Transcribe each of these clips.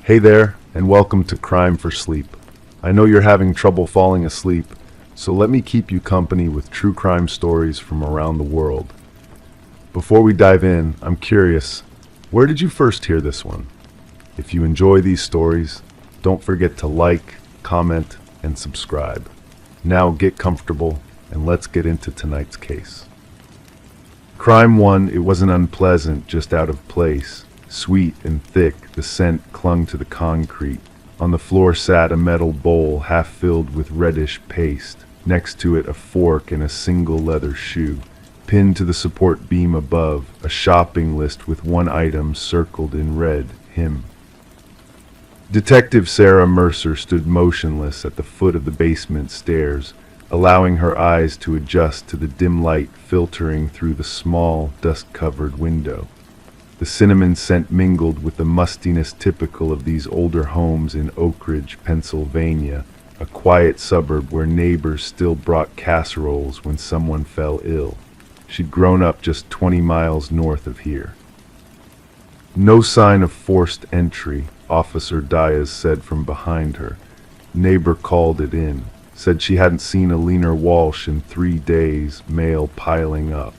Hey there, and welcome to Crime for Sleep. I know you're having trouble falling asleep, so let me keep you company with true crime stories from around the world. Before we dive in, I'm curious, where did you first hear this one? If you enjoy these stories, don't forget to like, comment, and subscribe. Now get comfortable, and let's get into tonight's case. Crime 1, it wasn't unpleasant, just out of place. Sweet and thick, the scent clung to the concrete. On the floor sat a metal bowl half filled with reddish paste. Next to it a fork and a single leather shoe. Pinned to the support beam above, a shopping list with one item circled in red, him. Detective Sarah Mercer stood motionless at the foot of the basement stairs, allowing her eyes to adjust to the dim light filtering through the small, dust-covered window. The cinnamon scent mingled with the mustiness typical of these older homes in Oak Ridge, Pennsylvania, a quiet suburb where neighbors still brought casseroles when someone fell ill. She'd grown up just 20 miles north of here. No sign of forced entry, Officer Diaz said from behind her. Neighbor called it in, said she hadn't seen Alina Walsh in 3 days, mail piling up.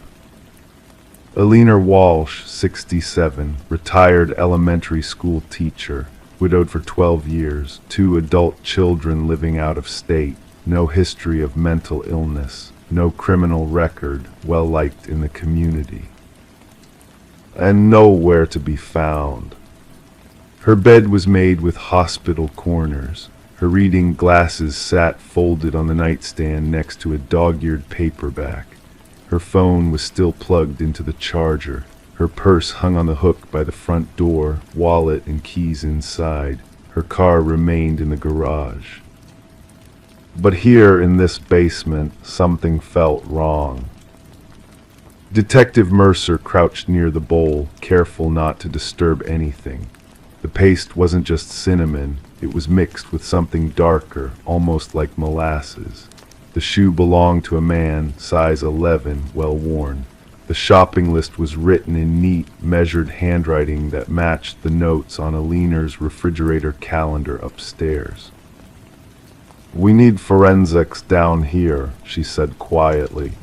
Alina Walsh, 67, retired elementary school teacher, widowed for 12 years, 2 adult children living out of state, no history of mental illness, no criminal record, well liked in the community. And nowhere to be found. Her bed was made with hospital corners. Her reading glasses sat folded on the nightstand next to a dog-eared paperback. Her phone was still plugged into the charger. Her purse hung on the hook by the front door, wallet and keys inside. Her car remained in the garage. But here in this basement, something felt wrong. Detective Mercer crouched near the bowl, careful not to disturb anything. The paste wasn't just cinnamon, it was mixed with something darker, almost like molasses. The shoe belonged to a man, size 11, well worn. The shopping list was written in neat, measured handwriting that matched the notes on Alina's refrigerator calendar upstairs. "We need forensics down here," she said quietly.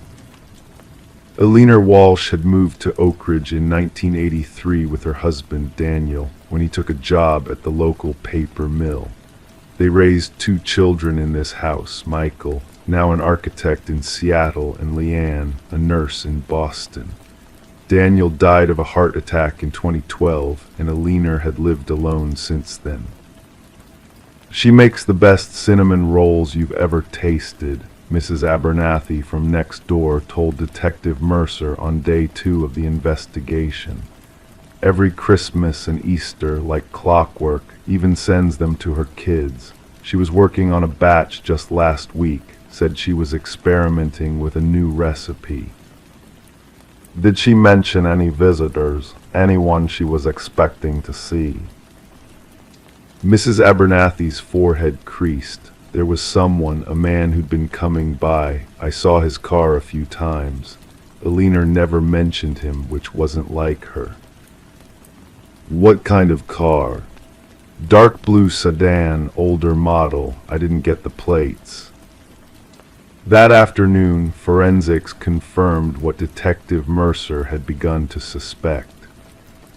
Alina Walsh had moved to Oak Ridge in 1983 with her husband Daniel when he took a job at the local paper mill. They raised 2 children in this house, Michael, now an architect in Seattle, and Leanne, a nurse in Boston. Daniel died of a heart attack in 2012, and Alina had lived alone since then. "She makes the best cinnamon rolls you've ever tasted," Mrs. Abernathy from next door told Detective Mercer on day 2 of the investigation. "Every Christmas and Easter, like clockwork, even sends them to her kids. She was working on a batch just last week, said she was experimenting with a new recipe." "Did she mention any visitors, anyone she was expecting to see?" Mrs. Abernathy's forehead creased. "There was someone, a man who'd been coming by. I saw his car a few times. Alina never mentioned him, which wasn't like her." "What kind of car?" "Dark blue sedan, older model. I didn't get the plates." That afternoon, forensics confirmed what Detective Mercer had begun to suspect.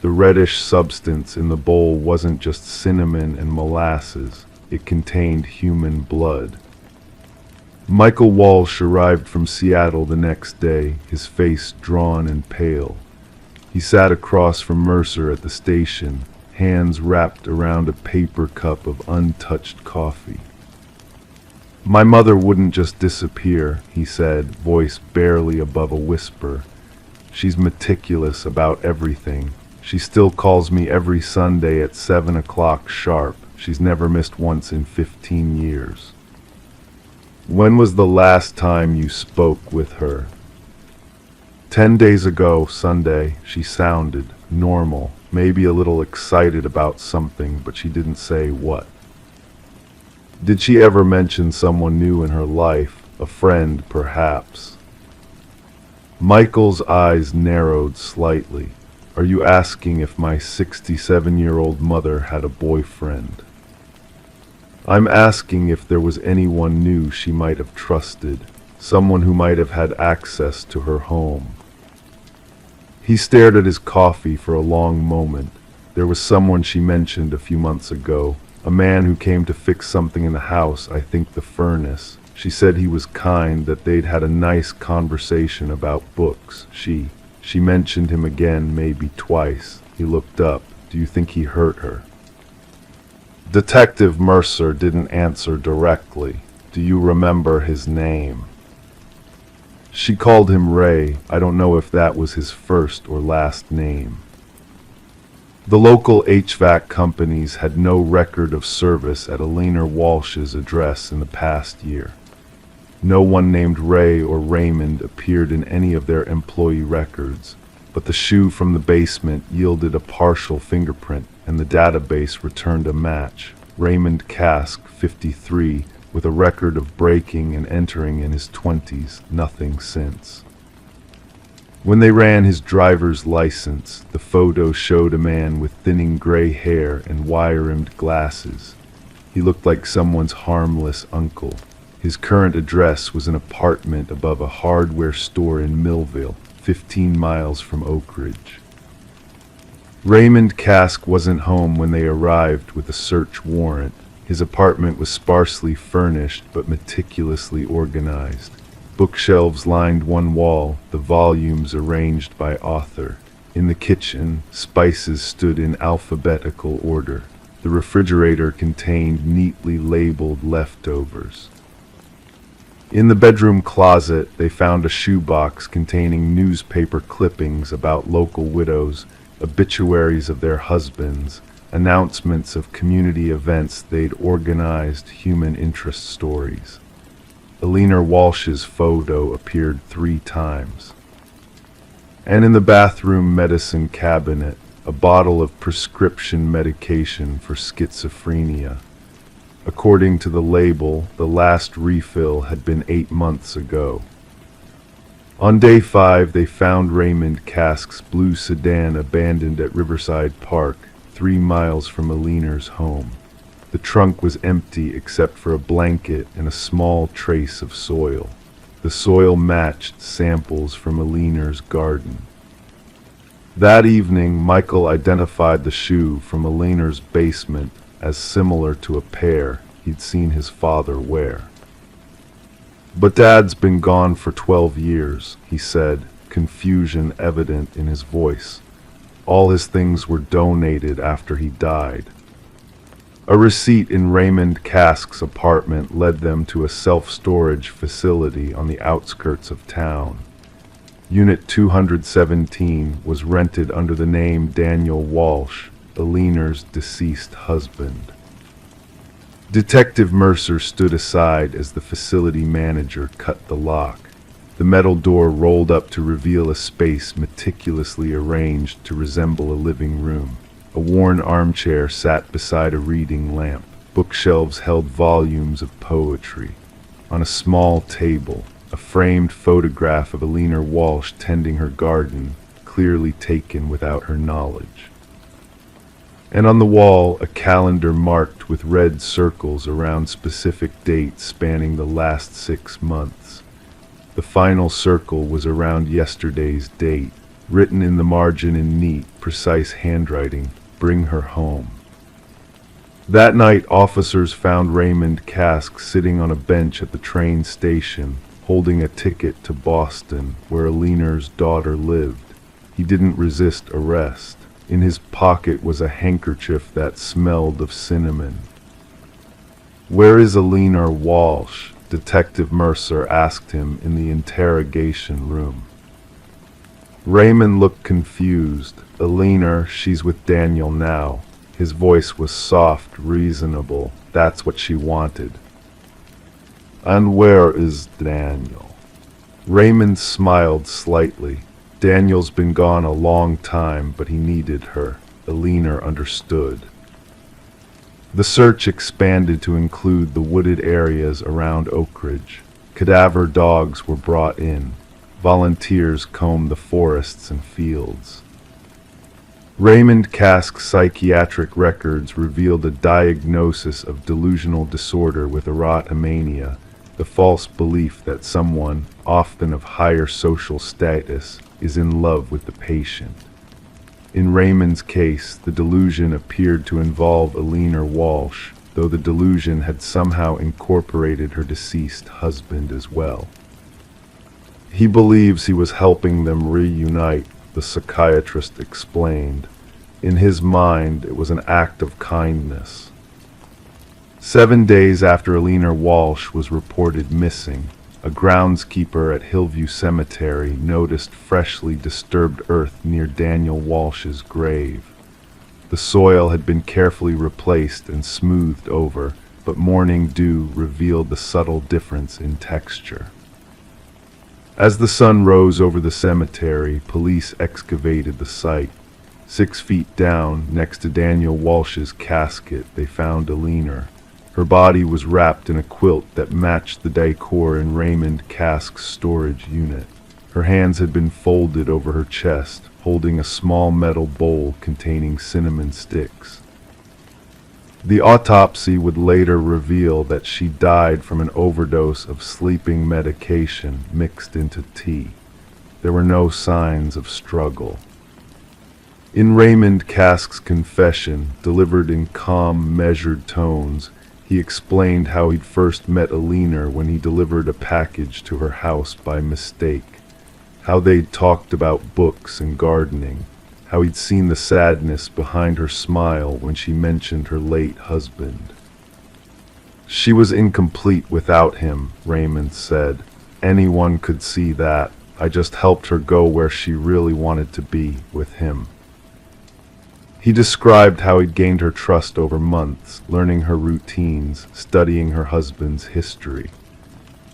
The reddish substance in the bowl wasn't just cinnamon and molasses, it contained human blood. Michael Walsh arrived from Seattle the next day, his face drawn and pale. He sat across from Mercer at the station, hands wrapped around a paper cup of untouched coffee. "My mother wouldn't just disappear," he said, voice barely above a whisper. "She's meticulous about everything. She still calls me every Sunday at 7 o'clock sharp. She's never missed once in 15 years. "When was the last time you spoke with her?" 10 days ago, Sunday. She sounded normal, maybe a little excited about something, but she didn't say what." "Did she ever mention someone new in her life? A friend, perhaps?" Michael's eyes narrowed slightly. Are you asking if my 67-year-old mother had a boyfriend? I'm asking if there was anyone new she might have trusted, someone who might have had access to her home. He stared at his coffee for a long moment. There was someone she mentioned a few months ago, a man who came to fix something in the house, I think the furnace. She said he was kind, that they'd had a nice conversation about books. She mentioned him again, maybe twice. He looked up. Do you think he hurt her? Detective Mercer didn't answer directly. Do you remember his name? She called him Ray. I don't know if that was his first or last name. The local HVAC companies had no record of service at Elena Walsh's address in the past year. No one named Ray or Raymond appeared in any of their employee records, but the shoe from the basement yielded a partial fingerprint, and the database returned a match. Raymond Cask, 53, with a record of breaking and entering in his 20s, nothing since. When they ran his driver's license, the photo showed a man with thinning gray hair and wire-rimmed glasses. He looked like someone's harmless uncle. His current address was an apartment above a hardware store in Millville, 15 miles from Oak Ridge. Raymond Cask wasn't home when they arrived with a search warrant. His apartment was sparsely furnished but meticulously organized. Bookshelves lined one wall, the volumes arranged by author. In the kitchen, spices stood in alphabetical order. The refrigerator contained neatly labeled leftovers. In the bedroom closet, they found a shoebox containing newspaper clippings about local widows, obituaries of their husbands, announcements of community events they'd organized, human interest stories. Elena Walsh's photo appeared 3 times. And in the bathroom medicine cabinet, a bottle of prescription medication for schizophrenia. According to the label, the last refill had been 8 months ago. On day 5, they found Raymond Cask's blue sedan abandoned at Riverside Park, 3 miles from Elena's home. The trunk was empty except for a blanket and a small trace of soil. The soil matched samples from Elena's garden. That evening, Michael identified the shoe from Elena's basement as similar to a pair he'd seen his father wear. But Dad's been gone for 12 years, he said, confusion evident in his voice. All his things were donated after he died. A receipt in Raymond Cask's apartment led them to a self-storage facility on the outskirts of town. Unit 217 was rented under the name Daniel Walsh, Elena's deceased husband. Detective Mercer stood aside as the facility manager cut the lock. The metal door rolled up to reveal a space meticulously arranged to resemble a living room. A worn armchair sat beside a reading lamp. Bookshelves held volumes of poetry. On a small table, a framed photograph of Elena Walsh tending her garden, clearly taken without her knowledge. And on the wall, a calendar marked with red circles around specific dates spanning the last 6 months. The final circle was around yesterday's date, written in the margin in neat, precise handwriting, "Bring her home." That night, officers found Raymond Cask sitting on a bench at the train station, holding a ticket to Boston, where Elena's daughter lived. He didn't resist arrest. In his pocket was a handkerchief that smelled of cinnamon. "Where is Elena Walsh?" Detective Mercer asked him in the interrogation room. Raymond looked confused. "Elena, she's with Daniel now." His voice was soft, reasonable. That's what she wanted. "And where is Daniel?" Raymond smiled slightly. Daniel's been gone a long time, but he needed her. Elena understood. The search expanded to include the wooded areas around Oak Ridge. Cadaver dogs were brought in. Volunteers combed the forests and fields. Raymond Kask's psychiatric records revealed a diagnosis of delusional disorder with erotomania, the false belief that someone, often of higher social status, is in love with the patient. In Raymond's case, the delusion appeared to involve Eleanor Walsh, though the delusion had somehow incorporated her deceased husband as well. He believes he was helping them reunite, the psychiatrist explained. In his mind, it was an act of kindness. 7 days after Eleanor Walsh was reported missing, a groundskeeper at Hillview Cemetery noticed freshly disturbed earth near Daniel Walsh's grave. The soil had been carefully replaced and smoothed over, but morning dew revealed the subtle difference in texture. As the sun rose over the cemetery, police excavated the site. 6 feet down, next to Daniel Walsh's casket, they found Eleanor. Her body was wrapped in a quilt that matched the decor in Raymond Kask's storage unit. Her hands had been folded over her chest, holding a small metal bowl containing cinnamon sticks. The autopsy would later reveal that she died from an overdose of sleeping medication mixed into tea. There were no signs of struggle. In Raymond Kask's confession, delivered in calm, measured tones, he explained how he'd first met Eleanor when he delivered a package to her house by mistake, how they'd talked about books and gardening, how he'd seen the sadness behind her smile when she mentioned her late husband. She was incomplete without him, Raymond said. Anyone could see that. I just helped her go where she really wanted to be, with him. He described how he'd gained her trust over months, learning her routines, studying her husband's history.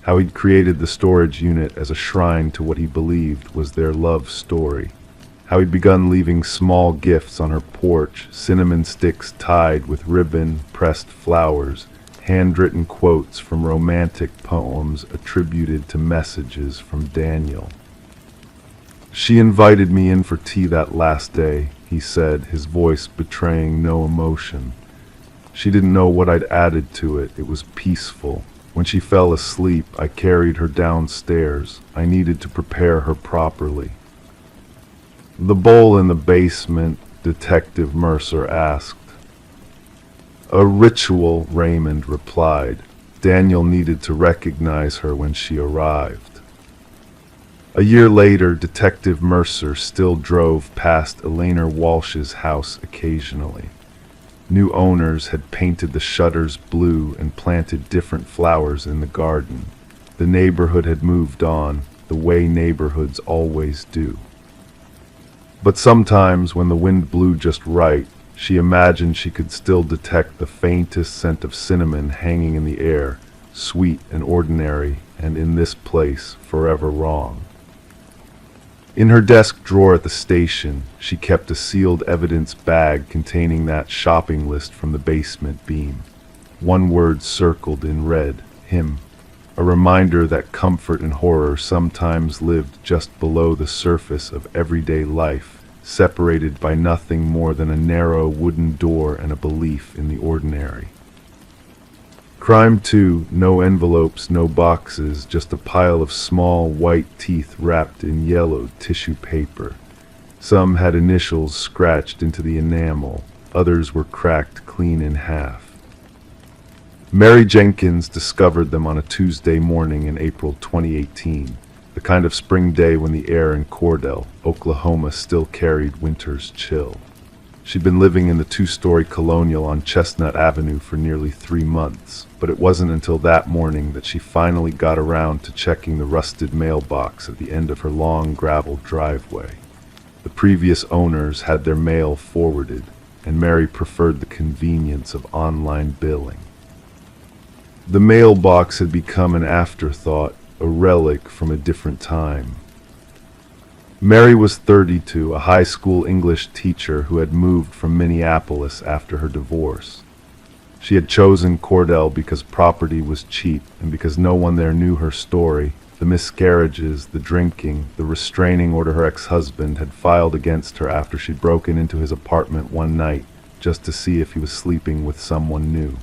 How he'd created the storage unit as a shrine to what he believed was their love story. How he'd begun leaving small gifts on her porch, cinnamon sticks tied with ribbon, pressed flowers, handwritten quotes from romantic poems attributed to messages from Daniel. She invited me in for tea that last day, he said, his voice betraying no emotion. She didn't know what I'd added to it. It was peaceful. When she fell asleep, I carried her downstairs. I needed to prepare her properly. The bowl in the basement, Detective Mercer asked. A ritual, Raymond replied. Daniel needed to recognize her when she arrived. A year later, Detective Mercer still drove past Eleanor Walsh's house occasionally. New owners had painted the shutters blue and planted different flowers in the garden. The neighborhood had moved on, the way neighborhoods always do. But sometimes, when the wind blew just right, she imagined she could still detect the faintest scent of cinnamon hanging in the air, sweet and ordinary, and in this place, forever wrong. In her desk drawer at the station, she kept a sealed evidence bag containing that shopping list from the basement beam. One word circled in red, him. A reminder that comfort and horror sometimes lived just below the surface of everyday life, separated by nothing more than a narrow wooden door and a belief in the ordinary. Crime 2, no envelopes, no boxes, just a pile of small white teeth wrapped in yellowed tissue paper. Some had initials scratched into the enamel, others were cracked clean in half. Mary Jenkins discovered them on a Tuesday morning in April 2018, the kind of spring day when the air in Cordell, Oklahoma still carried winter's chill. She'd been living in the 2-story colonial on Chestnut Avenue for nearly 3 months, but it wasn't until that morning that she finally got around to checking the rusted mailbox at the end of her long gravel driveway. The previous owners had their mail forwarded, and Mary preferred the convenience of online billing. The mailbox had become an afterthought, a relic from a different time. Mary was 32, a high school English teacher who had moved from Minneapolis after her divorce. She had chosen Cordell because property was cheap and because no one there knew her story, The miscarriages, the drinking, the restraining order her ex-husband had filed against her after she'd broken into his apartment one night just to see if he was sleeping with someone new.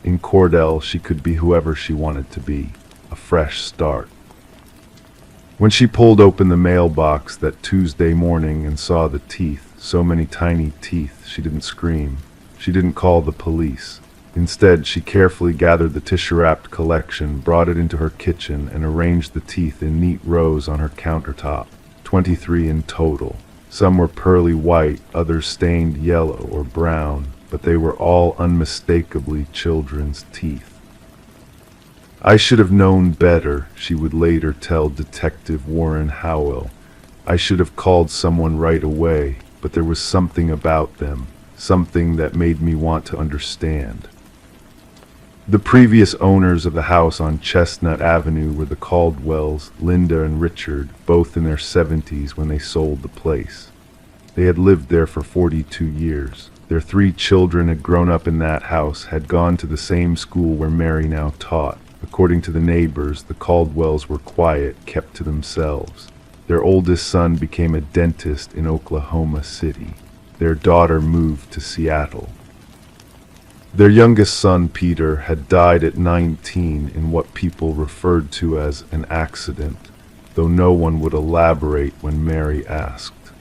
In Cordell, she could be whoever she wanted to be, a fresh start. When she pulled open the mailbox that Tuesday morning and saw the teeth, so many tiny teeth, she didn't scream. She didn't call the police. Instead, she carefully gathered the tissue-wrapped collection, brought it into her kitchen, and arranged the teeth in neat rows on her countertop. 23 in total. Some were pearly white, others stained yellow or brown, but they were all unmistakably children's teeth. I should have known better, she would later tell Detective Warren Howell. I should have called someone right away, but there was something about them, something that made me want to understand. The previous owners of the house on Chestnut Avenue were the Caldwells, Linda and Richard, both in their 70s when they sold the place. They had lived there for 42 years. Their 3 children had grown up in that house, had gone to the same school where Mary now taught. According to the neighbors, the Caldwells were quiet, kept to themselves. Their oldest son became a dentist in Oklahoma City. Their daughter moved to Seattle. Their youngest son, Peter, had died at 19 in what people referred to as an accident, though no one would elaborate when Mary asked.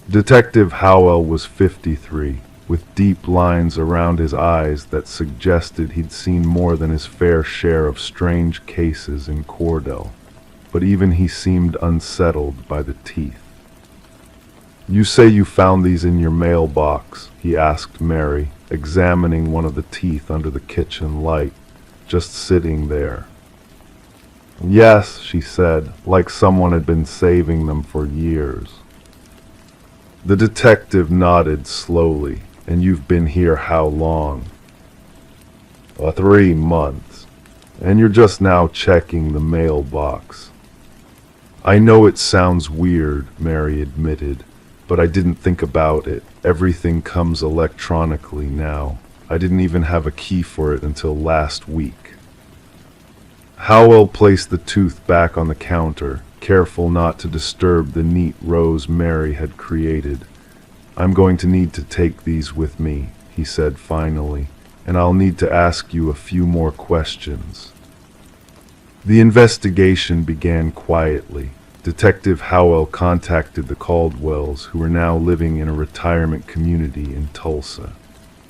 Detective Howell was 53, with deep lines around his eyes that suggested he'd seen more than his fair share of strange cases in Cordell, but even he seemed unsettled by the teeth. "You say you found these in your mailbox?" he asked Mary, examining one of the teeth under the kitchen light, just sitting there. "Yes," she said, like someone had been saving them for years. The detective nodded slowly. "And you've been here how long?" 3 months. And you're just now checking the mailbox." "I know it sounds weird," Mary admitted, "but I didn't think about it. Everything comes electronically now. I didn't even have a key for it until last week." Howell placed the tooth back on the counter, careful not to disturb the neat rows Mary had created. "I'm going to need to take these with me," he said finally, "and I'll need to ask you a few more questions." The investigation began quietly. Detective Howell contacted the Caldwells, who were now living in a retirement community in Tulsa.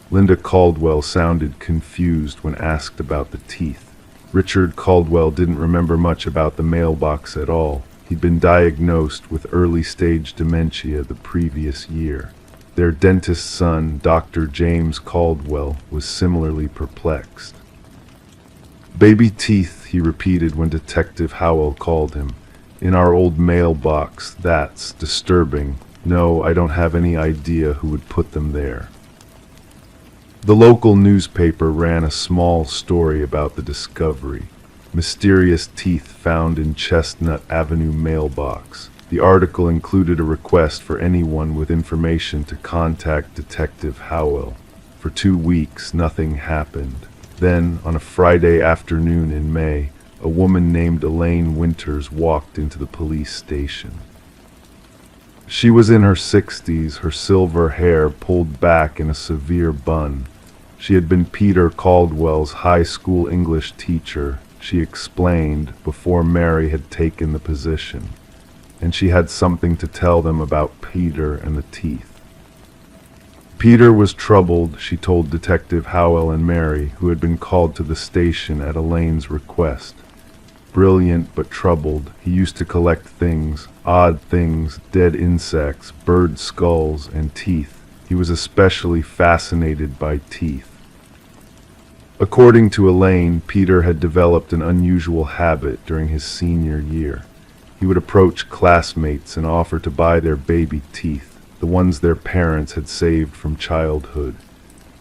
Linda Caldwell sounded confused when asked about the teeth. Richard Caldwell didn't remember much about the mailbox at all. He'd been diagnosed with early-stage dementia the previous year. Their dentist son, Dr. James Caldwell, was similarly perplexed. "Baby teeth," he repeated when Detective Howell called him. "In our old mailbox. That's disturbing. No, I don't have any idea who would put them there." The local newspaper ran a small story about the discovery. Mysterious teeth found in Chestnut Avenue mailbox. The article included a request for anyone with information to contact Detective Howell. For 2 weeks, nothing happened. Then, on a Friday afternoon in May, a woman named Elaine Winters walked into the police station. She was in her 60s, her silver hair pulled back in a severe bun. She had been Peter Caldwell's high school English teacher, she explained, before Mary had taken the position. And she had something to tell them about Peter and the teeth. Peter was troubled, she told Detective Howell and Mary, who had been called to the station at Elaine's request. Brilliant but troubled, he used to collect things, odd things, dead insects, bird skulls, and teeth. He was especially fascinated by teeth. According to Elaine, Peter had developed an unusual habit during his senior year. He would approach classmates and offer to buy their baby teeth, the ones their parents had saved from childhood.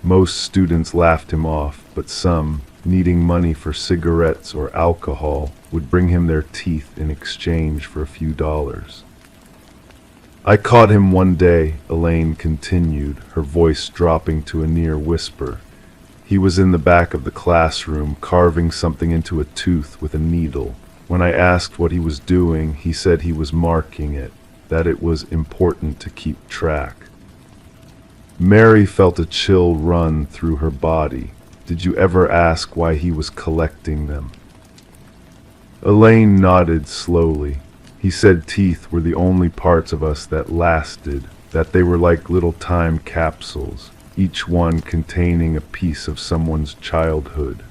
Most students laughed him off, but some, needing money for cigarettes or alcohol, would bring him their teeth in exchange for a few dollars. "I caught him one day," Elaine continued, her voice dropping to a near whisper. "He was in the back of the classroom carving something into a tooth with a needle. When I asked what he was doing, he said he was marking it, that it was important to keep track. Mary felt a chill run through her body. Did you ever ask why he was collecting them? Elaine nodded slowly. He said teeth were the only parts of us that lasted, that they were like little time capsules, each one containing a piece of someone's childhood.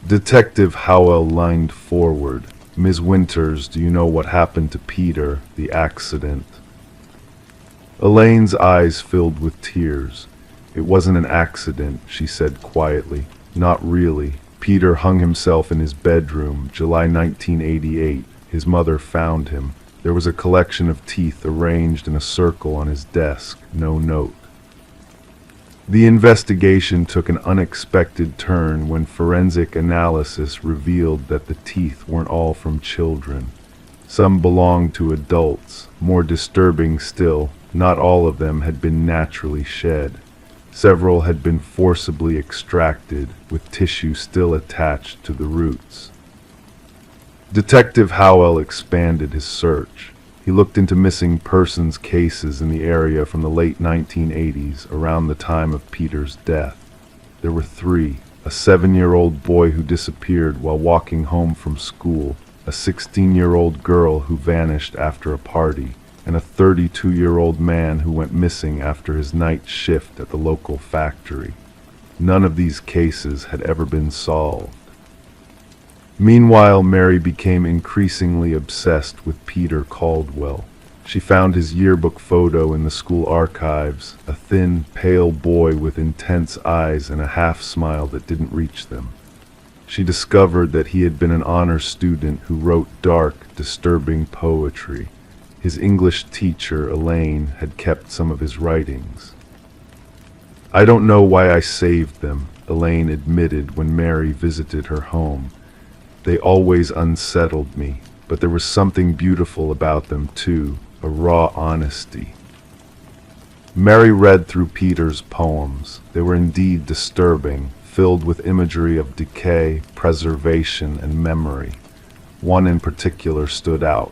Detective Howell leaned forward. Ms. Winters, do you know what happened to Peter, the accident? Elaine's eyes filled with tears. It wasn't an accident, she said quietly. Not really. Peter hung himself in his bedroom, July 1988. His mother found him. There was a collection of teeth arranged in a circle on his desk, no note. The investigation took an unexpected turn when forensic analysis revealed that the teeth weren't all from children. Some belonged to adults. More disturbing still, not all of them had been naturally shed. Several had been forcibly extracted, with tissue still attached to the roots. Detective Howell expanded his search. He looked into missing persons cases in the area from the late 1980s, around the time of Peter's death. There were 3: a 7-year-old boy who disappeared while walking home from school, a 16-year-old girl who vanished after a party, and a 32-year-old man who went missing after his night shift at the local factory. None of these cases had ever been solved. Meanwhile, Mary became increasingly obsessed with Peter Caldwell. She found his yearbook photo in the school archives, a thin, pale boy with intense eyes and a half-smile that didn't reach them. She discovered that he had been an honor student who wrote dark, disturbing poetry. His English teacher, Elaine, had kept some of his writings. I don't know why I saved them, Elaine admitted when Mary visited her home. They always unsettled me, but there was something beautiful about them too, a raw honesty. Mary read through Peter's poems. They were indeed disturbing, filled with imagery of decay, preservation, and memory. One in particular stood out.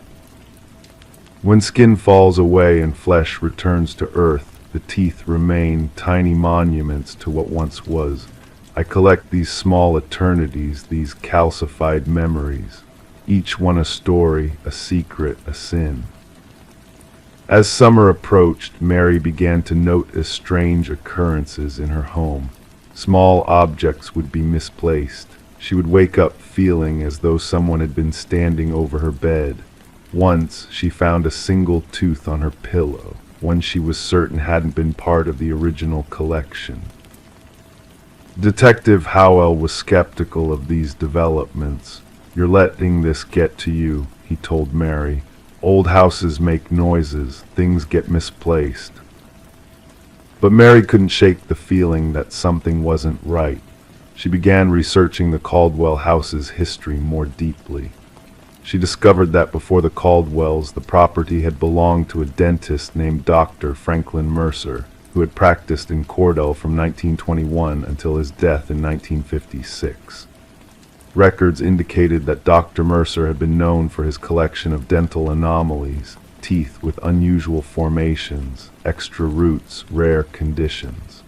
When skin falls away and flesh returns to earth, the teeth remain tiny monuments to what once was. I collect these small eternities, these calcified memories, each one a story, a secret, a sin. As summer approached, Mary began to notice strange occurrences in her home. Small objects would be misplaced. She would wake up feeling as though someone had been standing over her bed. Once, she found a single tooth on her pillow, one she was certain hadn't been part of the original collection. Detective Howell was skeptical of these developments. You're letting this get to you, he told Mary. Old houses make noises, things get misplaced. But Mary couldn't shake the feeling that something wasn't right. She began researching the Caldwell house's history more deeply. She discovered that before the Caldwells, the property had belonged to a dentist named Dr. Franklin Mercer, who had practiced in Cordell from 1921 until his death in 1956. Records indicated that Dr. Mercer had been known for his collection of dental anomalies, teeth with unusual formations, extra roots, rare conditions.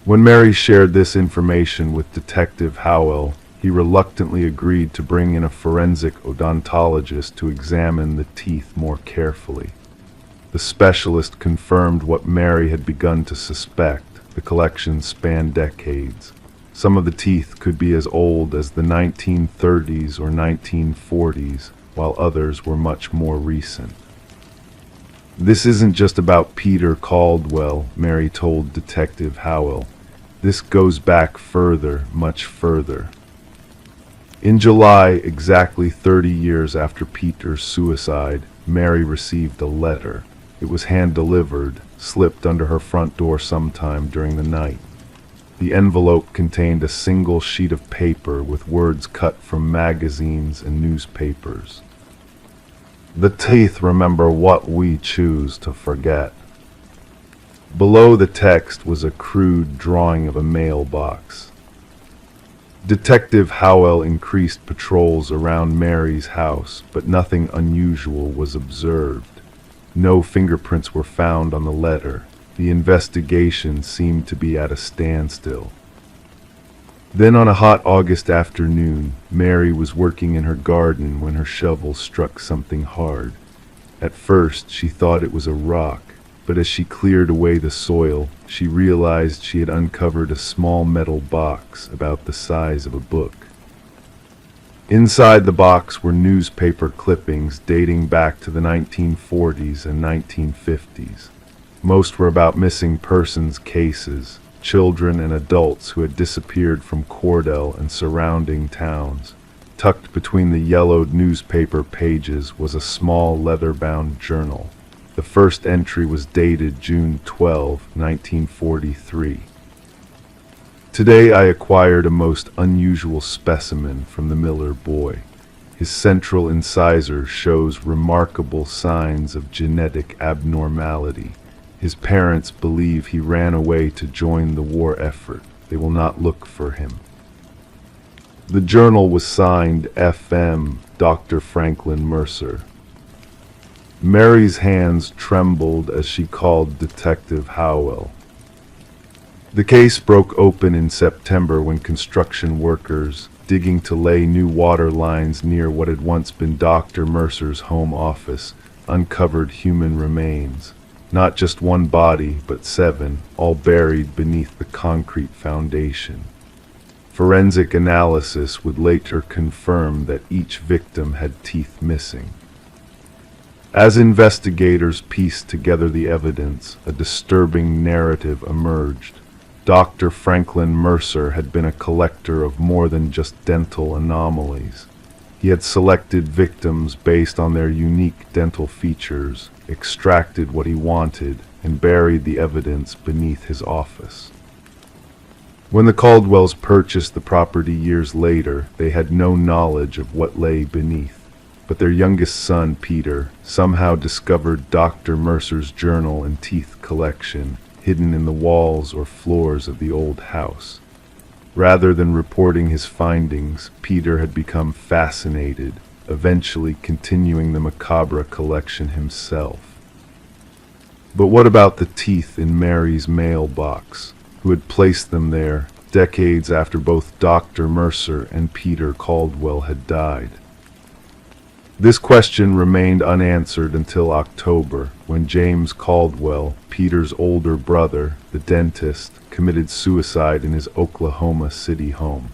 When Mary shared this information with Detective Howell, he reluctantly agreed to bring in a forensic odontologist to examine the teeth more carefully. The specialist confirmed what Mary had begun to suspect. The collection spanned decades. Some of the teeth could be as old as the 1930s or 1940s, while others were much more recent. This isn't just about Peter Caldwell, Mary told Detective Howell. This goes back further, much further. In July, exactly 30 years after Peter's suicide, Mary received a letter. It was hand-delivered, slipped under her front door sometime during the night. The envelope contained a single sheet of paper with words cut from magazines and newspapers. The teeth remember what we choose to forget. Below the text was a crude drawing of a mailbox. Detective Howell increased patrols around Mary's house, but nothing unusual was observed. No fingerprints were found on the letter. The investigation seemed to be at a standstill. Then on a hot August afternoon, Mary was working in her garden when her shovel struck something hard. At first, she thought it was a rock, but as she cleared away the soil, she realized she had uncovered a small metal box about the size of a book. Inside the box were newspaper clippings dating back to the 1940s and 1950s. Most were about missing persons cases, children and adults who had disappeared from Cordell and surrounding towns. Tucked between the yellowed newspaper pages was a small leather-bound journal. The first entry was dated June 12, 1943. Today I acquired a most unusual specimen from the Miller boy. His central incisor shows remarkable signs of genetic abnormality. His parents believe he ran away to join the war effort. They will not look for him. The journal was signed F.M. Dr. Franklin Mercer. Mary's hands trembled as she called Detective Howell. The case broke open in September when construction workers, digging to lay new water lines near what had once been Dr. Mercer's home office, uncovered human remains. Not just one body, but 7, all buried beneath the concrete foundation. Forensic analysis would later confirm that each victim had teeth missing. As investigators pieced together the evidence, a disturbing narrative emerged. Dr. Franklin Mercer had been a collector of more than just dental anomalies. He had selected victims based on their unique dental features, extracted what he wanted, and buried the evidence beneath his office. When the Caldwells purchased the property years later, they had no knowledge of what lay beneath. But their youngest son, Peter, somehow discovered Dr. Mercer's journal and teeth collection hidden in the walls or floors of the old house. Rather than reporting his findings, Peter had become fascinated, eventually continuing the macabre collection himself. But what about the teeth in Mary's mailbox? Who had placed them there decades after both Dr. Mercer and Peter Caldwell had died? This question remained unanswered until October, when James Caldwell, Peter's older brother, the dentist, committed suicide in his Oklahoma City home.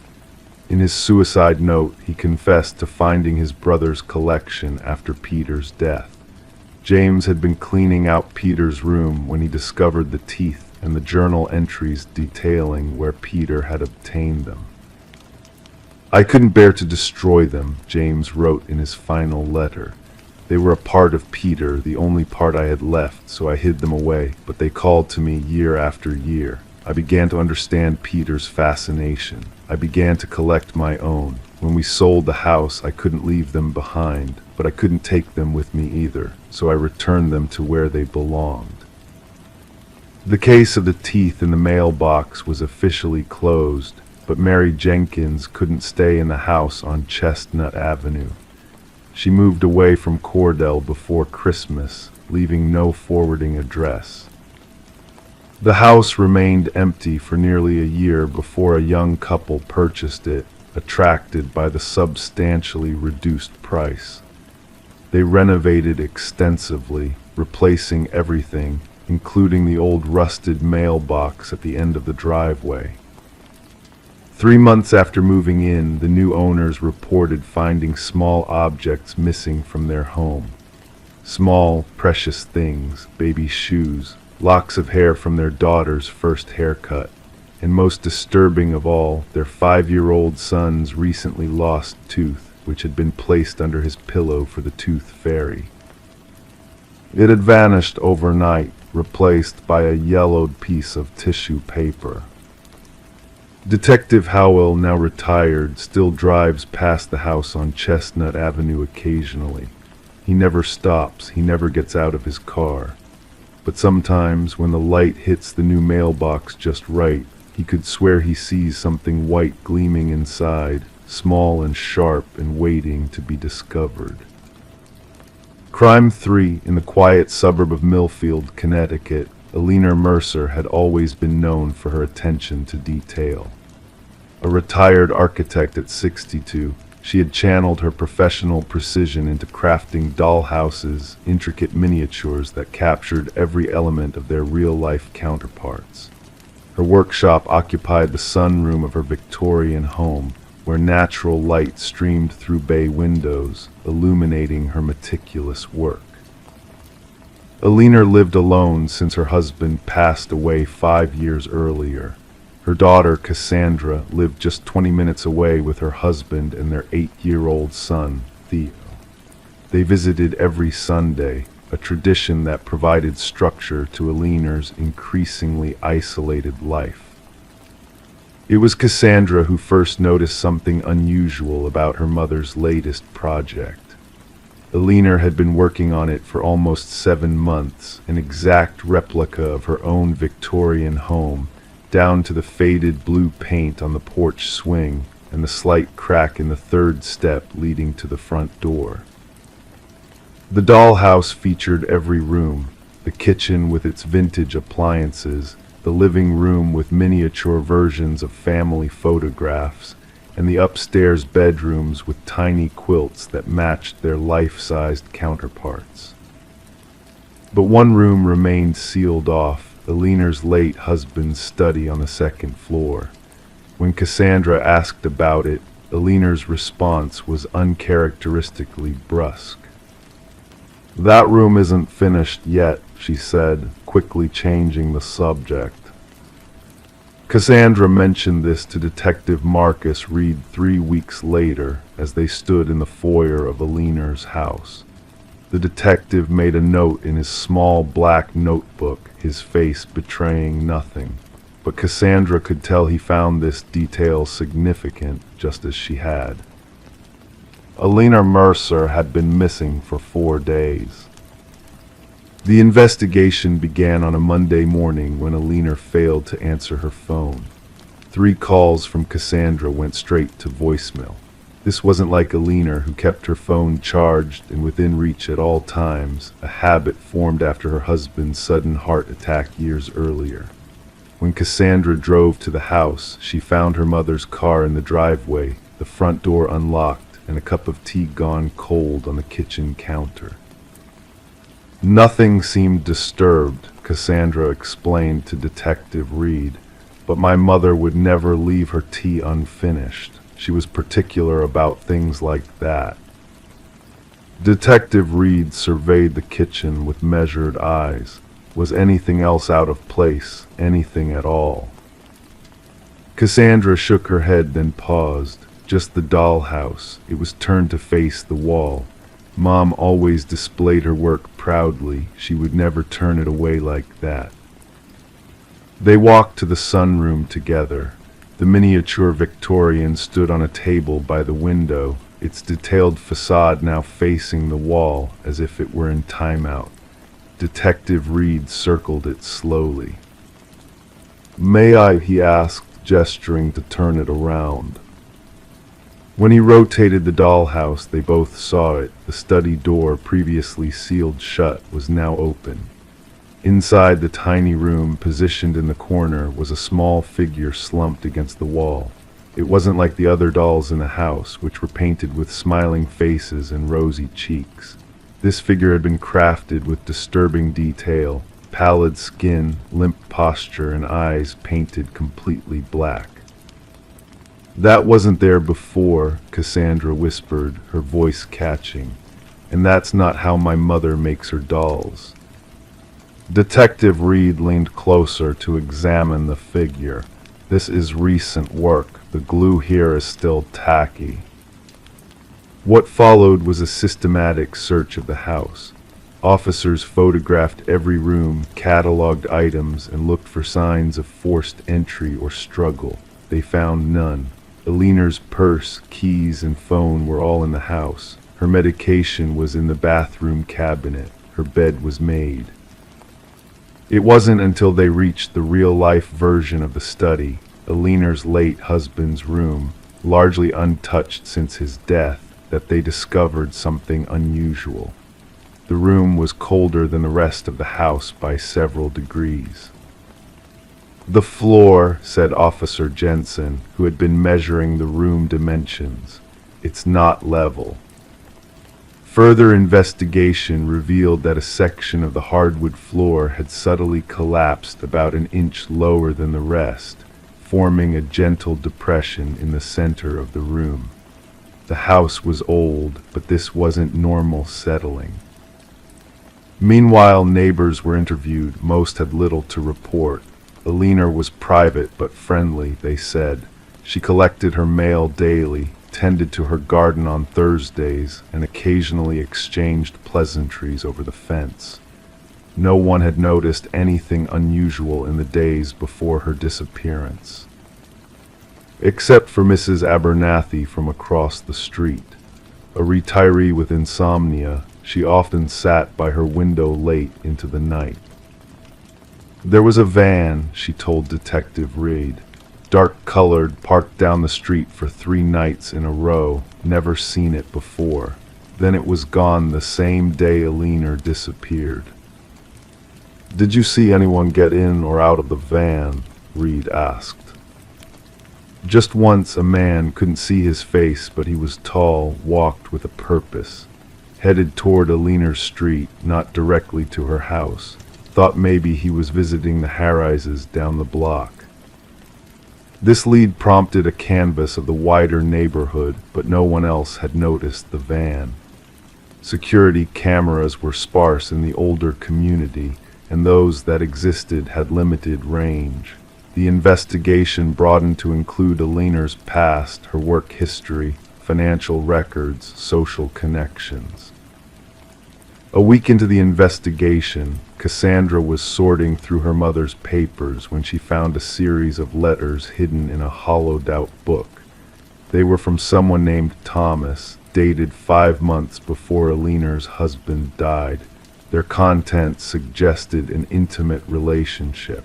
In his suicide note, he confessed to finding his brother's collection after Peter's death. James had been cleaning out Peter's room when he discovered the teeth and the journal entries detailing where Peter had obtained them. "I couldn't bear to destroy them," James wrote in his final letter. "They were a part of Peter, the only part I had left, so I hid them away, but they called to me year after year. I began to understand Peter's fascination. I began to collect my own. When we sold the house, I couldn't leave them behind, but I couldn't take them with me either, so I returned them to where they belonged." The case of the teeth in the mailbox was officially closed, but Mary Jenkins couldn't stay in the house on Chestnut Avenue. She moved away from Cordell before Christmas, leaving no forwarding address. The house remained empty for nearly a year before a young couple purchased it, attracted by the substantially reduced price. They renovated extensively, replacing everything, including the old rusted mailbox at the end of the driveway. 3 months after moving in, the new owners reported finding small objects missing from their home. Small, precious things, baby shoes, locks of hair from their daughter's first haircut, and most disturbing of all, their 5-year-old son's recently lost tooth, which had been placed under his pillow for the tooth fairy. It had vanished overnight, replaced by a yellowed piece of tissue paper. Detective Howell, now retired, still drives past the house on Chestnut Avenue occasionally. He never stops, he never gets out of his car. But sometimes, when the light hits the new mailbox just right, He could swear he sees something white gleaming inside, small and sharp and waiting to be discovered. Crime 3. In the quiet suburb of Millfield, Connecticut, Alina Mercer had always been known for her attention to detail. A retired architect at 62, she had channeled her professional precision into crafting dollhouses, intricate miniatures that captured every element of their real-life counterparts. Her workshop occupied the sunroom of her Victorian home, where natural light streamed through bay windows, illuminating her meticulous work. Alina lived alone since her husband passed away 5 years earlier. Her daughter, Cassandra, lived just 20 minutes away with her husband and their 8-year-old son, Theo. They visited every Sunday, a tradition that provided structure to Alina's increasingly isolated life. It was Cassandra who first noticed something unusual about her mother's latest project. Alina had been working on it for almost 7 months, an exact replica of her own Victorian home, down to the faded blue paint on the porch swing and the slight crack in the third step leading to the front door. The dollhouse featured every room, the kitchen with its vintage appliances, the living room with miniature versions of family photographs, and the upstairs bedrooms with tiny quilts that matched their life-sized counterparts. But one room remained sealed off, Alina's late husband's study on the second floor. When Cassandra asked about it, Alina's response was uncharacteristically brusque. "That room isn't finished yet," she said, quickly changing the subject. Cassandra mentioned this to Detective Marcus Reed 3 weeks later as they stood in the foyer of Alina's house. The detective made a note in his small black notebook, his face betraying nothing, but Cassandra could tell he found this detail significant, just as she had. Alina Mercer had been missing for 4 days. The investigation began on a Monday morning when Alina failed to answer her phone. 3 calls from Cassandra went straight to voicemail. This wasn't like Alina, who kept her phone charged and within reach at all times, a habit formed after her husband's sudden heart attack years earlier. When Cassandra drove to the house, she found her mother's car in the driveway, the front door unlocked, and a cup of tea gone cold on the kitchen counter. "Nothing seemed disturbed," Cassandra explained to Detective Reed, "but my mother would never leave her tea unfinished. She was particular about things like that." Detective Reed surveyed the kitchen with measured eyes. Was anything else out of place? Anything at all? Cassandra shook her head, then paused. Just the dollhouse. It was turned to face the wall. Mom always displayed her work proudly. She would never turn it away like that. They walked to the sunroom together. The miniature Victorian stood on a table by the window, its detailed facade now facing the wall as if it were in timeout. Detective Reed circled it slowly. "May I?" he asked, gesturing to turn it around. When he rotated the dollhouse, they both saw it. The study door, previously sealed shut, was now open. Inside the tiny room, positioned in the corner, was a small figure slumped against the wall. It wasn't like the other dolls in the house, which were painted with smiling faces and rosy cheeks. This figure had been crafted with disturbing detail, pallid skin, limp posture, and eyes painted completely black. "That wasn't there before," Cassandra whispered, her voice catching. "And that's not how my mother makes her dolls." Detective Reed leaned closer to examine the figure. "This is recent work. The glue here is still tacky." What followed was a systematic search of the house. Officers photographed every room, cataloged items, and looked for signs of forced entry or struggle. They found none. Alina's purse, keys, and phone were all in the house. Her medication was in the bathroom cabinet. Her bed was made. It wasn't until they reached the real-life version of the study, Aliner's late husband's room, largely untouched since his death, that they discovered something unusual. The room was colder than the rest of the house by several degrees. "The floor," said Officer Jensen, who had been measuring the room dimensions. "It's not level." Further investigation revealed that a section of the hardwood floor had subtly collapsed about an inch lower than the rest, forming a gentle depression in the center of the room. The house was old, but this wasn't normal settling. Meanwhile, neighbors were interviewed. Most had little to report. Aliner was private but friendly, they said. She collected her mail daily, tended to her garden on Thursdays, and occasionally exchanged pleasantries over the fence. No one had noticed anything unusual in the days before her disappearance, except for Mrs. Abernathy from across the street. A retiree with insomnia, she often sat by her window late into the night. There was a van, she told Detective Reed, dark-colored, parked down the street for 3 nights in a row, never seen it before. Then it was gone the same day Aliner disappeared. "Did you see anyone get in or out of the van?" Reed asked. "Just once a man, couldn't see his face, but he was tall, walked with a purpose. Headed toward Aliner's street, not directly to her house. Thought maybe he was visiting the Harrises down the block." This lead prompted a canvass of the wider neighborhood, but no one else had noticed the van. Security cameras were sparse in the older community, and those that existed had limited range. The investigation broadened to include Aliner's past, her work history, financial records, social connections. A week into the investigation, Cassandra was sorting through her mother's papers when she found a series of letters hidden in a hollowed-out book. They were from someone named Thomas, dated 5 months before Aliner's husband died. Their contents suggested an intimate relationship.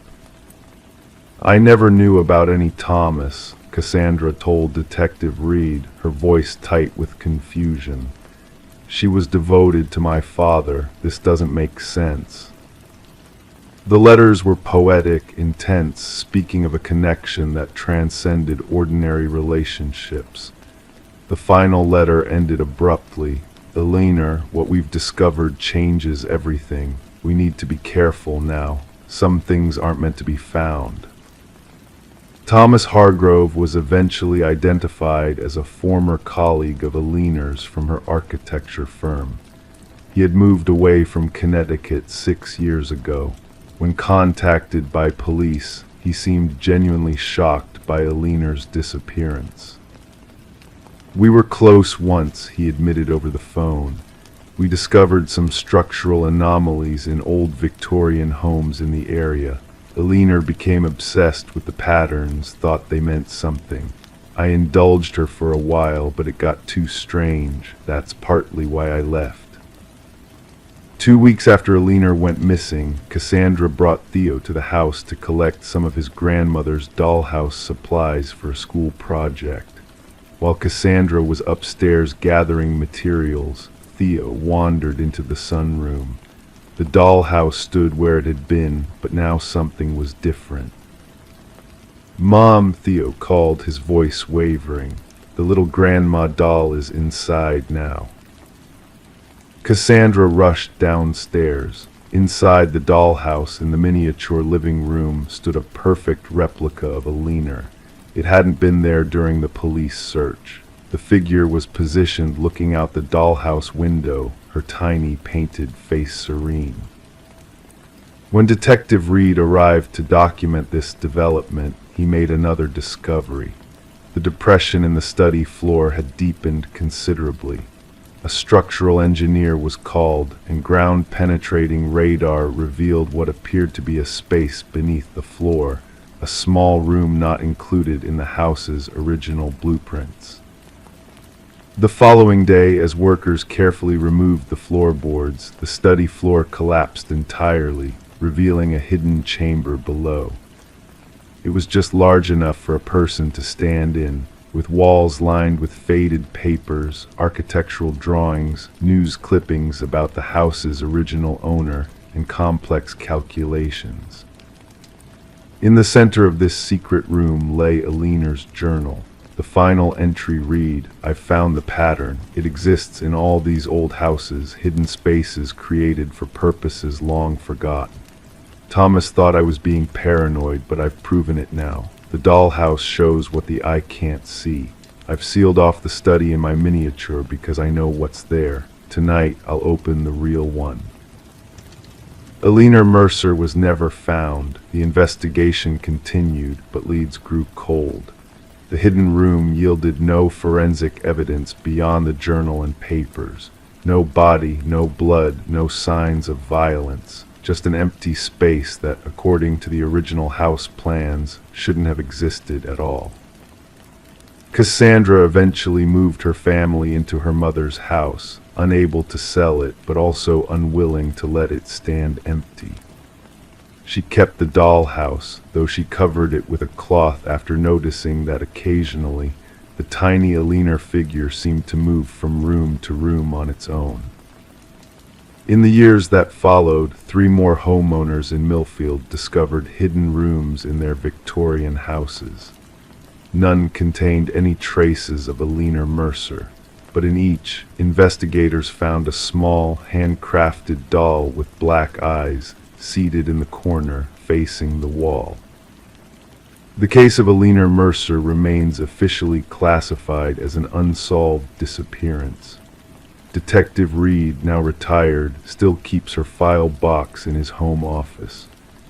"I never knew about any Thomas," Cassandra told Detective Reed, her voice tight with confusion. "She was devoted to my father. This doesn't make sense." The letters were poetic, intense, speaking of a connection that transcended ordinary relationships. The final letter ended abruptly. "Aliner, what we've discovered changes everything. We need to be careful now. Some things aren't meant to be found." Thomas Hargrove was eventually identified as a former colleague of Aliner's from her architecture firm. He had moved away from Connecticut 6 years ago. When contacted by police, he seemed genuinely shocked by Aliner's disappearance. "We were close once," he admitted over the phone. "We discovered some structural anomalies in old Victorian homes in the area. Aliner became obsessed with the patterns, thought they meant something. I indulged her for a while, but it got too strange. That's partly why I left." 2 weeks after Aliner went missing, Cassandra brought Theo to the house to collect some of his grandmother's dollhouse supplies for a school project. While Cassandra was upstairs gathering materials, Theo wandered into the sunroom. The dollhouse stood where it had been, but now something was different. "Mom," Theo called, his voice wavering. "The little grandma doll is inside now." Cassandra rushed downstairs. Inside the dollhouse in the miniature living room stood a perfect replica of Aliner. It hadn't been there during the police search. The figure was positioned looking out the dollhouse window, her tiny painted face serene. When Detective Reed arrived to document this development, he made another discovery. The depression in the study floor had deepened considerably. A structural engineer was called, and ground-penetrating radar revealed what appeared to be a space beneath the floor, a small room not included in the house's original blueprints. The following day, as workers carefully removed the floorboards, the study floor collapsed entirely, revealing a hidden chamber below. It was just large enough for a person to stand in, with walls lined with faded papers, architectural drawings, news clippings about the house's original owner, and complex calculations. In the center of this secret room lay Aliner's journal. The final entry read, "I've found the pattern. It exists in all these old houses, hidden spaces created for purposes long forgotten. Thomas thought I was being paranoid, but I've proven it now. The dollhouse shows what the eye can't see. I've sealed off the study in my miniature because I know what's there. Tonight, I'll open the real one." Aliner Mercer was never found. The investigation continued, but leads grew cold. The hidden room yielded no forensic evidence beyond the journal and papers. No body, no blood, no signs of violence. Just an empty space that, according to the original house plans, shouldn't have existed at all. Cassandra eventually moved her family into her mother's house, unable to sell it, but also unwilling to let it stand empty. She kept the dollhouse, though she covered it with a cloth after noticing that occasionally the tiny Aliner figure seemed to move from room to room on its own. In the years that followed, 3 more homeowners in Millfield discovered hidden rooms in their Victorian houses. None contained any traces of Aliner Mercer, but in each, investigators found a small, handcrafted doll with black eyes seated in the corner facing the wall. The case of Aliner Mercer remains officially classified as an unsolved disappearance. Detective Reed, now retired, still keeps her file box in his home office.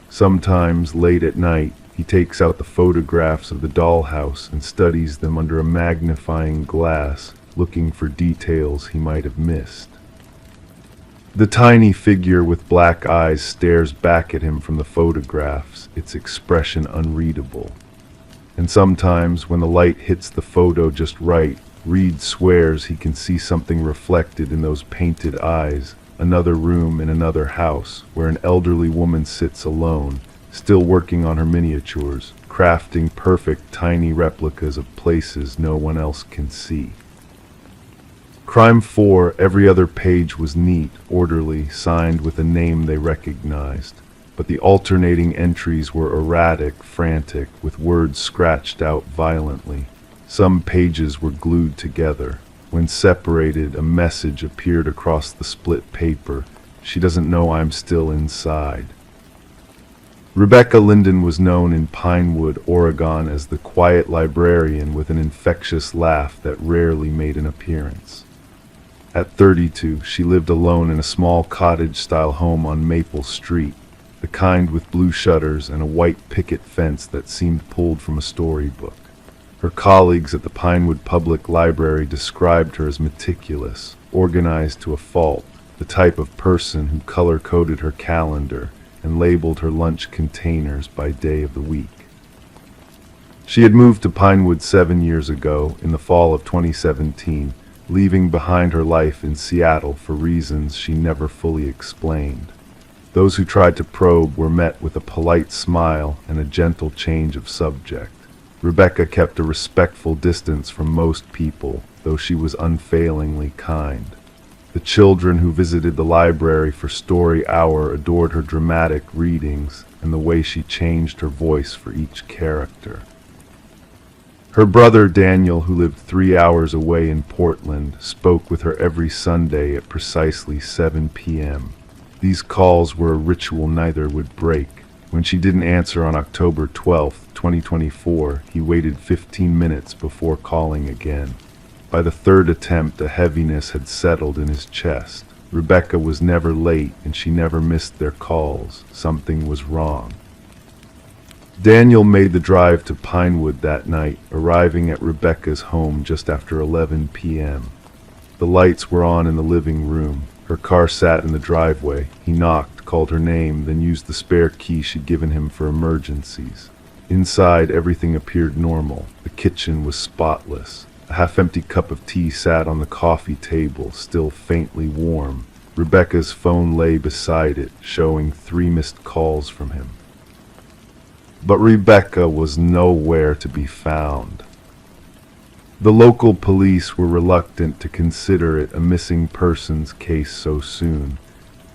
Sometimes, late at night, he takes out the photographs of the dollhouse and studies them under a magnifying glass, looking for details he might have missed. The tiny figure with black eyes stares back at him from the photographs, its expression unreadable. And sometimes, when the light hits the photo just right, Reed swears he can see something reflected in those painted eyes, another room in another house, where an elderly woman sits alone, still working on her miniatures, crafting perfect tiny replicas of places no one else can see. Crime 4, every other page was neat, orderly, signed with a name they recognized. But the alternating entries were erratic, frantic, with words scratched out violently. Some pages were glued together. When separated, a message appeared across the split paper. "She doesn't know I'm still inside." Rebecca Linden was known in Pinewood, Oregon as the quiet librarian with an infectious laugh that rarely made an appearance. At 32, she lived alone in a small cottage-style home on Maple Street, the kind with blue shutters and a white picket fence that seemed pulled from a storybook. Her colleagues at the Pinewood Public Library described her as meticulous, organized to a fault, the type of person who color-coded her calendar and labeled her lunch containers by day of the week. She had moved to Pinewood 7 years ago, in the fall of 2017, leaving behind her life in Seattle for reasons she never fully explained. Those who tried to probe were met with a polite smile and a gentle change of subject. Rebecca kept a respectful distance from most people, though she was unfailingly kind. The children who visited the library for story hour adored her dramatic readings and the way she changed her voice for each character. Her brother Daniel, who lived 3 hours away in Portland, spoke with her every Sunday at precisely 7 p.m. These calls were a ritual neither would break. When she didn't answer on October 12, 2024, he waited 15 minutes before calling again. By the 3rd attempt, a heaviness had settled in his chest. Rebecca was never late, and she never missed their calls. Something was wrong. Daniel made the drive to Pinewood that night, arriving at Rebecca's home just after 11 p.m. The lights were on in the living room. Her car sat in the driveway. He knocked, called her name, then used the spare key she'd given him for emergencies. Inside, everything appeared normal. The kitchen was spotless. A half-empty cup of tea sat on the coffee table, still faintly warm. Rebecca's phone lay beside it, showing 3 missed calls from him. But Rebecca was nowhere to be found. The local police were reluctant to consider it a missing persons case so soon.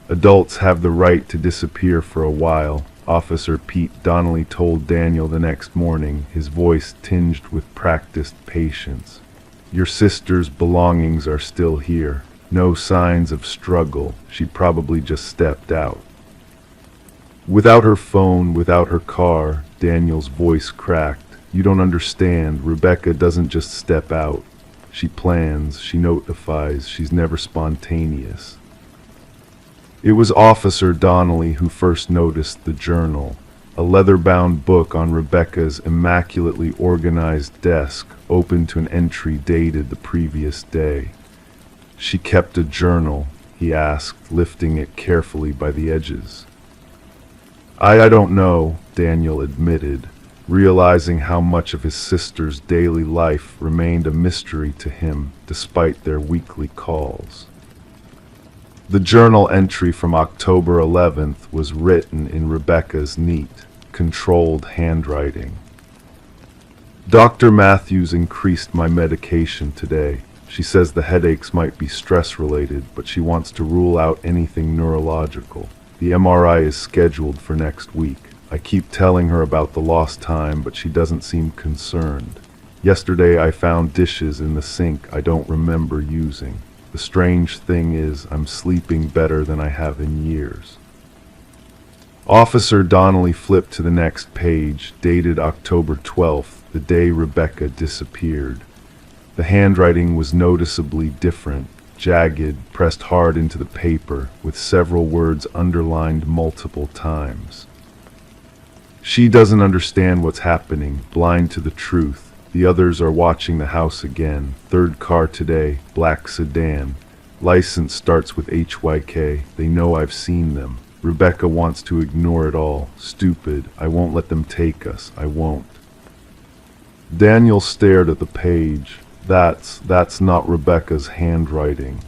Adults have the right to disappear for a while, Officer Pete Donnelly told Daniel the next morning, his voice tinged with practiced patience. Your sister's belongings are still here. No signs of struggle. She probably just stepped out. Without her phone, without her car, Daniel's voice cracked. You don't understand. Rebecca doesn't just step out. She plans, she notifies, she's never spontaneous. It was Officer Donnelly who first noticed the journal, a leather-bound book on Rebecca's immaculately organized desk, open to an entry dated the previous day. She kept a journal, he asked, lifting it carefully by the edges. I don't know, Daniel admitted, realizing how much of his sister's daily life remained a mystery to him despite their weekly calls. The journal entry from October 11th was written in Rebecca's neat, controlled handwriting. Dr. Matthews increased my medication today. She says the headaches might be stress-related, but she wants to rule out anything neurological. The MRI is scheduled for next week. I keep telling her about the lost time, but she doesn't seem concerned. Yesterday I found dishes in the sink I don't remember using. The strange thing is, I'm sleeping better than I have in years. Officer Donnelly flipped to the next page, dated October 12th, the day Rebecca disappeared. The handwriting was noticeably different, jagged, pressed hard into the paper, with several words underlined multiple times. She doesn't understand what's happening, blind to the truth. The others are watching the house again. Third car today, black sedan. License starts with HYK. They know I've seen them. Rebecca wants to ignore it all. Stupid. I won't let them take us. I won't. Daniel stared at the page. That's not Rebecca's handwriting.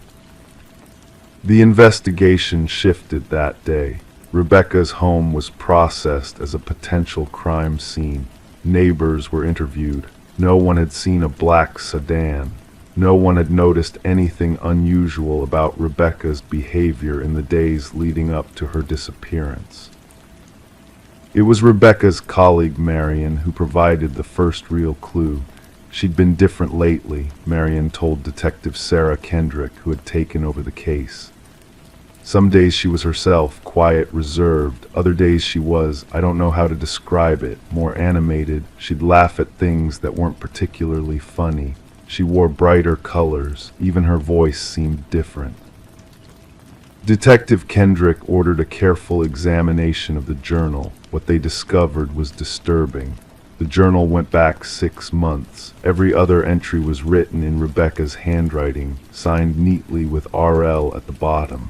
The investigation shifted that day. Rebecca's home was processed as a potential crime scene. Neighbors were interviewed. No one had seen a black sedan. No one had noticed anything unusual about Rebecca's behavior in the days leading up to her disappearance. It was Rebecca's colleague Marion who provided the first real clue. She'd been different lately, Marion told Detective Sarah Kendrick, who had taken over the case. Some days she was herself, quiet, reserved. Other days she was, I don't know how to describe it, more animated. She'd laugh at things that weren't particularly funny. She wore brighter colors. Even her voice seemed different. Detective Kendrick ordered a careful examination of the journal. What they discovered was disturbing. The journal went back 6 months. Every other entry was written in Rebecca's handwriting, signed neatly with RL at the bottom.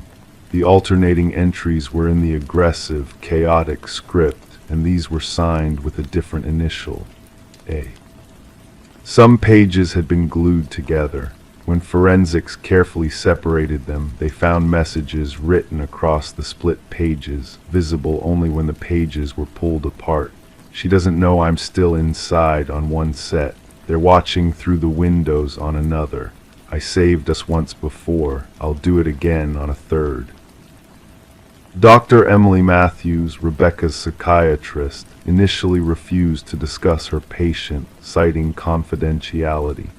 The alternating entries were in the aggressive, chaotic script, and these were signed with a different initial, A. Some pages had been glued together. When forensics carefully separated them, they found messages written across the split pages, visible only when the pages were pulled apart. She doesn't know I'm still inside on one set. They're watching through the windows on another. I saved us once before. I'll do it again on a third. Dr. Emily Matthews, Rebecca's psychiatrist, initially refused to discuss her patient, citing confidentiality.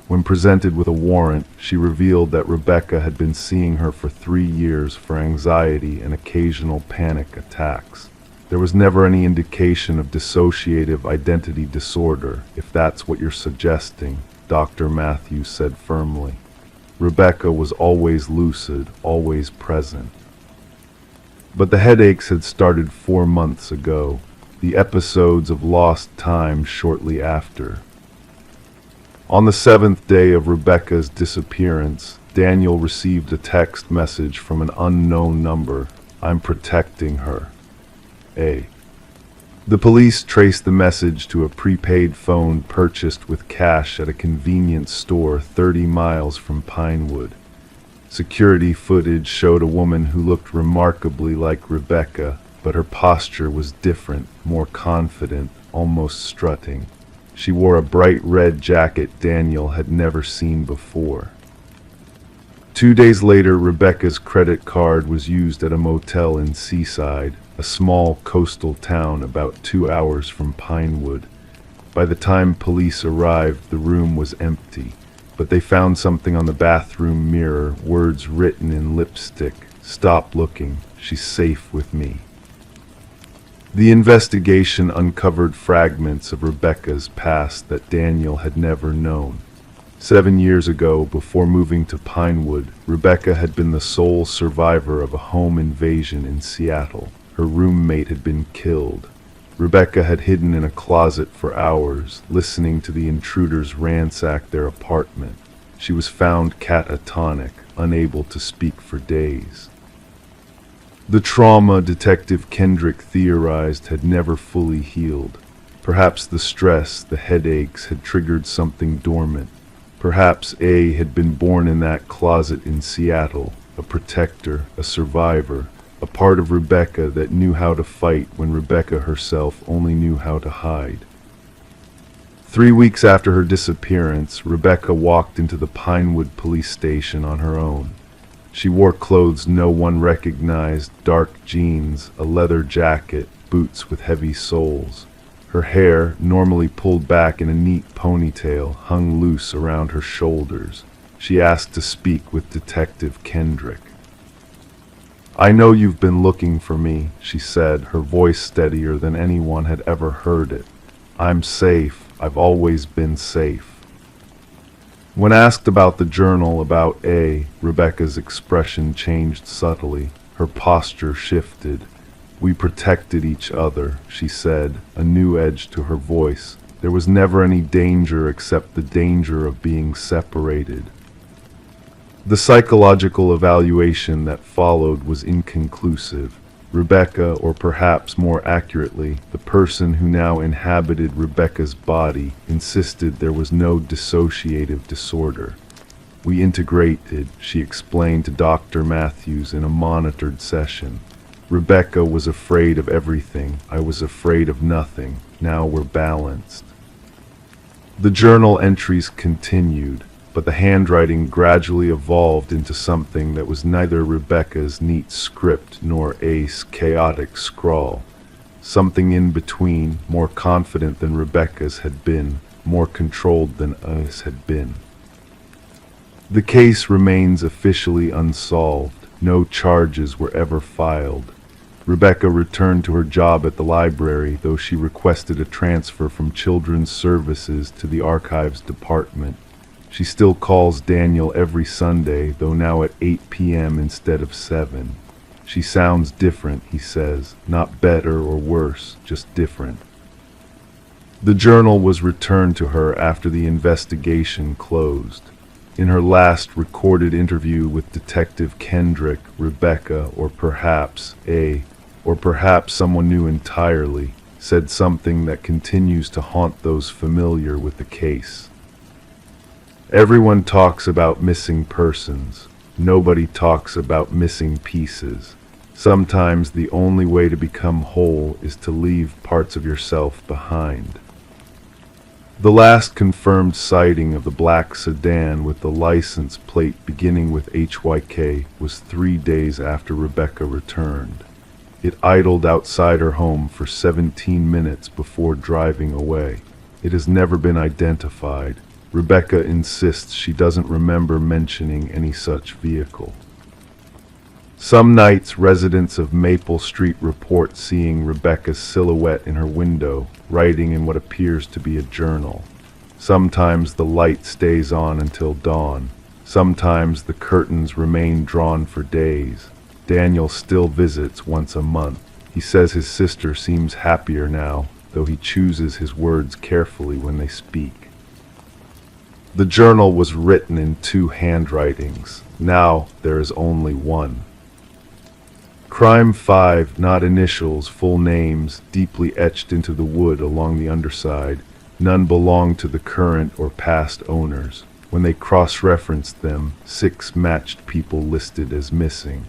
When presented with a warrant, she revealed that Rebecca had been seeing her for 3 years for anxiety and occasional panic attacks. There was never any indication of dissociative identity disorder, if that's what you're suggesting, Dr. Matthews said firmly. Rebecca was always lucid, always present. But the headaches had started 4 months ago, the episodes of lost time shortly after. On the 7th day of Rebecca's disappearance, Daniel received a text message from an unknown number. I'm protecting her. A. The police traced the message to a prepaid phone purchased with cash at a convenience store 30 miles from Pinewood. Security footage showed a woman who looked remarkably like Rebecca, but her posture was different, more confident, almost strutting. She wore a bright red jacket Daniel had never seen before. 2 days later, Rebecca's credit card was used at a motel in Seaside, a small coastal town about 2 hours from Pinewood. By the time police arrived, the room was empty, but they found something on the bathroom mirror, words written in lipstick. "Stop looking. She's safe with me." The investigation uncovered fragments of Rebecca's past that Daniel had never known. 7 years ago, before moving to Pinewood, Rebecca had been the sole survivor of a home invasion in Seattle. Her roommate had been killed. Rebecca had hidden in a closet for hours, listening to the intruders ransack their apartment. She was found catatonic, unable to speak for days. The trauma, Detective Kendrick theorized, had never fully healed. Perhaps the stress, the headaches, had triggered something dormant. Perhaps A had been born in that closet in Seattle, a protector, a survivor, a part of Rebecca that knew how to fight when Rebecca herself only knew how to hide. 3 weeks after her disappearance, Rebecca walked into the Pinewood police station on her own. She wore clothes no one recognized, dark jeans, a leather jacket, boots with heavy soles. Her hair, normally pulled back in a neat ponytail, hung loose around her shoulders. She asked to speak with Detective Kendrick. "I know you've been looking for me," she said, her voice steadier than anyone had ever heard it. "I'm safe. I've always been safe." When asked about the journal about A, Rebecca's expression changed subtly. Her posture shifted. "We protected each other," she said, a new edge to her voice. "There was never any danger except the danger of being separated." The psychological evaluation that followed was inconclusive. Rebecca, or perhaps more accurately, the person who now inhabited Rebecca's body, insisted there was no dissociative disorder. "We integrated," she explained to Dr. Matthews in a monitored session. "Rebecca was afraid of everything. I was afraid of nothing. Now we're balanced." The journal entries continued, but the handwriting gradually evolved into something that was neither Rebecca's neat script nor A's chaotic scrawl. Something in between, more confident than Rebecca's had been, more controlled than A's had been. The case remains officially unsolved. No charges were ever filed. Rebecca returned to her job at the library, though she requested a transfer from Children's Services to the Archives Department. She still calls Daniel every Sunday, though now at 8 p.m. instead of 7. She sounds different, he says, not better or worse, just different. The journal was returned to her after the investigation closed. In her last recorded interview with Detective Kendrick, Rebecca, or perhaps A, or perhaps someone new entirely, said something that continues to haunt those familiar with the case. "Everyone talks about missing persons. Nobody talks about missing pieces. Sometimes the only way to become whole is to leave parts of yourself behind." The last confirmed sighting of the black sedan with the license plate beginning with HYK was 3 days after Rebecca returned. It idled outside her home for 17 minutes before driving away. It has never been identified. Rebecca insists she doesn't remember mentioning any such vehicle. Some nights, residents of Maple Street report seeing Rebecca's silhouette in her window, writing in what appears to be a journal. Sometimes the light stays on until dawn. Sometimes the curtains remain drawn for days. Daniel still visits once a month. He says his sister seems happier now, though he chooses his words carefully when they speak. The journal was written in 2 handwritings. Now there is only one. Crime 5, not initials, full names, deeply etched into the wood along the underside. None belonged to the current or past owners. When they cross-referenced them, 6 matched people listed as missing.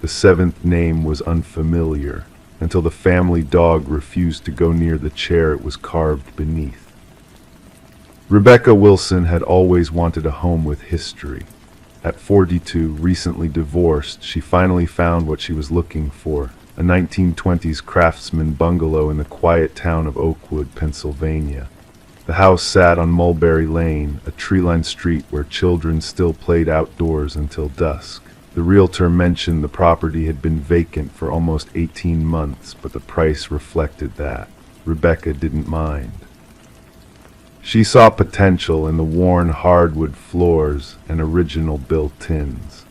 The 7th name was unfamiliar. until the family dog refused to go near the chair it was carved beneath. Rebecca Wilson had always wanted a home with history. At 42, recently divorced, she finally found what she was looking for, a 1920s craftsman bungalow in the quiet town of Oakwood, Pennsylvania. The house sat on Mulberry Lane, a tree-lined street where children still played outdoors until dusk. The realtor mentioned the property had been vacant for almost 18 months, but the price reflected that. Rebecca didn't mind. She saw potential in the worn hardwood floors and original built-ins.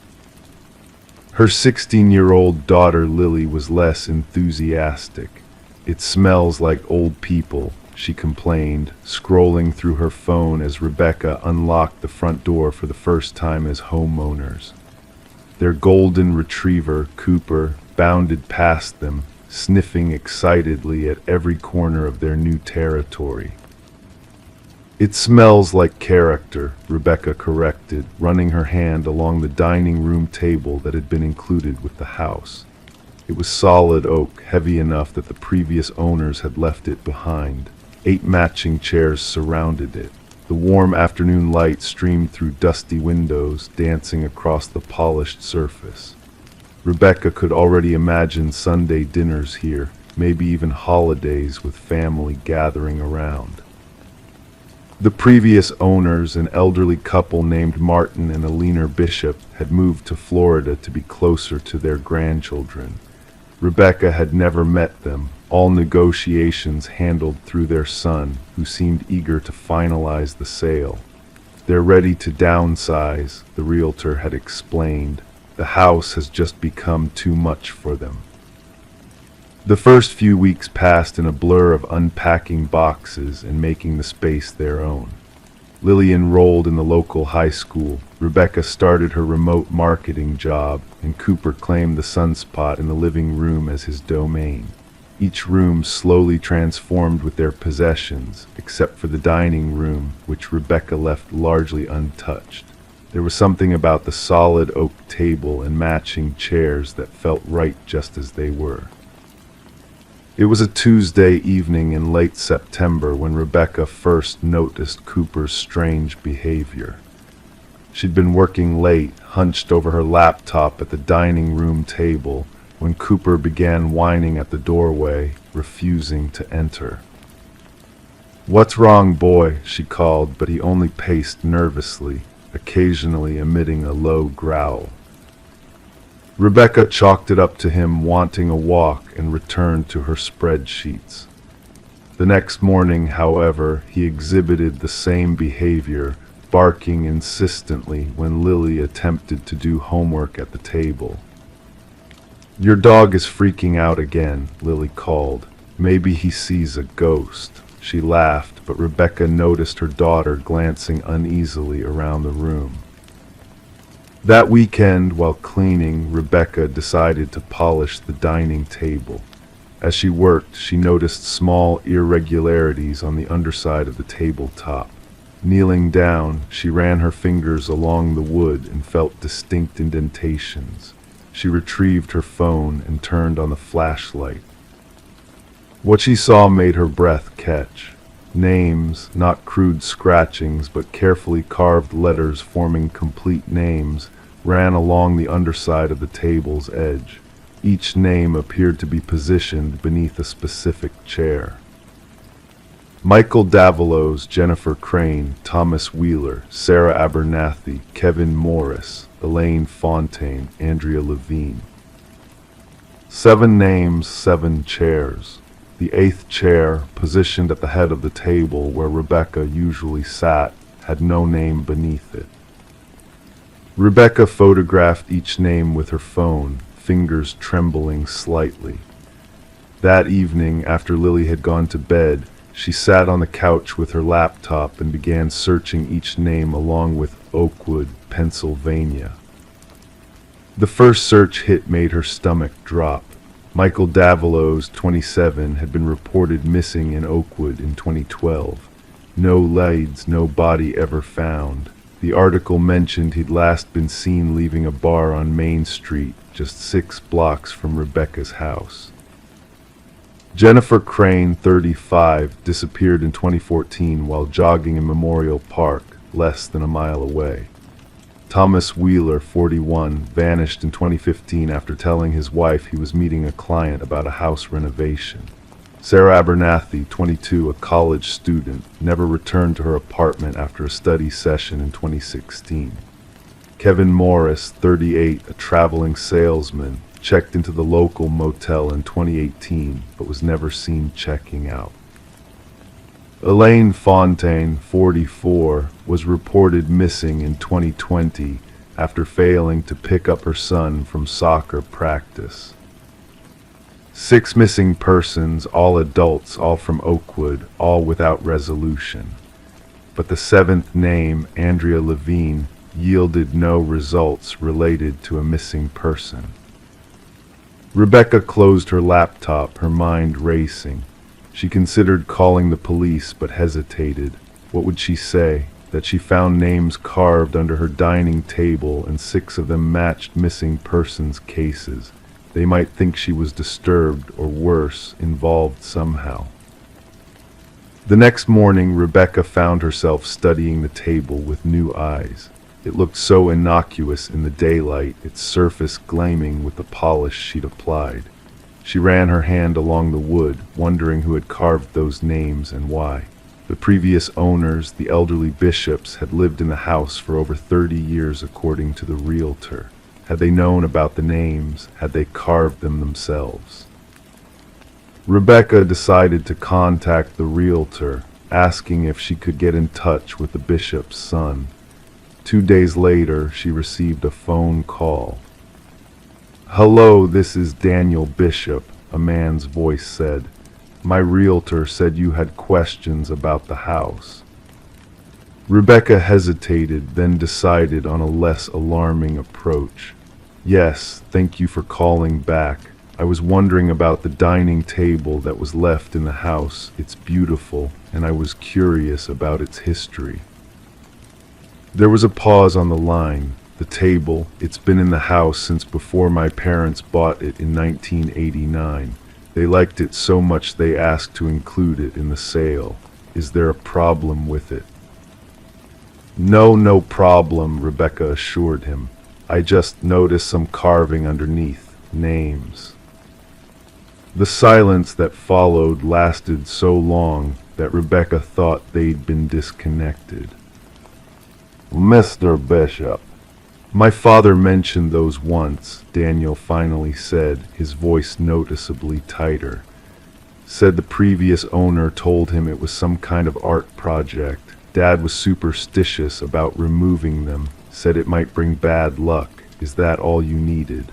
Her 16-year-old daughter Lily was less enthusiastic. "It smells like old people," she complained, scrolling through her phone as Rebecca unlocked the front door for the first time as homeowners. Their golden retriever, Cooper, bounded past them, sniffing excitedly at every corner of their new territory. "It smells like character," Rebecca corrected, running her hand along the dining room table that had been included with the house. It was solid oak, heavy enough that the previous owners had left it behind. 8 matching chairs surrounded it. The warm afternoon light streamed through dusty windows, dancing across the polished surface. Rebecca could already imagine Sunday dinners here, maybe even holidays with family gathering around. The previous owners, an elderly couple named Martin and Alina Bishop, had moved to Florida to be closer to their grandchildren. Rebecca had never met them, all negotiations handled through their son, who seemed eager to finalize the sale. "They're ready to downsize," the realtor had explained. "The house has just become too much for them." The first few weeks passed in a blur of unpacking boxes and making the space their own. Lily enrolled in the local high school, Rebecca started her remote marketing job, and Cooper claimed the sunspot in the living room as his domain. Each room slowly transformed with their possessions, except for the dining room, which Rebecca left largely untouched. There was something about the solid oak table and matching chairs that felt right just as they were. It was a Tuesday evening in late September when Rebecca first noticed Cooper's strange behavior. She'd been working late, hunched over her laptop at the dining room table, when Cooper began whining at the doorway, refusing to enter. "What's wrong, boy?" she called, but he only paced nervously, occasionally emitting a low growl. Rebecca chalked it up to him wanting a walk and returned to her spreadsheets. The next morning, however, he exhibited the same behavior, barking insistently when Lily attempted to do homework at the table. "Your dog is freaking out again," Lily called. "Maybe he sees a ghost." She laughed, but Rebecca noticed her daughter glancing uneasily around the room. That weekend, while cleaning, Rebecca decided to polish the dining table. As she worked, she noticed small irregularities on the underside of the tabletop. Kneeling down, she ran her fingers along the wood and felt distinct indentations. She retrieved her phone and turned on the flashlight. What she saw made her breath catch. Names, not crude scratchings, but carefully carved letters forming complete names, ran along the underside of the table's edge. Each name appeared to be positioned beneath a specific chair. Michael Davalos, Jennifer Crane, Thomas Wheeler, Sarah Abernathy, Kevin Morris, Elaine Fontaine, Andrea Levine. 7 names, 7 chairs. The 8th chair, positioned at the head of the table where Rebecca usually sat, had no name beneath it. Rebecca photographed each name with her phone, fingers trembling slightly. That evening, after Lily had gone to bed, she sat on the couch with her laptop and began searching each name along with Oakwood, Pennsylvania. The first search hit made her stomach drop. Michael Davalos, 27, had been reported missing in Oakwood in 2012. No leads, no body ever found. The article mentioned he'd last been seen leaving a bar on Main Street, just 6 blocks from Rebecca's house. Jennifer Crane, 35, disappeared in 2014 while jogging in Memorial Park, less than a mile away. Thomas Wheeler, 41, vanished in 2015 after telling his wife he was meeting a client about a house renovation. Sarah Abernathy, 22, a college student, never returned to her apartment after a study session in 2016. Kevin Morris, 38, a traveling salesman, checked into the local motel in 2018 but was never seen checking out. Elaine Fontaine, 44, was reported missing in 2020 after failing to pick up her son from soccer practice. 6 missing persons, all adults, all from Oakwood, all without resolution. But the 7th name, Andrea Levine, yielded no results related to a missing person. Rebecca closed her laptop, her mind racing. She considered calling the police but hesitated. What would she say? That she found names carved under her dining table and 6 of them matched missing persons cases. They might think she was disturbed or worse, involved somehow. The next morning, Rebecca found herself studying the table with new eyes. It looked so innocuous in the daylight, its surface gleaming with the polish she'd applied. She ran her hand along the wood, wondering who had carved those names and why. The previous owners, the elderly Bishops, had lived in the house for over 30 years according to the realtor. Had they known about the names? Had they carved them themselves? Rebecca decided to contact the realtor, asking if she could get in touch with the Bishop's son. 2 days later, she received a phone call. "Hello, this is Daniel Bishop," a man's voice said. "My realtor said you had questions about the house." Rebecca hesitated, then decided on a less alarming approach. "Yes, thank you for calling back. I was wondering about the dining table that was left in the house. It's beautiful, and I was curious about its history." There was a pause on the line. The table, it's been in the house since before my parents bought it in 1989. They liked it so much they asked to include it in the sale. Is there a problem with it? No problem, Rebecca assured him. I just noticed some carving underneath, names. The silence that followed lasted so long that Rebecca thought they'd been disconnected. "Mr. Bishop." "My father mentioned those once," Daniel finally said, his voice noticeably tighter. "Said the previous owner told him it was some kind of art project. Dad was superstitious about removing them, said it might bring bad luck. Is that all you needed?"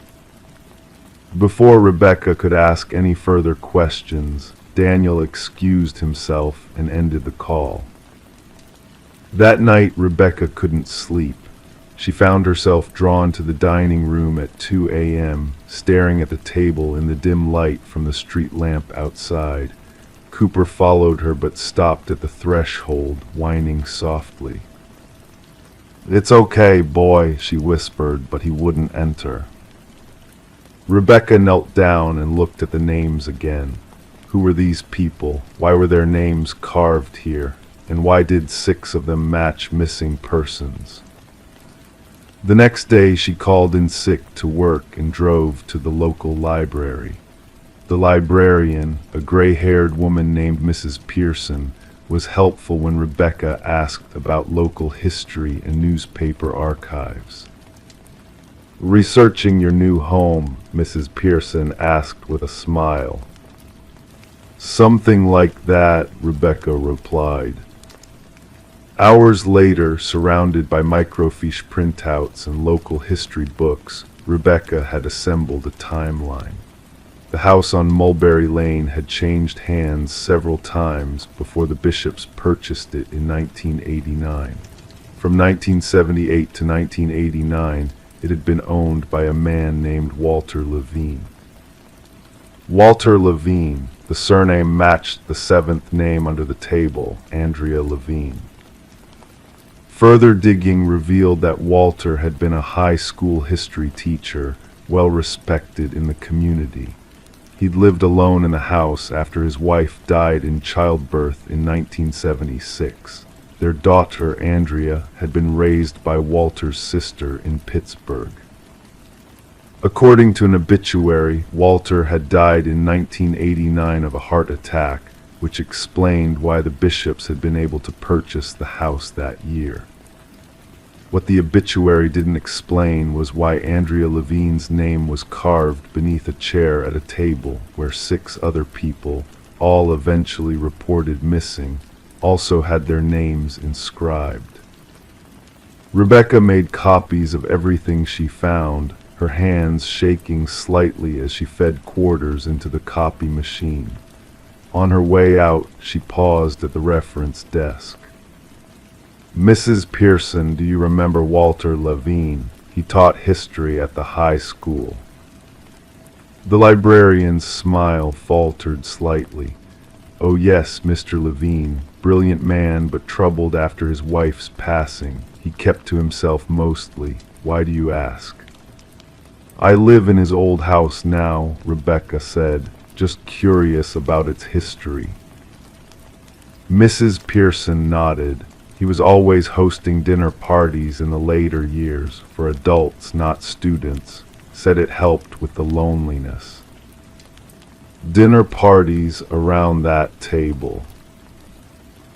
Before Rebecca could ask any further questions, Daniel excused himself and ended the call. That night, Rebecca couldn't sleep. She found herself drawn to the dining room at 2 a.m., staring at the table in the dim light from the street lamp outside. Cooper followed her but stopped at the threshold, whining softly. "It's okay, boy," she whispered, but he wouldn't enter. Rebecca knelt down and looked at the names again. Who were these people? Why were their names carved here? And why did 6 of them match missing persons? The next day she called in sick to work and drove to the local library. The librarian, a gray-haired woman named Mrs. Pearson, was helpful when Rebecca asked about local history and newspaper archives. "Researching your new home," Mrs. Pearson asked with a smile. "Something like that," Rebecca replied. Hours later, surrounded by microfiche printouts and local history books, Rebecca had assembled a timeline. The house on Mulberry Lane had changed hands several times before the Bishops purchased it in 1989. From 1978 to 1989, it had been owned by a man named Walter Levine. Walter Levine, the surname matched the 7th name under the table, Andrea Levine. Further digging revealed that Walter had been a high school history teacher, well respected in the community. He'd lived alone in the house after his wife died in childbirth in 1976. Their daughter, Andrea, had been raised by Walter's sister in Pittsburgh. According to an obituary, Walter had died in 1989 of a heart attack, which explained why the Bishops had been able to purchase the house that year. What the obituary didn't explain was why Andrea Levine's name was carved beneath a chair at a table where 6 other people, all eventually reported missing, also had their names inscribed. Rebecca made copies of everything she found, her hands shaking slightly as she fed quarters into the copy machine. On her way out, she paused at the reference desk. "Mrs. Pearson, do you remember Walter Levine? He taught history at the high school." The librarian's smile faltered slightly. "Oh yes, Mr. Levine. Brilliant man, but troubled after his wife's passing. He kept to himself mostly. Why do you ask?" "I live in his old house now," Rebecca said, "just curious about its history." Mrs. Pearson nodded. He was always hosting dinner parties in the later years, for adults, not students, said it helped with the loneliness. Dinner parties around that table.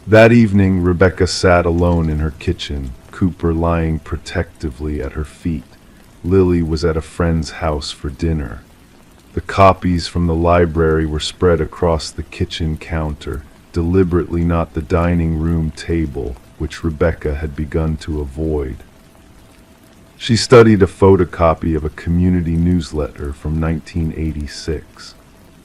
That evening, Rebecca sat alone in her kitchen, Cooper lying protectively at her feet. Lily was at a friend's house for dinner. The copies from the library were spread across the kitchen counter, deliberately not the dining room table, which Rebecca had begun to avoid. She studied a photocopy of a community newsletter from 1986.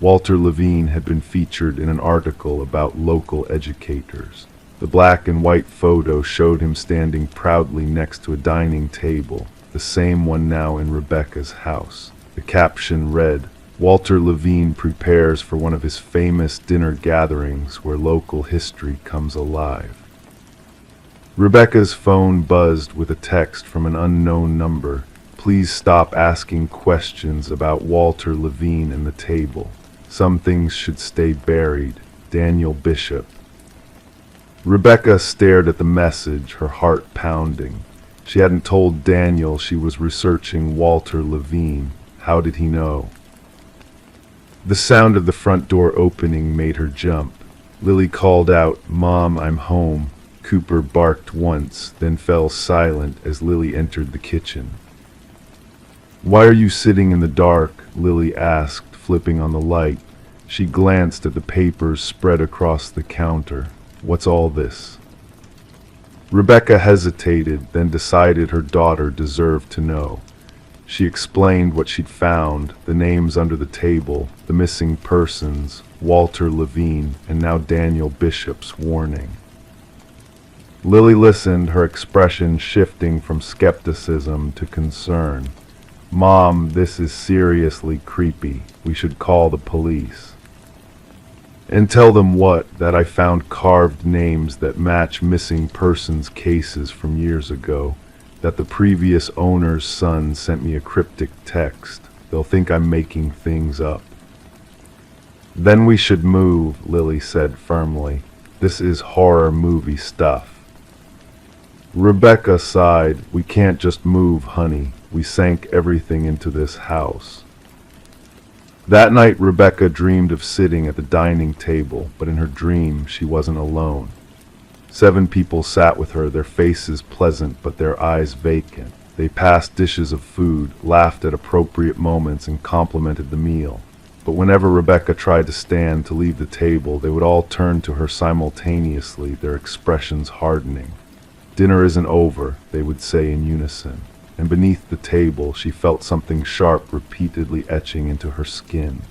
Walter Levine had been featured in an article about local educators. The black and white photo showed him standing proudly next to a dining table, the same one now in Rebecca's house. The caption read, "Walter Levine prepares for one of his famous dinner gatherings where local history comes alive." Rebecca's phone buzzed with a text from an unknown number. "Please stop asking questions about Walter Levine and the table. Some things should stay buried. Daniel Bishop." Rebecca stared at the message, her heart pounding. She hadn't told Daniel she was researching Walter Levine. How did he know? The sound of the front door opening made her jump. Lily called out, "Mom, I'm home." Cooper barked once, then fell silent as Lily entered the kitchen. "Why are you sitting in the dark?" Lily asked, flipping on the light. She glanced at the papers spread across the counter. "What's all this?" Rebecca hesitated, then decided her daughter deserved to know. She explained what she'd found, the names under the table, the missing persons, Walter Levine, and now Daniel Bishop's warning. Lily listened, her expression shifting from skepticism to concern. "Mom, this is seriously creepy. We should call the police." "And tell them what? That I found carved names that match missing persons cases from years ago. That the previous owner's son sent me a cryptic text. They'll think I'm making things up." "Then we should move," Lily said firmly. "This is horror movie stuff." Rebecca sighed. "We can't just move, honey. We sank everything into this house." That night, Rebecca dreamed of sitting at the dining table, but in her dream, she wasn't alone. 7 people sat with her, their faces pleasant but their eyes vacant. They passed dishes of food, laughed at appropriate moments, and complimented the meal. But whenever Rebecca tried to stand to leave the table, they would all turn to her simultaneously, their expressions hardening. "Dinner isn't over," they would say in unison, and beneath the table she felt something sharp repeatedly etching into her skin.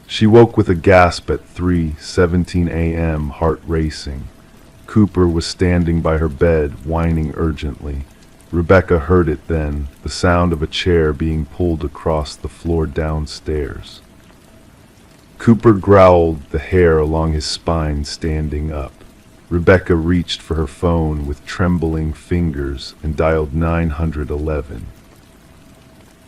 She woke with a gasp at 3:17 a.m., heart racing. Cooper was standing by her bed, whining urgently. Rebecca heard it then, the sound of a chair being pulled across the floor downstairs. Cooper growled, the hair along his spine standing up. Rebecca reached for her phone with trembling fingers and dialed 911.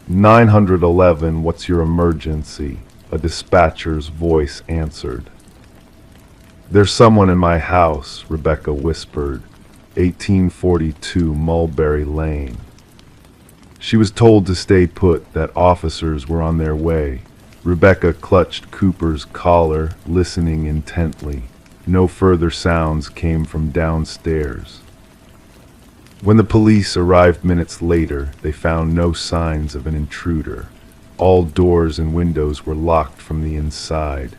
911, what's your emergency? a dispatcher's voice answered. "There's someone in my house," Rebecca whispered. 1842 Mulberry Lane. She was told to stay put, that officers were on their way. Rebecca clutched Cooper's collar, listening intently. No further sounds came from downstairs. When the police arrived minutes later, they found no signs of an intruder. All doors and windows were locked from the inside.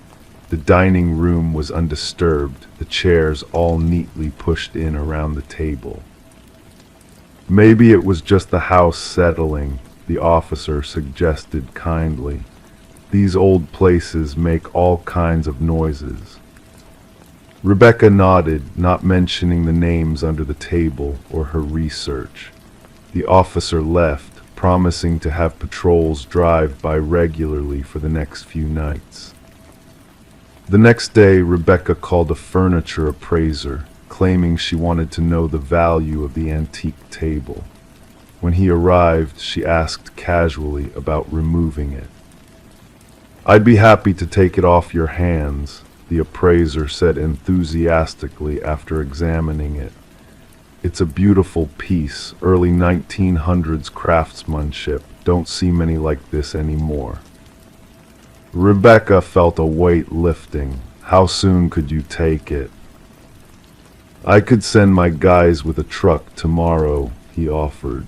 The dining room was undisturbed, the chairs all neatly pushed in around the table. "Maybe it was just the house settling," the officer suggested kindly. "These old places make all kinds of noises." Rebecca nodded, not mentioning the names under the table or her research. The officer left, promising to have patrols drive by regularly for the next few nights. The next day, Rebecca called a furniture appraiser, claiming she wanted to know the value of the antique table. When he arrived, she asked casually about removing it. "I'd be happy to take it off your hands," the appraiser said enthusiastically after examining it. "It's a beautiful piece, early 1900s craftsmanship. Don't see many like this anymore." Rebecca felt a weight lifting. How soon could you take it? "I could send my guys with a truck tomorrow," he offered.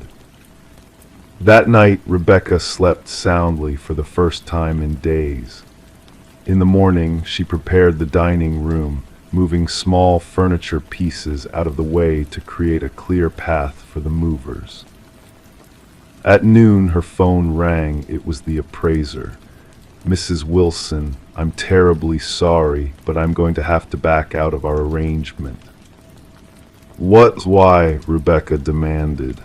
That night, Rebecca slept soundly for the first time in days. In the morning, she prepared the dining room, moving small furniture pieces out of the way to create a clear path for the movers. At noon, her phone rang. It was the appraiser. "Mrs. Wilson, I'm terribly sorry, but I'm going to have to back out of our arrangement." Why?" Rebecca demanded.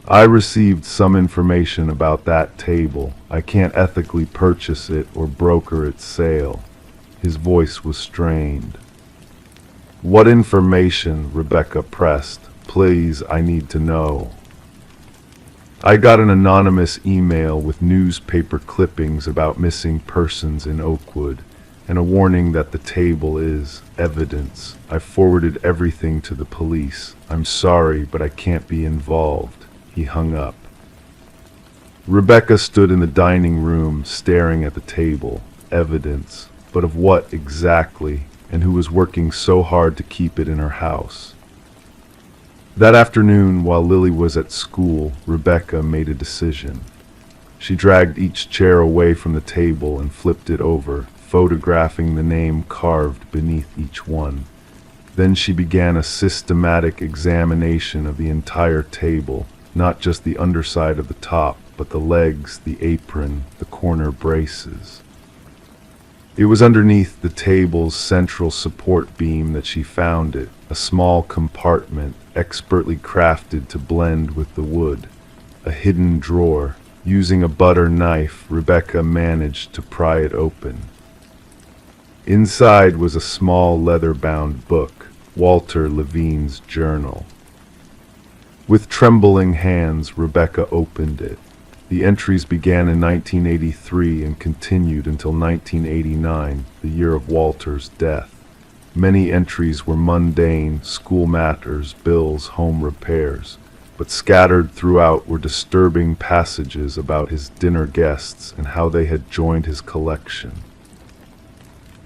"I received some information about that table. I can't ethically purchase it or broker its sale." His voice was strained. "What information?" Rebecca pressed. "Please, I need to know." "I got an anonymous email with newspaper clippings about missing persons in Oakwood, and a warning that the table is evidence. I forwarded everything to the police. I'm sorry, but I can't be involved." He hung up. Rebecca stood in the dining room, staring at the table. Evidence, but of what exactly, and who was working so hard to keep it in her house? That afternoon, while Lily was at school, Rebecca made a decision. She dragged each chair away from the table and flipped it over, photographing the name carved beneath each one. Then she began a systematic examination of the entire table, not just the underside of the top, but the legs, the apron, the corner braces. It was underneath the table's central support beam that she found it, a small compartment expertly crafted to blend with the wood, a hidden drawer. Using a butter knife, Rebecca managed to pry it open. Inside was a small leather-bound book, Walter Levine's journal. With trembling hands, Rebecca opened it. The entries began in 1983 and continued until 1989, the year of Walter's death. Many entries were mundane, school matters, bills, home repairs, but scattered throughout were disturbing passages about his dinner guests and how they had joined his collection.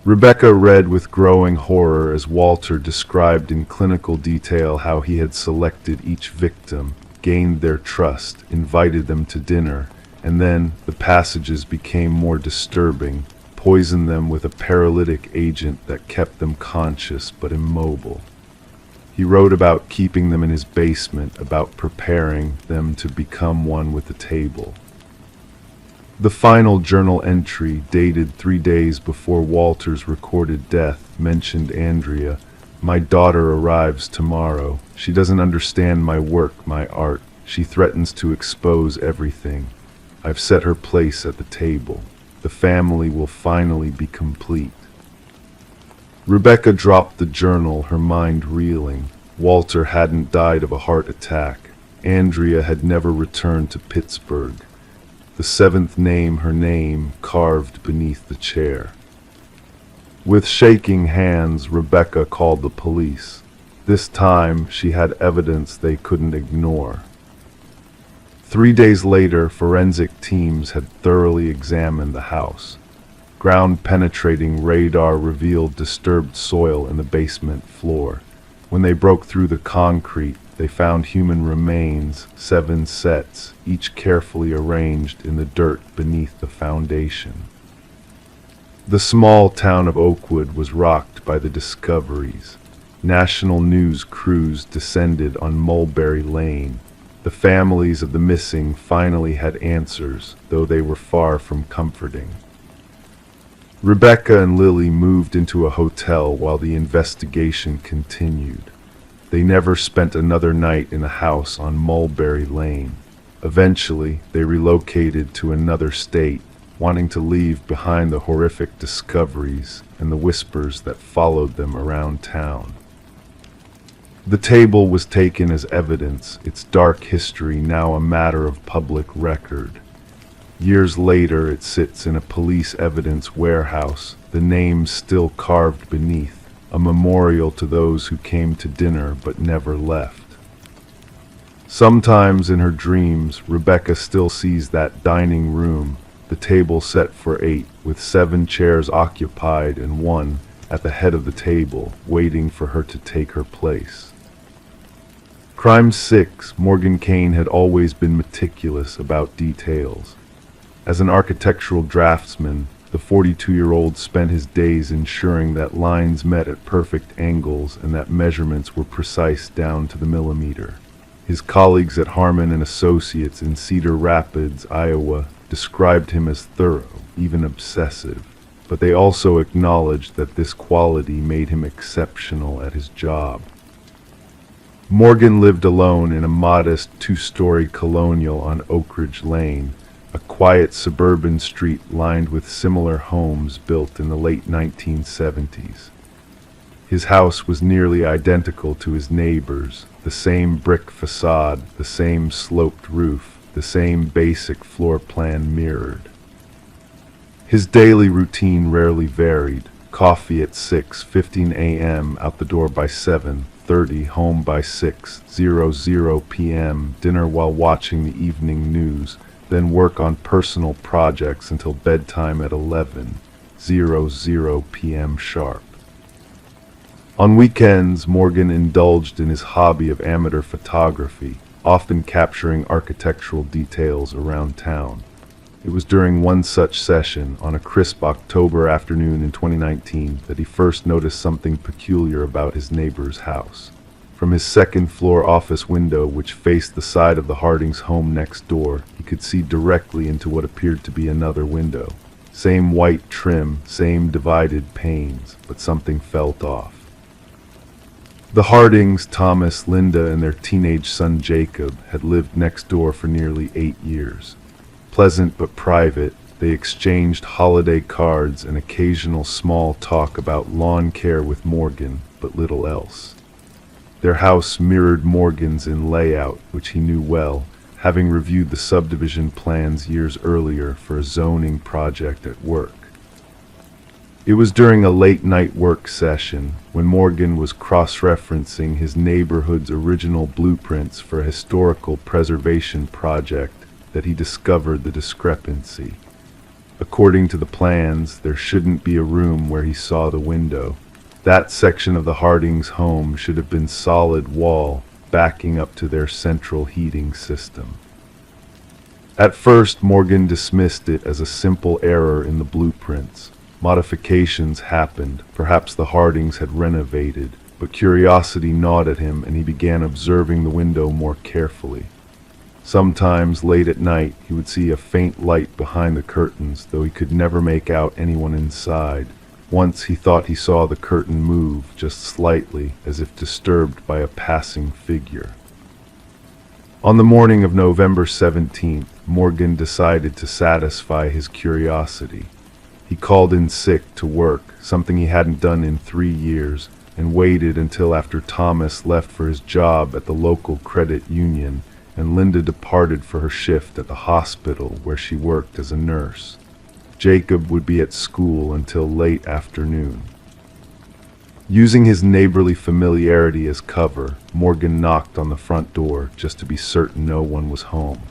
Rebecca read with growing horror as Walter described in clinical detail how he had selected each victim, gained their trust, invited them to dinner, and then the passages became more disturbing, poisoned them with a paralytic agent that kept them conscious but immobile. He wrote about keeping them in his basement, about preparing them to become one with the table. The final journal entry, dated 3 days before Walter's recorded death, mentioned Andrea. "My daughter arrives tomorrow. She doesn't understand my work, my art. She threatens to expose everything. I've set her place at the table. The family will finally be complete." Rebecca dropped the journal, her mind reeling. Walter hadn't died of a heart attack. Andrea had never returned to Pittsburgh. the seventh name her name carved beneath the chair. With shaking hands, Rebecca called the police. This time, she had evidence they couldn't ignore. 3 days later, forensic teams had thoroughly examined the house. Ground-penetrating radar revealed disturbed soil in the basement floor. When they broke through the concrete, they found human remains, 7 sets, each carefully arranged in the dirt beneath the foundation. The small town of Oakwood was rocked by the discoveries. National news crews descended on Mulberry Lane. The families of the missing finally had answers, though they were far from comforting. Rebecca and Lily moved into a hotel while the investigation continued. They never spent another night in a house on Mulberry Lane. Eventually, they relocated to another state, wanting to leave behind the horrific discoveries and the whispers that followed them around town. The table was taken as evidence, its dark history now a matter of public record. Years later, it sits in a police evidence warehouse, the names still carved beneath, a memorial to those who came to dinner but never left. Sometimes in her dreams, Rebecca still sees that dining room, the table set for 8, with 7 chairs occupied and one, at the head of the table, waiting for her to take her place. Crime 6, Morgan Kane had always been meticulous about details. As an architectural draftsman, the 42-year-old spent his days ensuring that lines met at perfect angles and that measurements were precise down to the millimeter. His colleagues at Harmon and Associates in Cedar Rapids, Iowa, described him as thorough, even obsessive, but they also acknowledged that this quality made him exceptional at his job. Morgan lived alone in a modest 2-story colonial on Oak Ridge Lane, a quiet suburban street lined with similar homes built in the late 1970s. His house was nearly identical to his neighbors, the same brick facade, the same sloped roof, the same basic floor plan mirrored. His daily routine rarely varied. Coffee at 6:15 a.m., out the door by 7:30, home by 6:00 p.m., dinner while watching the evening news, then work on personal projects until bedtime at 11:00 p.m. sharp. On weekends, Morgan indulged in his hobby of amateur photography, often capturing architectural details around town. It was during one such session, on a crisp October afternoon in 2019, that he first noticed something peculiar about his neighbor's house. From his second-floor office window, which faced the side of the Hardings' home next door, he could see directly into what appeared to be another window. Same white trim, same divided panes, but something felt off. The Hardings, Thomas, Linda, and their teenage son Jacob had lived next door for nearly 8 years. Pleasant but private, they exchanged holiday cards and occasional small talk about lawn care with Morgan, but little else. Their house mirrored Morgan's in layout, which he knew well, having reviewed the subdivision plans years earlier for a zoning project at work. It was during a late-night work session, when Morgan was cross-referencing his neighborhood's original blueprints for a historical preservation project, that he discovered the discrepancy. According to the plans, there shouldn't be a room where he saw the window. That section of the Hardings' home should have been solid wall, backing up to their central heating system. At first, Morgan dismissed it as a simple error in the blueprints. Modifications happened, perhaps the Hardings had renovated, but curiosity gnawed at him and he began observing the window more carefully. Sometimes, late at night, he would see a faint light behind the curtains, though he could never make out anyone inside. Once he thought he saw the curtain move, just slightly, as if disturbed by a passing figure. On the morning of November 17th, Morgan decided to satisfy his curiosity. He called in sick to work, something he hadn't done in 3 years, and waited until after Thomas left for his job at the local credit union and Linda departed for her shift at the hospital where she worked as a nurse. Jacob would be at school until late afternoon. Using his neighborly familiarity as cover, Morgan knocked on the front door just to be certain no one was home.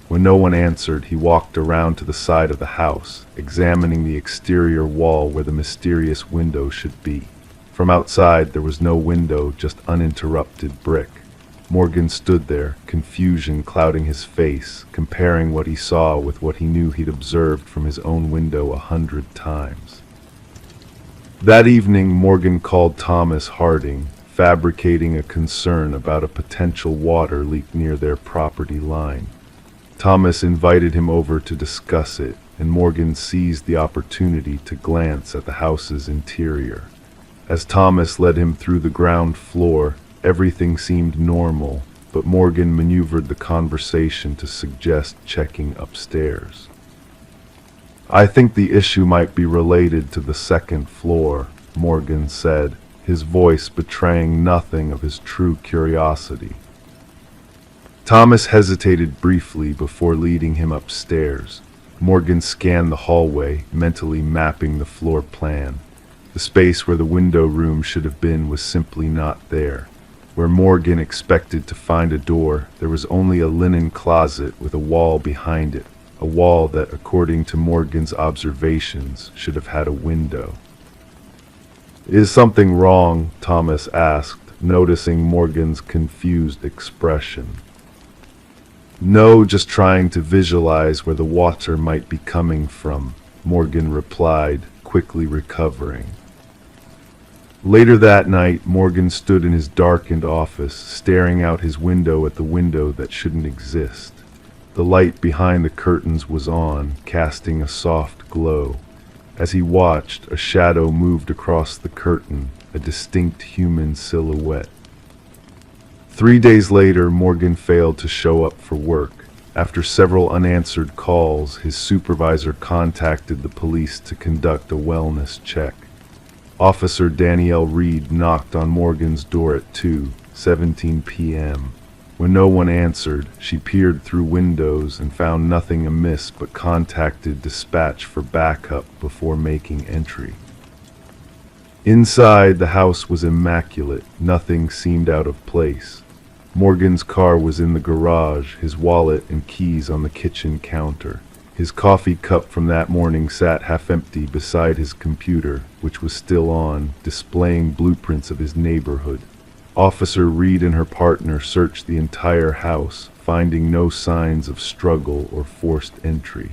When no one answered, he walked around to the side of the house, examining the exterior wall where the mysterious window should be. From outside, there was no window, just uninterrupted brick. Morgan stood there, confusion clouding his face, comparing what he saw with what he knew he'd observed from his own window 100 times. That evening, Morgan called Thomas Harding, fabricating a concern about a potential water leak near their property line. Thomas invited him over to discuss it, and Morgan seized the opportunity to glance at the house's interior. As Thomas led him through the ground floor, everything seemed normal, but Morgan maneuvered the conversation to suggest checking upstairs. "I think the issue might be related to the second floor," Morgan said, his voice betraying nothing of his true curiosity. Thomas hesitated briefly before leading him upstairs. Morgan scanned the hallway, mentally mapping the floor plan. The space where the window room should have been was simply not there. Where Morgan expected to find a door, there was only a linen closet with a wall behind it, a wall that, according to Morgan's observations, should have had a window. "Is something wrong?" Thomas asked, noticing Morgan's confused expression. "No, just trying to visualize where the water might be coming from," Morgan replied, quickly recovering. Later that night, Morgan stood in his darkened office, staring out his window at the window that shouldn't exist. The light behind the curtains was on, casting a soft glow. As he watched, a shadow moved across the curtain, a distinct human silhouette. 3 days later, Morgan failed to show up for work. After several unanswered calls, his supervisor contacted the police to conduct a wellness check. Officer Danielle Reed knocked on Morgan's door at 2:17 p.m. When no one answered, she peered through windows and found nothing amiss but contacted dispatch for backup before making entry. Inside, the house was immaculate. Nothing seemed out of place. Morgan's car was in the garage, his wallet and keys on the kitchen counter. His coffee cup from that morning sat half empty beside his computer, which was still on, displaying blueprints of his neighborhood. Officer Reed and her partner searched the entire house, finding no signs of struggle or forced entry.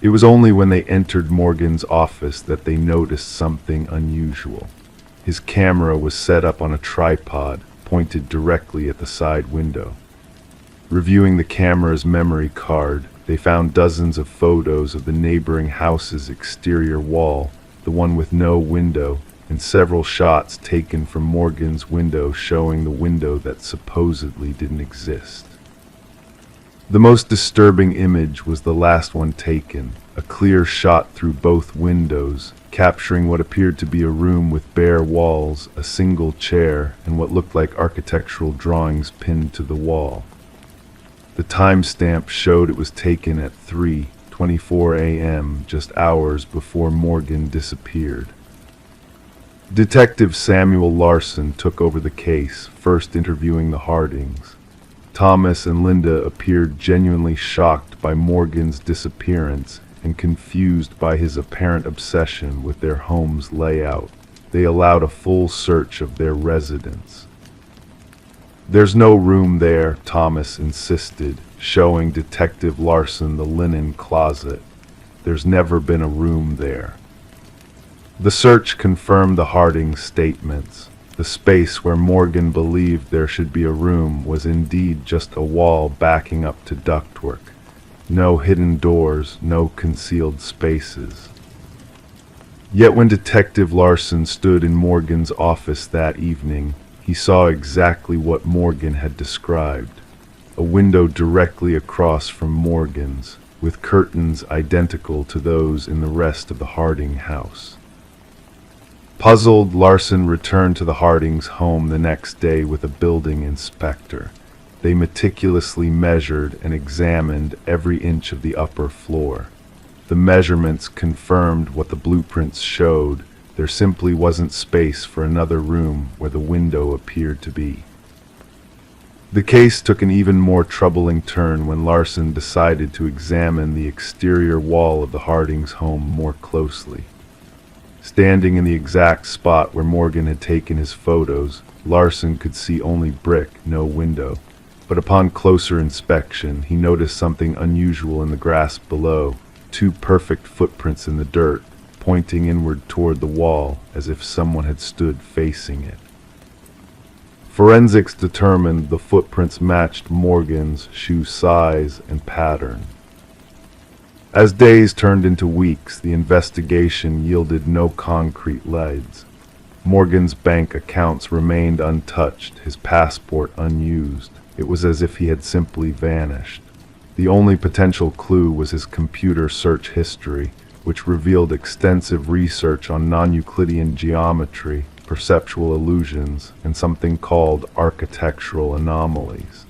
It was only when they entered Morgan's office that they noticed something unusual. His camera was set up on a tripod, pointed directly at the side window. Reviewing the camera's memory card, they found dozens of photos of the neighboring house's exterior wall, the one with no window, and several shots taken from Morgan's window showing the window that supposedly didn't exist. The most disturbing image was the last one taken, a clear shot through both windows, capturing what appeared to be a room with bare walls, a single chair, and what looked like architectural drawings pinned to the wall. The timestamp showed it was taken at 3:24 a.m., just hours before Morgan disappeared. Detective Samuel Larson took over the case, first interviewing the Hardings. Thomas and Linda appeared genuinely shocked by Morgan's disappearance and confused by his apparent obsession with their home's layout. They allowed a full search of their residence. "There's no room there," Thomas insisted, showing Detective Larson the linen closet. "There's never been a room there." The search confirmed the Harding statements. The space where Morgan believed there should be a room was indeed just a wall backing up to ductwork. No hidden doors, no concealed spaces. Yet when Detective Larson stood in Morgan's office that evening, he saw exactly what Morgan had described. A window directly across from Morgan's, with curtains identical to those in the rest of the Harding house. Puzzled, Larson returned to the Hardings' home the next day with a building inspector. They meticulously measured and examined every inch of the upper floor. The measurements confirmed what the blueprints showed. There simply wasn't space for another room where the window appeared to be. The case took an even more troubling turn when Larson decided to examine the exterior wall of the Hardings' home more closely. Standing in the exact spot where Morgan had taken his photos, Larson could see only brick, no window. But upon closer inspection, he noticed something unusual in the grass below, two perfect footprints in the dirt, pointing inward toward the wall as if someone had stood facing it. Forensics determined the footprints matched Morgan's shoe size and pattern. As days turned into weeks, the investigation yielded no concrete leads. Morgan's bank accounts remained untouched, his passport unused. It was as if he had simply vanished. The only potential clue was his computer search history, which revealed extensive research on non-Euclidean geometry, perceptual illusions, and something called architectural anomalies.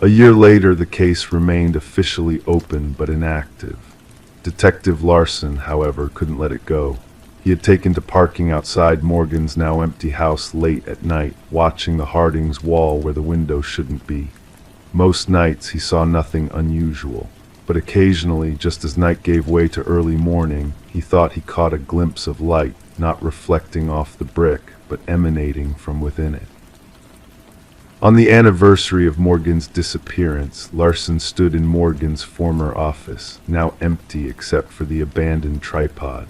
A year later, the case remained officially open but inactive. Detective Larson, however, couldn't let it go. He had taken to parking outside Morgan's now empty house late at night, watching the Hardings' wall where the window shouldn't be. Most nights he saw nothing unusual, but occasionally, just as night gave way to early morning, he thought he caught a glimpse of light, not reflecting off the brick, but emanating from within it. On the anniversary of Morgan's disappearance, Larson stood in Morgan's former office, now empty except for the abandoned tripod.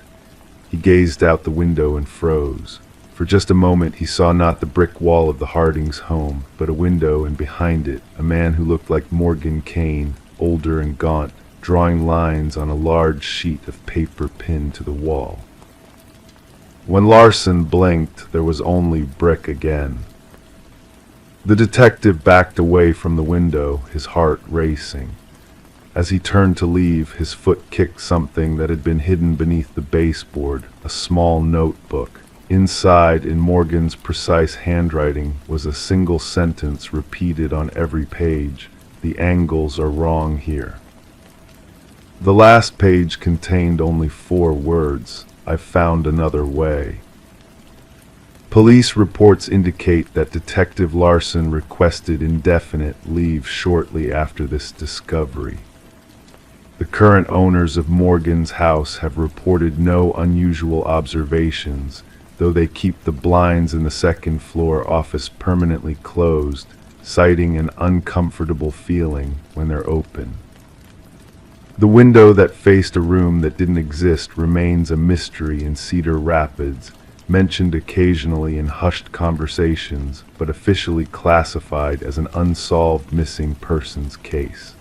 He gazed out the window and froze. For just a moment he saw not the brick wall of the Hardings' home, but a window, and behind it, a man who looked like Morgan Kane, older and gaunt, drawing lines on a large sheet of paper pinned to the wall. When Larson blinked, there was only brick again. The detective backed away from the window, his heart racing. As he turned to leave, his foot kicked something that had been hidden beneath the baseboard, a small notebook. Inside, in Morgan's precise handwriting, was a single sentence repeated on every page: "The angles are wrong here." The last page contained only 4 words: "I found another way." Police reports indicate that Detective Larson requested indefinite leave shortly after this discovery. The current owners of Morgan's house have reported no unusual observations, though they keep the blinds in the second-floor office permanently closed, citing an uncomfortable feeling when they're open. The window that faced a room that didn't exist remains a mystery in Cedar Rapids, mentioned occasionally in hushed conversations, but officially classified as an unsolved missing persons case.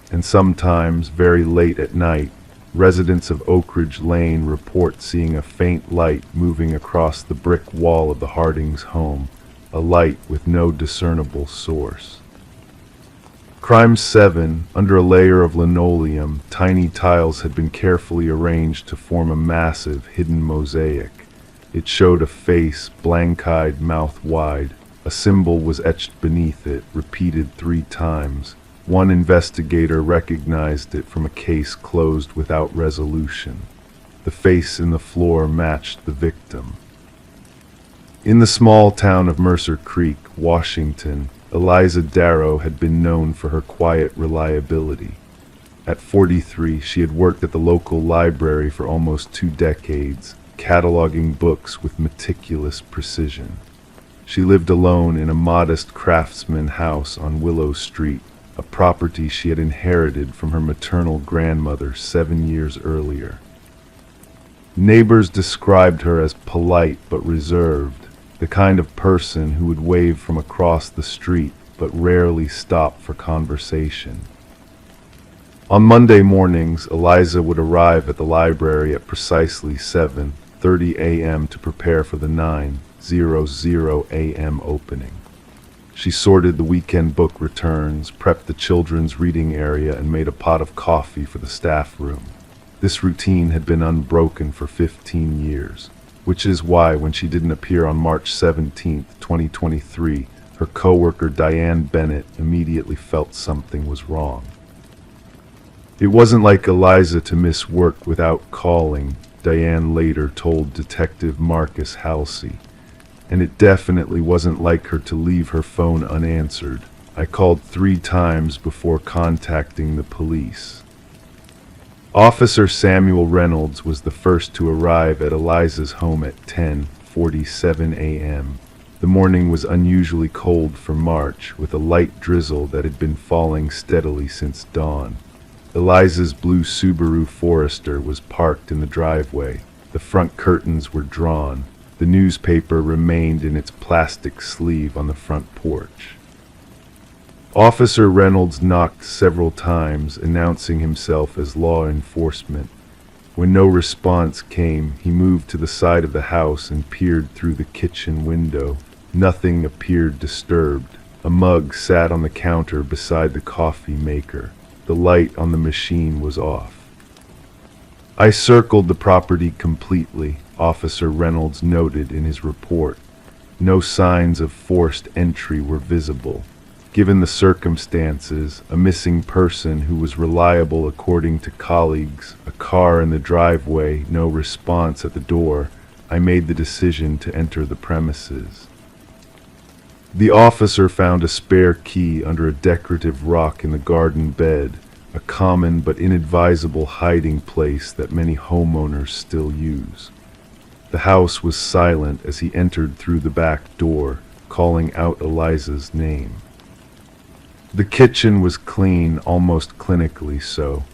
And sometimes, very late at night, residents of Oak Ridge Lane report seeing a faint light moving across the brick wall of the Hardings' home, a light with no discernible source. Crime 7, under a layer of linoleum, tiny tiles had been carefully arranged to form a massive, hidden mosaic. It showed a face, blank-eyed, mouth wide. A symbol was etched beneath it, repeated 3 times. One investigator recognized it from a case closed without resolution. The face in the floor matched the victim. In the small town of Mercer Creek, Washington, Eliza Darrow had been known for her quiet reliability. At 43, she had worked at the local library for almost 2 decades, cataloging books with meticulous precision. She lived alone in a modest craftsman house on Willow Street, a property she had inherited from her maternal grandmother 7 years earlier. Neighbors described her as polite but reserved, the kind of person who would wave from across the street but rarely stop for conversation. On Monday mornings, Eliza would arrive at the library at precisely 7:30 a.m. to prepare for the 9:00 a.m. opening. She sorted the weekend book returns, prepped the children's reading area, and made a pot of coffee for the staff room. This routine had been unbroken for 15 years, which is why when she didn't appear on March 17, 2023, Her coworker Diane Bennett immediately felt something was wrong. It wasn't like Eliza to miss work without calling, Diane later told Detective Marcus Halsey. And it definitely wasn't like her to leave her phone unanswered. I called 3 times before contacting the police. Officer Samuel Reynolds was the first to arrive at Eliza's home at 10:47 a.m. The morning was unusually cold for March, with a light drizzle that had been falling steadily since dawn. Eliza's blue Subaru Forester was parked in the driveway. The front curtains were drawn. The newspaper remained in its plastic sleeve on the front porch. Officer Reynolds knocked several times, announcing himself as law enforcement. When no response came, he moved to the side of the house and peered through the kitchen window. Nothing appeared disturbed. A mug sat on the counter beside the coffee maker. The light on the machine was off. I circled the property completely, Officer Reynolds noted in his report. No signs of forced entry were visible. Given the circumstances, a missing person who was reliable according to colleagues, a car in the driveway, no response at the door, I made the decision to enter the premises. The officer found a spare key under a decorative rock in the garden bed, a common but inadvisable hiding place that many homeowners still use. The house was silent as he entered through the back door, calling out Eliza's name. The kitchen was clean, almost clinically so.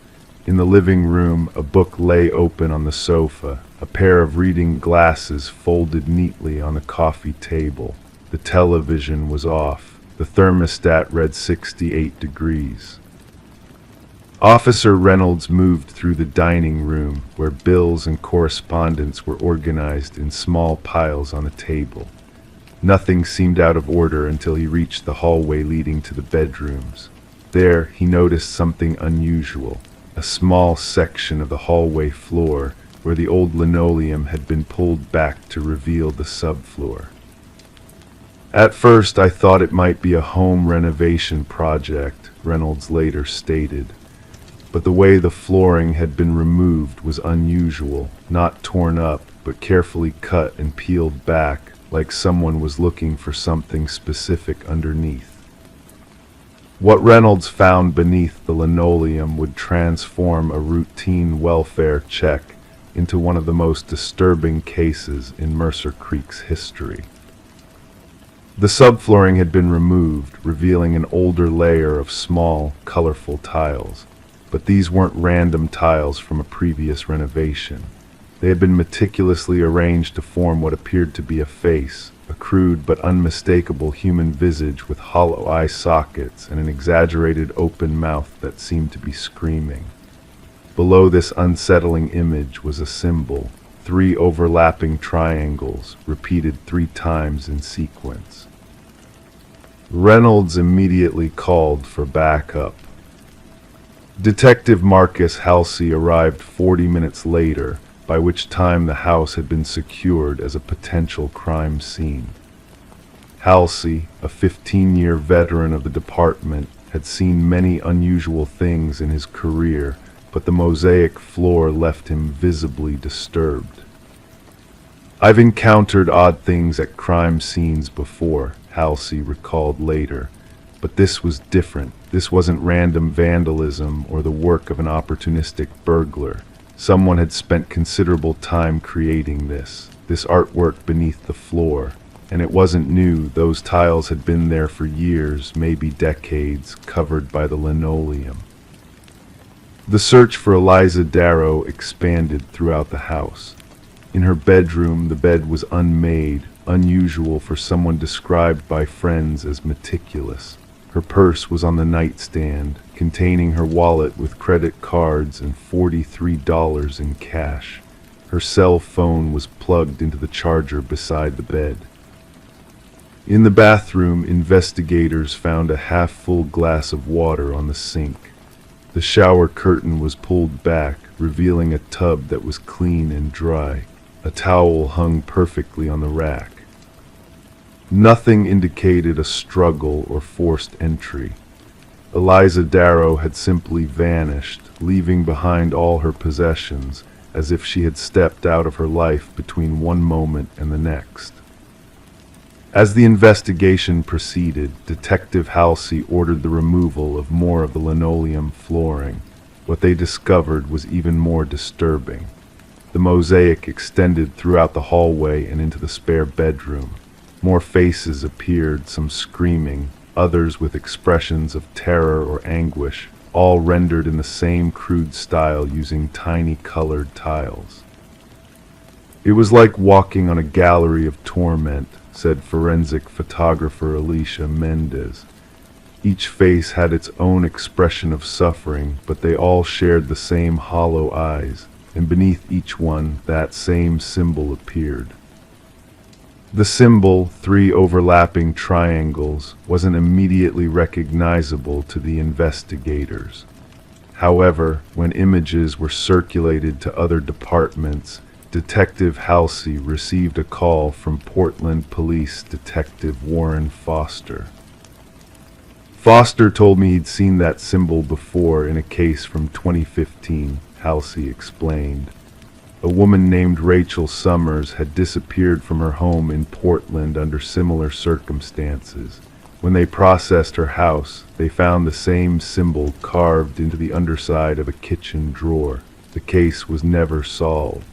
In the living room, a book lay open on the sofa, a pair of reading glasses folded neatly on the coffee table. The television was off. The thermostat read 68 degrees. Officer Reynolds moved through the dining room, where bills and correspondence were organized in small piles on a table. Nothing seemed out of order until he reached the hallway leading to the bedrooms. There, he noticed something unusual, a small section of the hallway floor where the old linoleum had been pulled back to reveal the subfloor. At first, I thought it might be a home renovation project, Reynolds later stated. But the way the flooring had been removed was unusual, not torn up, but carefully cut and peeled back, like someone was looking for something specific underneath. What Reynolds found beneath the linoleum would transform a routine welfare check into one of the most disturbing cases in Mercer Creek's history. The subflooring had been removed, revealing an older layer of small, colorful tiles. But these weren't random tiles from a previous renovation. They had been meticulously arranged to form what appeared to be a face, a crude but unmistakable human visage with hollow eye sockets and an exaggerated open mouth that seemed to be screaming. Below this unsettling image was a symbol, 3 overlapping triangles, repeated 3 times in sequence. Reynolds immediately called for backup. Detective Marcus Halsey arrived 40 minutes later, by which time the house had been secured as a potential crime scene. Halsey, a 15-year veteran of the department, had seen many unusual things in his career, but the mosaic floor left him visibly disturbed. "I've encountered odd things at crime scenes before," Halsey recalled later, but this was different. This wasn't random vandalism or the work of an opportunistic burglar. Someone had spent considerable time creating this artwork beneath the floor, and it wasn't new. Those tiles had been there for years, maybe decades, covered by the linoleum. The search for Eliza Darrow expanded throughout the house. In her bedroom, the bed was unmade, unusual for someone described by friends as meticulous. Her purse was on the nightstand, containing her wallet with credit cards and $43 in cash. Her cell phone was plugged into the charger beside the bed. In the bathroom, investigators found a half-full glass of water on the sink. The shower curtain was pulled back, revealing a tub that was clean and dry. A towel hung perfectly on the rack. Nothing indicated a struggle or forced entry. Eliza Darrow had simply vanished, leaving behind all her possessions, as if she had stepped out of her life between one moment and the next. As the investigation proceeded, Detective Halsey ordered the removal of more of the linoleum flooring. What they discovered was even more disturbing. The mosaic extended throughout the hallway and into the spare bedroom. More faces appeared, some screaming, others with expressions of terror or anguish, all rendered in the same crude style using tiny colored tiles. It was like walking on a gallery of torment, said forensic photographer Alicia Mendez. Each face had its own expression of suffering, but they all shared the same hollow eyes, and beneath each one that same symbol appeared. The symbol, 3 overlapping triangles, wasn't immediately recognizable to the investigators. However, when images were circulated to other departments, Detective Halsey received a call from Portland Police Detective Warren Foster. Foster told me he'd seen that symbol before in a case from 2015, Halsey explained. A woman named Rachel Summers had disappeared from her home in Portland under similar circumstances. When they processed her house, they found the same symbol carved into the underside of a kitchen drawer. The case was never solved.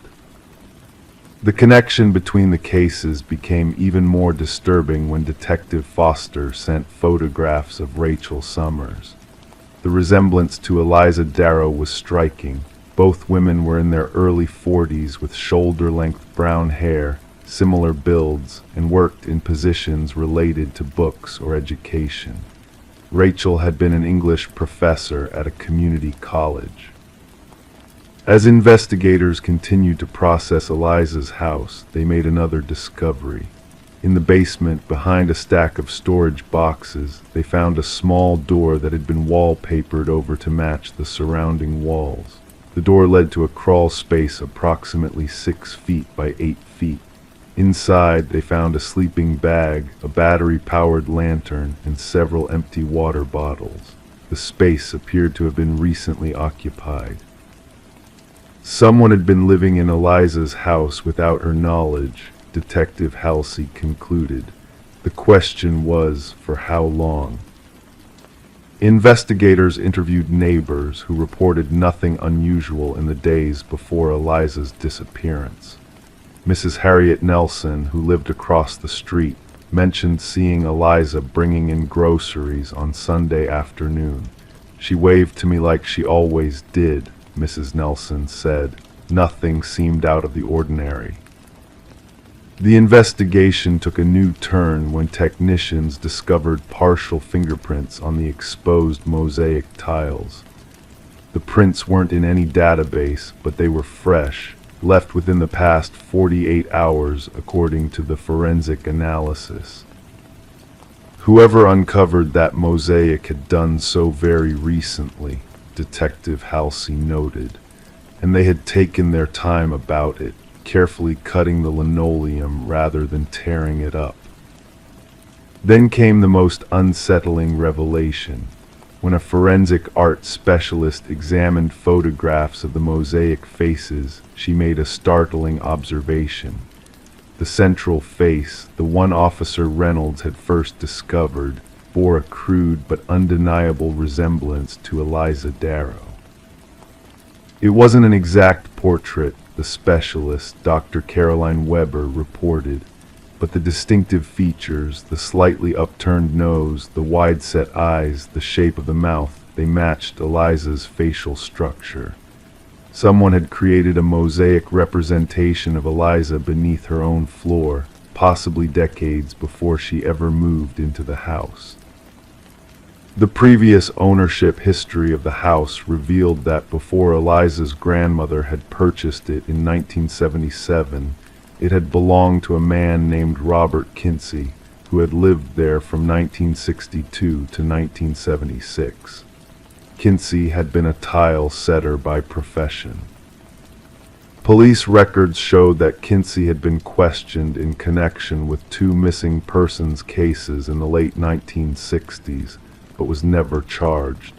The connection between the cases became even more disturbing when Detective Foster sent photographs of Rachel Summers. The resemblance to Eliza Darrow was striking. Both women were in their early 40s with shoulder-length brown hair, similar builds, and worked in positions related to books or education. Rachel had been an English professor at a community college. As investigators continued to process Eliza's house, they made another discovery. In the basement, behind a stack of storage boxes, they found a small door that had been wallpapered over to match the surrounding walls. The door led to a crawl space approximately 6 feet by 8 feet. Inside, they found a sleeping bag, a battery-powered lantern, and several empty water bottles. The space appeared to have been recently occupied. Someone had been living in Eliza's house without her knowledge, Detective Halsey concluded. The question was, for how long? Investigators interviewed neighbors who reported nothing unusual in the days before Eliza's disappearance. Mrs. Harriet Nelson, who lived across the street, mentioned seeing Eliza bringing in groceries on Sunday afternoon. She waved to me like she always did, Mrs. Nelson said. Nothing seemed out of the ordinary. The investigation took a new turn when technicians discovered partial fingerprints on the exposed mosaic tiles. The prints weren't in any database, but they were fresh, left within the past 48 hours according to the forensic analysis. Whoever uncovered that mosaic had done so very recently, Detective Halsey noted, and they had taken their time about it, carefully cutting the linoleum rather than tearing it up. Then came the most unsettling revelation. When a forensic art specialist examined photographs of the mosaic faces, she made a startling observation. The central face, the one Officer Reynolds had first discovered, bore a crude but undeniable resemblance to Eliza Darrow. It wasn't an exact portrait, the specialist, Dr. Caroline Weber, reported, but the distinctive features, the slightly upturned nose, the wide-set eyes, the shape of the mouth, they matched Eliza's facial structure. Someone had created a mosaic representation of Eliza beneath her own floor, possibly decades before she ever moved into the house. The previous ownership history of the house revealed that before Eliza's grandmother had purchased it in 1977, it had belonged to a man named Robert Kinsey, who had lived there from 1962 to 1976. Kinsey had been a tile setter by profession. Police records showed that Kinsey had been questioned in connection with two missing persons cases in the late 1960s, but was never charged.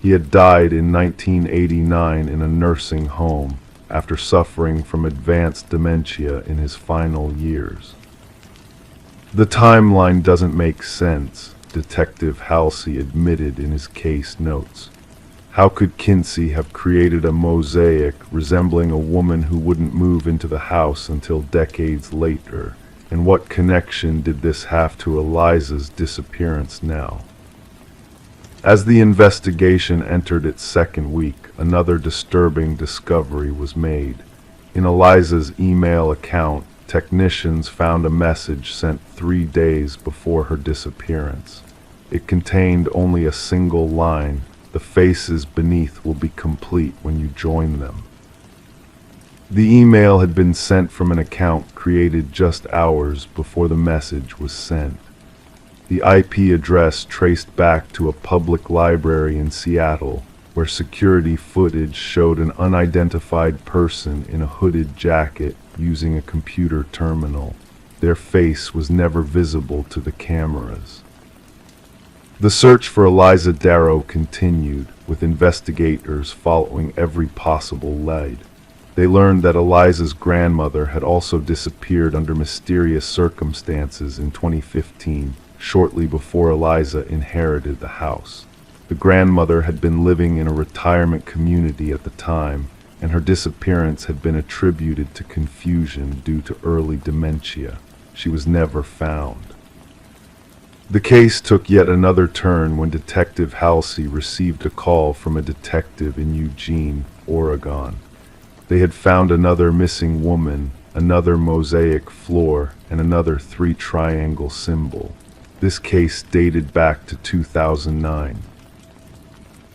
He had died in 1989 in a nursing home after suffering from advanced dementia in his final years. The timeline doesn't make sense, Detective Halsey admitted in his case notes. How could Kinsey have created a mosaic resembling a woman who wouldn't move into the house until decades later? And what connection did this have to Eliza's disappearance now? As the investigation entered its second week, another disturbing discovery was made. In Eliza's email account, technicians found a message sent 3 days before her disappearance. It contained only a single line: "The faces beneath will be complete when you join them." The email had been sent from an account created just hours before the message was sent. The IP address traced back to a public library in Seattle, where security footage showed an unidentified person in a hooded jacket using a computer terminal. Their face was never visible to the cameras. The search for Eliza Darrow continued, with investigators following every possible lead. They learned that Eliza's grandmother had also disappeared under mysterious circumstances in 2015, shortly before Eliza inherited the house. The grandmother had been living in a retirement community at the time, and her disappearance had been attributed to confusion due to early dementia. She was never found. The case took yet another turn when Detective Halsey received a call from a detective in Eugene, Oregon. They had found another missing woman, another mosaic floor, and another 3-triangle symbol. This case dated back to 2009.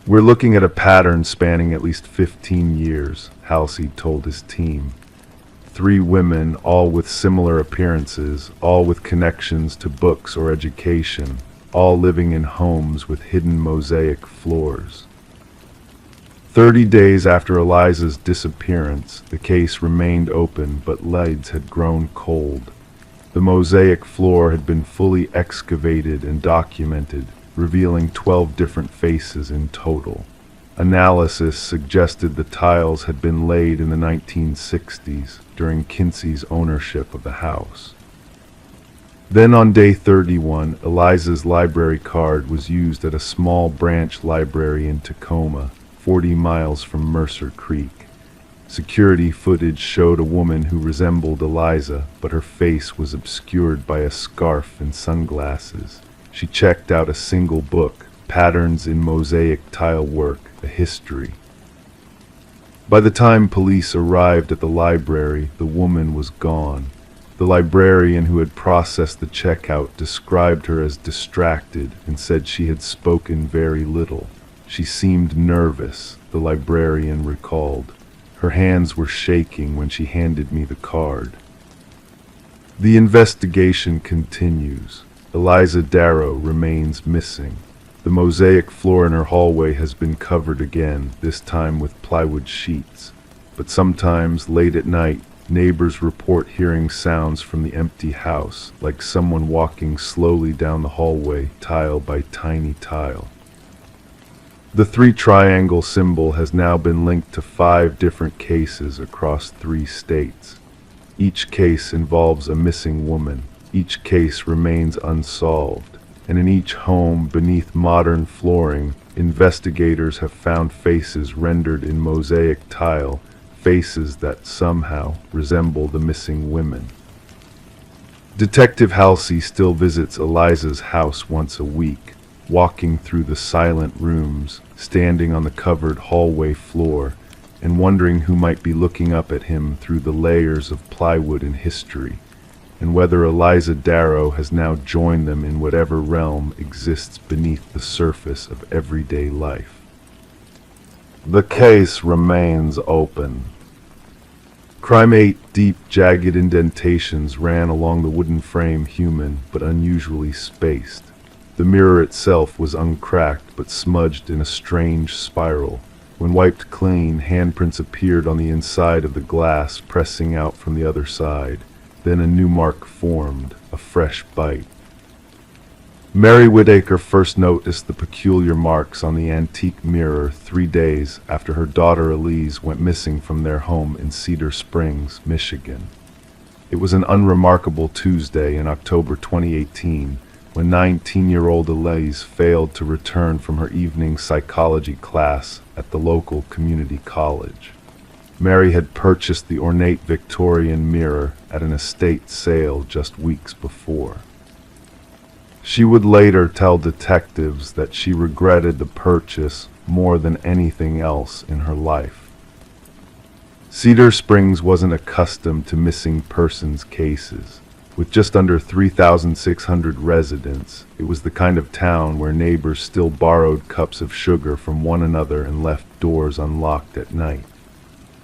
"We're looking at a pattern spanning at least 15 years, Halsey told his team. 3 women, all with similar appearances, all with connections to books or education, all living in homes with hidden mosaic floors." 30 days after Eliza's disappearance, the case remained open, but leads had grown cold. The mosaic floor had been fully excavated and documented, revealing 12 different faces in total. Analysis suggested the tiles had been laid in the 1960s during Kinsey's ownership of the house. Then on day 31, Eliza's library card was used at a small branch library in Tacoma, 40 miles from Mercer Creek. Security footage showed a woman who resembled Eliza, but her face was obscured by a scarf and sunglasses. She checked out a single book, Patterns in Mosaic Tile Work, a History. By the time police arrived at the library, the woman was gone. The librarian who had processed the checkout described her as distracted and said she had spoken very little. She seemed nervous, the librarian recalled. Her hands were shaking when she handed me the card. The investigation continues. Eliza Darrow remains missing. The mosaic floor in her hallway has been covered again, this time with plywood sheets. But sometimes, late at night, neighbors report hearing sounds from the empty house, like someone walking slowly down the hallway, tile by tiny tile. The 3-triangle symbol has now been linked to 5 different cases across 3 states. Each case involves a missing woman. Each case remains unsolved. And in each home beneath modern flooring, investigators have found faces rendered in mosaic tile, faces that somehow resemble the missing women. Detective Halsey still visits Eliza's house once a week, walking through the silent rooms, standing on the covered hallway floor, and wondering who might be looking up at him through the layers of plywood and history, and whether Eliza Darrow has now joined them in whatever realm exists beneath the surface of everyday life. The case remains open. Crime 8 deep, jagged indentations ran along the wooden frame, human but unusually spaced. The mirror itself was uncracked but smudged in a strange spiral. When wiped clean, handprints appeared on the inside of the glass, pressing out from the other side. Then a new mark formed, a fresh bite. Mary Whittaker first noticed the peculiar marks on the antique mirror 3 days after her daughter Elise went missing from their home in Cedar Springs, Michigan. It was an unremarkable Tuesday in October 2018 when 19-year-old Elise failed to return from her evening psychology class at the local community college. Mary had purchased the ornate Victorian mirror at an estate sale just weeks before. She would later tell detectives that she regretted the purchase more than anything else in her life. Cedar Springs wasn't accustomed to missing persons cases. With just under 3,600 residents, it was the kind of town where neighbors still borrowed cups of sugar from one another and left doors unlocked at night.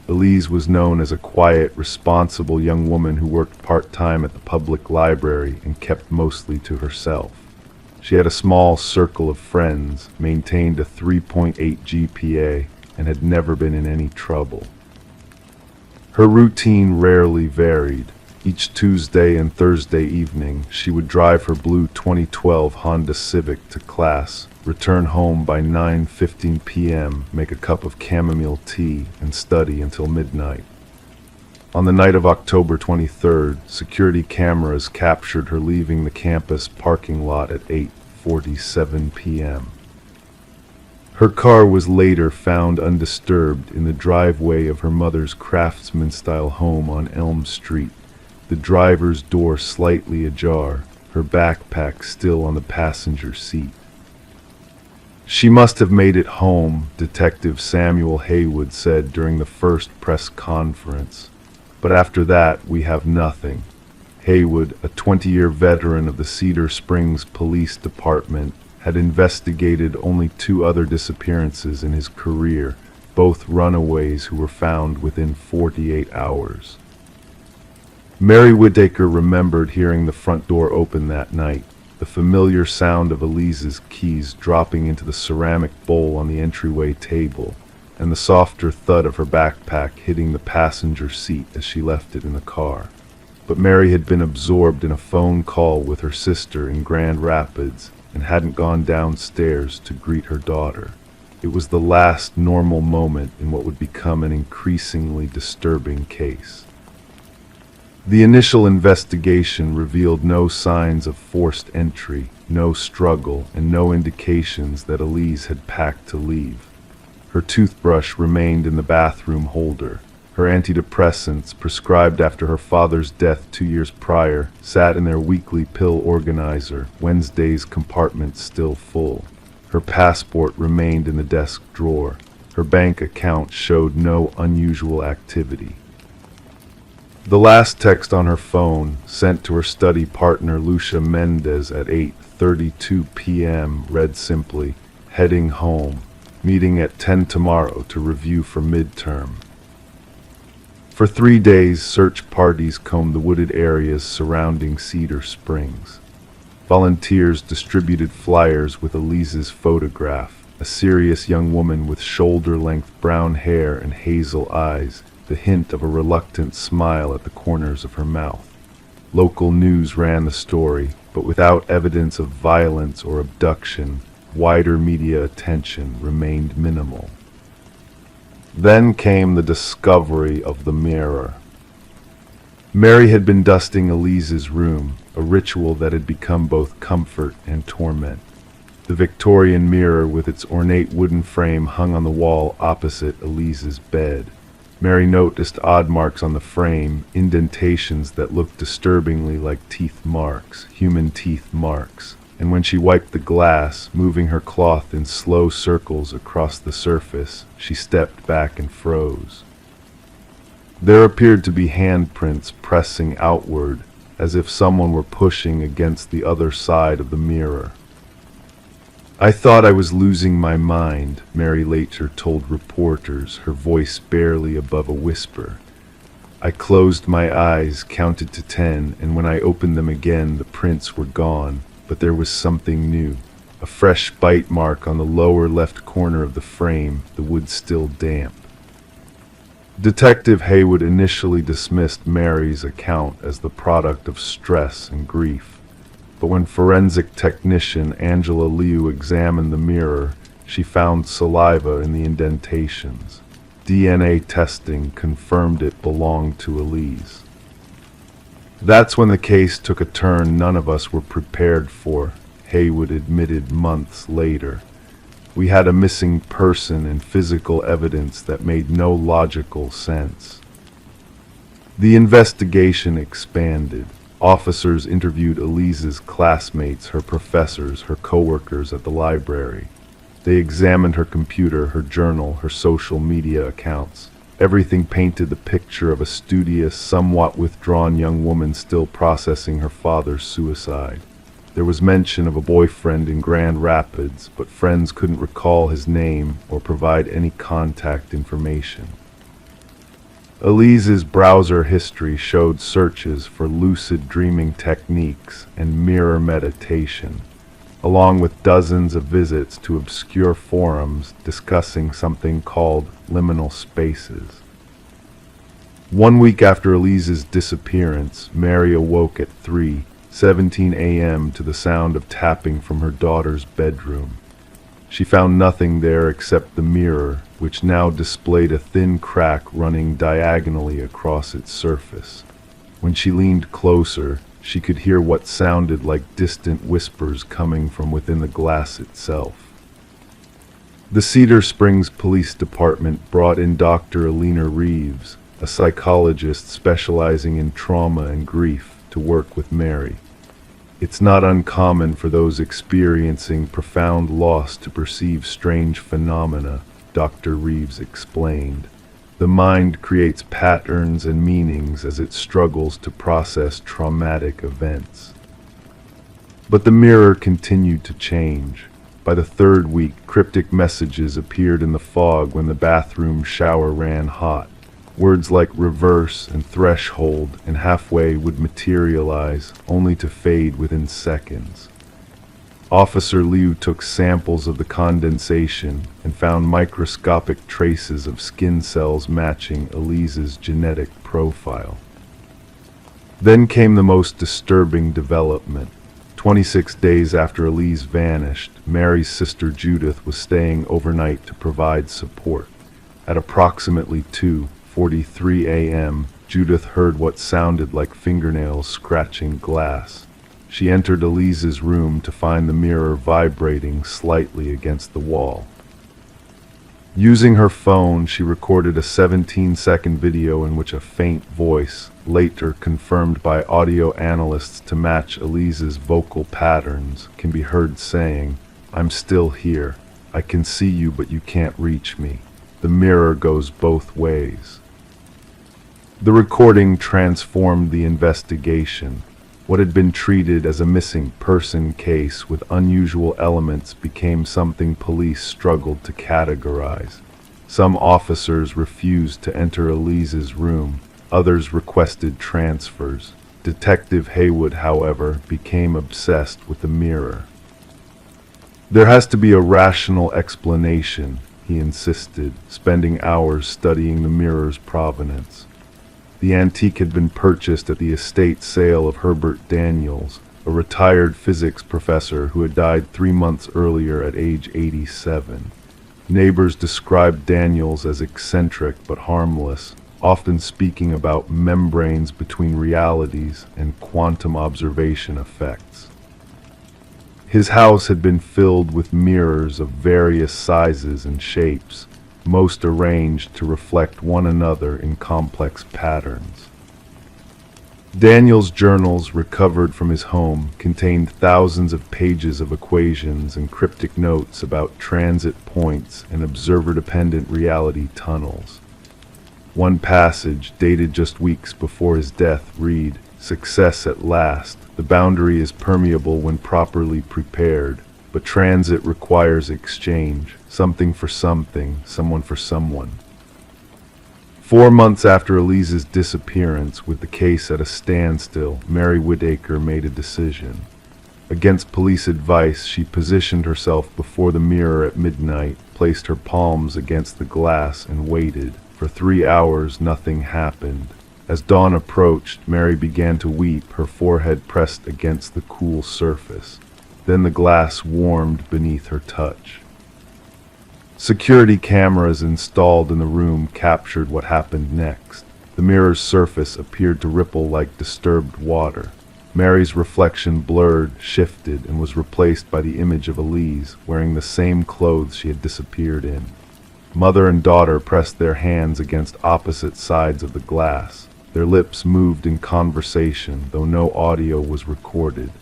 Elise was known as a quiet, responsible young woman who worked part-time at the public library and kept mostly to herself. She had a small circle of friends, maintained a 3.8 GPA, and had never been in any trouble. Her routine rarely varied. Each Tuesday and Thursday evening, she would drive her blue 2012 Honda Civic to class, return home by 9:15 p.m., make a cup of chamomile tea, and study until midnight. On the night of October 23rd, security cameras captured her leaving the campus parking lot at 8:47 p.m. Her car was later found undisturbed in the driveway of her mother's craftsman-style home on Elm Street, the driver's door slightly ajar, her backpack still on the passenger seat. She must have made it home, Detective Samuel Haywood said during the first press conference. But after that, we have nothing. Haywood, a 20-year veteran of the Cedar Springs Police Department, had investigated only 2 other disappearances in his career, both runaways who were found within 48 hours. Mary Whittaker remembered hearing the front door open that night, the familiar sound of Elise's keys dropping into the ceramic bowl on the entryway table, and the softer thud of her backpack hitting the passenger seat as she left it in the car. But Mary had been absorbed in a phone call with her sister in Grand Rapids and hadn't gone downstairs to greet her daughter. It was the last normal moment in what would become an increasingly disturbing case. The initial investigation revealed no signs of forced entry, no struggle, and no indications that Elise had packed to leave. Her toothbrush remained in the bathroom holder. Her antidepressants, prescribed after her father's death 2 years prior, sat in their weekly pill organizer, Wednesday's compartment still full. Her passport remained in the desk drawer. Her bank account showed no unusual activity. The last text on her phone, sent to her study partner Lucia Mendez at 8:32 p.m., read simply, "Heading home. Meeting at 10 tomorrow to review for midterm." For 3 days, search parties combed the wooded areas surrounding Cedar Springs. Volunteers distributed flyers with Elise's photograph, a serious young woman with shoulder-length brown hair and hazel eyes, the hint of a reluctant smile at the corners of her mouth. Local news ran the story, but without evidence of violence or abduction, wider media attention remained minimal. Then came the discovery of the mirror. Mary had been dusting Elise's room, a ritual that had become both comfort and torment. The Victorian mirror with its ornate wooden frame hung on the wall opposite Elise's bed. Mary noticed odd marks on the frame, indentations that looked disturbingly like teeth marks, human teeth marks. And when she wiped the glass, moving her cloth in slow circles across the surface, she stepped back and froze. There appeared to be handprints pressing outward, as if someone were pushing against the other side of the mirror. "I thought I was losing my mind," Mary later told reporters, her voice barely above a whisper. "I closed my eyes, counted to 10, and when I opened them again, the prints were gone. But there was something new. a fresh bite mark on the lower left corner of the frame, the wood still damp. Detective Haywood initially dismissed Mary's account as the product of stress and grief, but when forensic technician Angela Liu examined the mirror, she found saliva in the indentations. DNA testing confirmed it belonged to Elise. That's when the case took a turn none of us were prepared for, Haywood admitted months later. We had a missing person and physical evidence that made no logical sense. The investigation expanded. Officers interviewed Elise's classmates, her professors, her coworkers at the library. They examined her computer, her journal, her social media accounts. Everything painted the picture of a studious, somewhat withdrawn young woman still processing her father's suicide. There was mention of a boyfriend in Grand Rapids, but friends couldn't recall his name or provide any contact information. Elise's browser history showed searches for lucid dreaming techniques and mirror meditation, along with dozens of visits to obscure forums discussing something called liminal spaces. 1 week after Elise's disappearance, Mary awoke at 3:17 a.m. to the sound of tapping from her daughter's bedroom. She found nothing there except the mirror, which now displayed a thin crack running diagonally across its surface. When she leaned closer, she could hear what sounded like distant whispers coming from within the glass itself. The Cedar Springs Police Department brought in Dr. Alina Reeves, a psychologist specializing in trauma and grief, to work with Mary. It's not uncommon for those experiencing profound loss to perceive strange phenomena, Dr. Reeves explained. The mind creates patterns and meanings as it struggles to process traumatic events. But the mirror continued to change. By the third week, cryptic messages appeared in the fog when the bathroom shower ran hot. Words like reverse and threshold and halfway would materialize, only to fade within seconds. Officer Liu took samples of the condensation and found microscopic traces of skin cells matching Elise's genetic profile. Then came the most disturbing development. 26 days after Elise vanished, Mary's sister Judith was staying overnight to provide support. At approximately 2:43 a.m., Judith heard what sounded like fingernails scratching glass. She entered Elise's room to find the mirror vibrating slightly against the wall. Using her phone, she recorded a 17-second video in which a faint voice, later confirmed by audio analysts to match Elise's vocal patterns, can be heard saying, "I'm still here. I can see you, but you can't reach me. The mirror goes both ways." The recording transformed the investigation. What had been treated as a missing person case with unusual elements became something police struggled to categorize. Some officers refused to enter Elise's room. Others requested transfers. Detective Haywood, however, became obsessed with the mirror. "There has to be a rational explanation," he insisted, spending hours studying the mirror's provenance. The antique had been purchased at the estate sale of Herbert Daniels, a retired physics professor who had died 3 months earlier at age 87. Neighbors described Daniels as eccentric but harmless, often speaking about membranes between realities and quantum observation effects. His house had been filled with mirrors of various sizes and shapes, most arranged to reflect one another in complex patterns. Daniel's journals, recovered from his home, contained thousands of pages of equations and cryptic notes about transit points and observer-dependent reality tunnels. One passage, dated just weeks before his death, read, "Success at last. The boundary is permeable when properly prepared, but transit requires exchange, something for something, someone for someone." 4 months after Elise's disappearance, with the case at a standstill, Mary Whittaker made a decision. Against police advice, she positioned herself before the mirror at midnight, placed her palms against the glass, and waited. For 3 hours, nothing happened. As dawn approached, Mary began to weep, her forehead pressed against the cool surface. Then the glass warmed beneath her touch. Security cameras installed in the room captured what happened next. The mirror's surface appeared to ripple like disturbed water. Mary's reflection blurred, shifted, and was replaced by the image of Elise, wearing the same clothes she had disappeared in. Mother and daughter pressed their hands against opposite sides of the glass. Their lips moved in conversation, though no audio was recorded.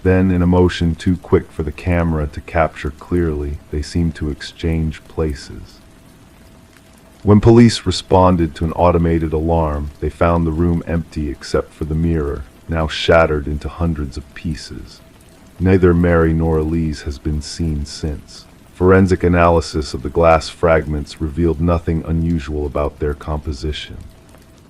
Then, in a motion too quick for the camera to capture clearly, they seemed to exchange places. When police responded to an automated alarm, they found the room empty except for the mirror, now shattered into hundreds of pieces. Neither Mary nor Elise has been seen since. Forensic analysis of the glass fragments revealed nothing unusual about their composition.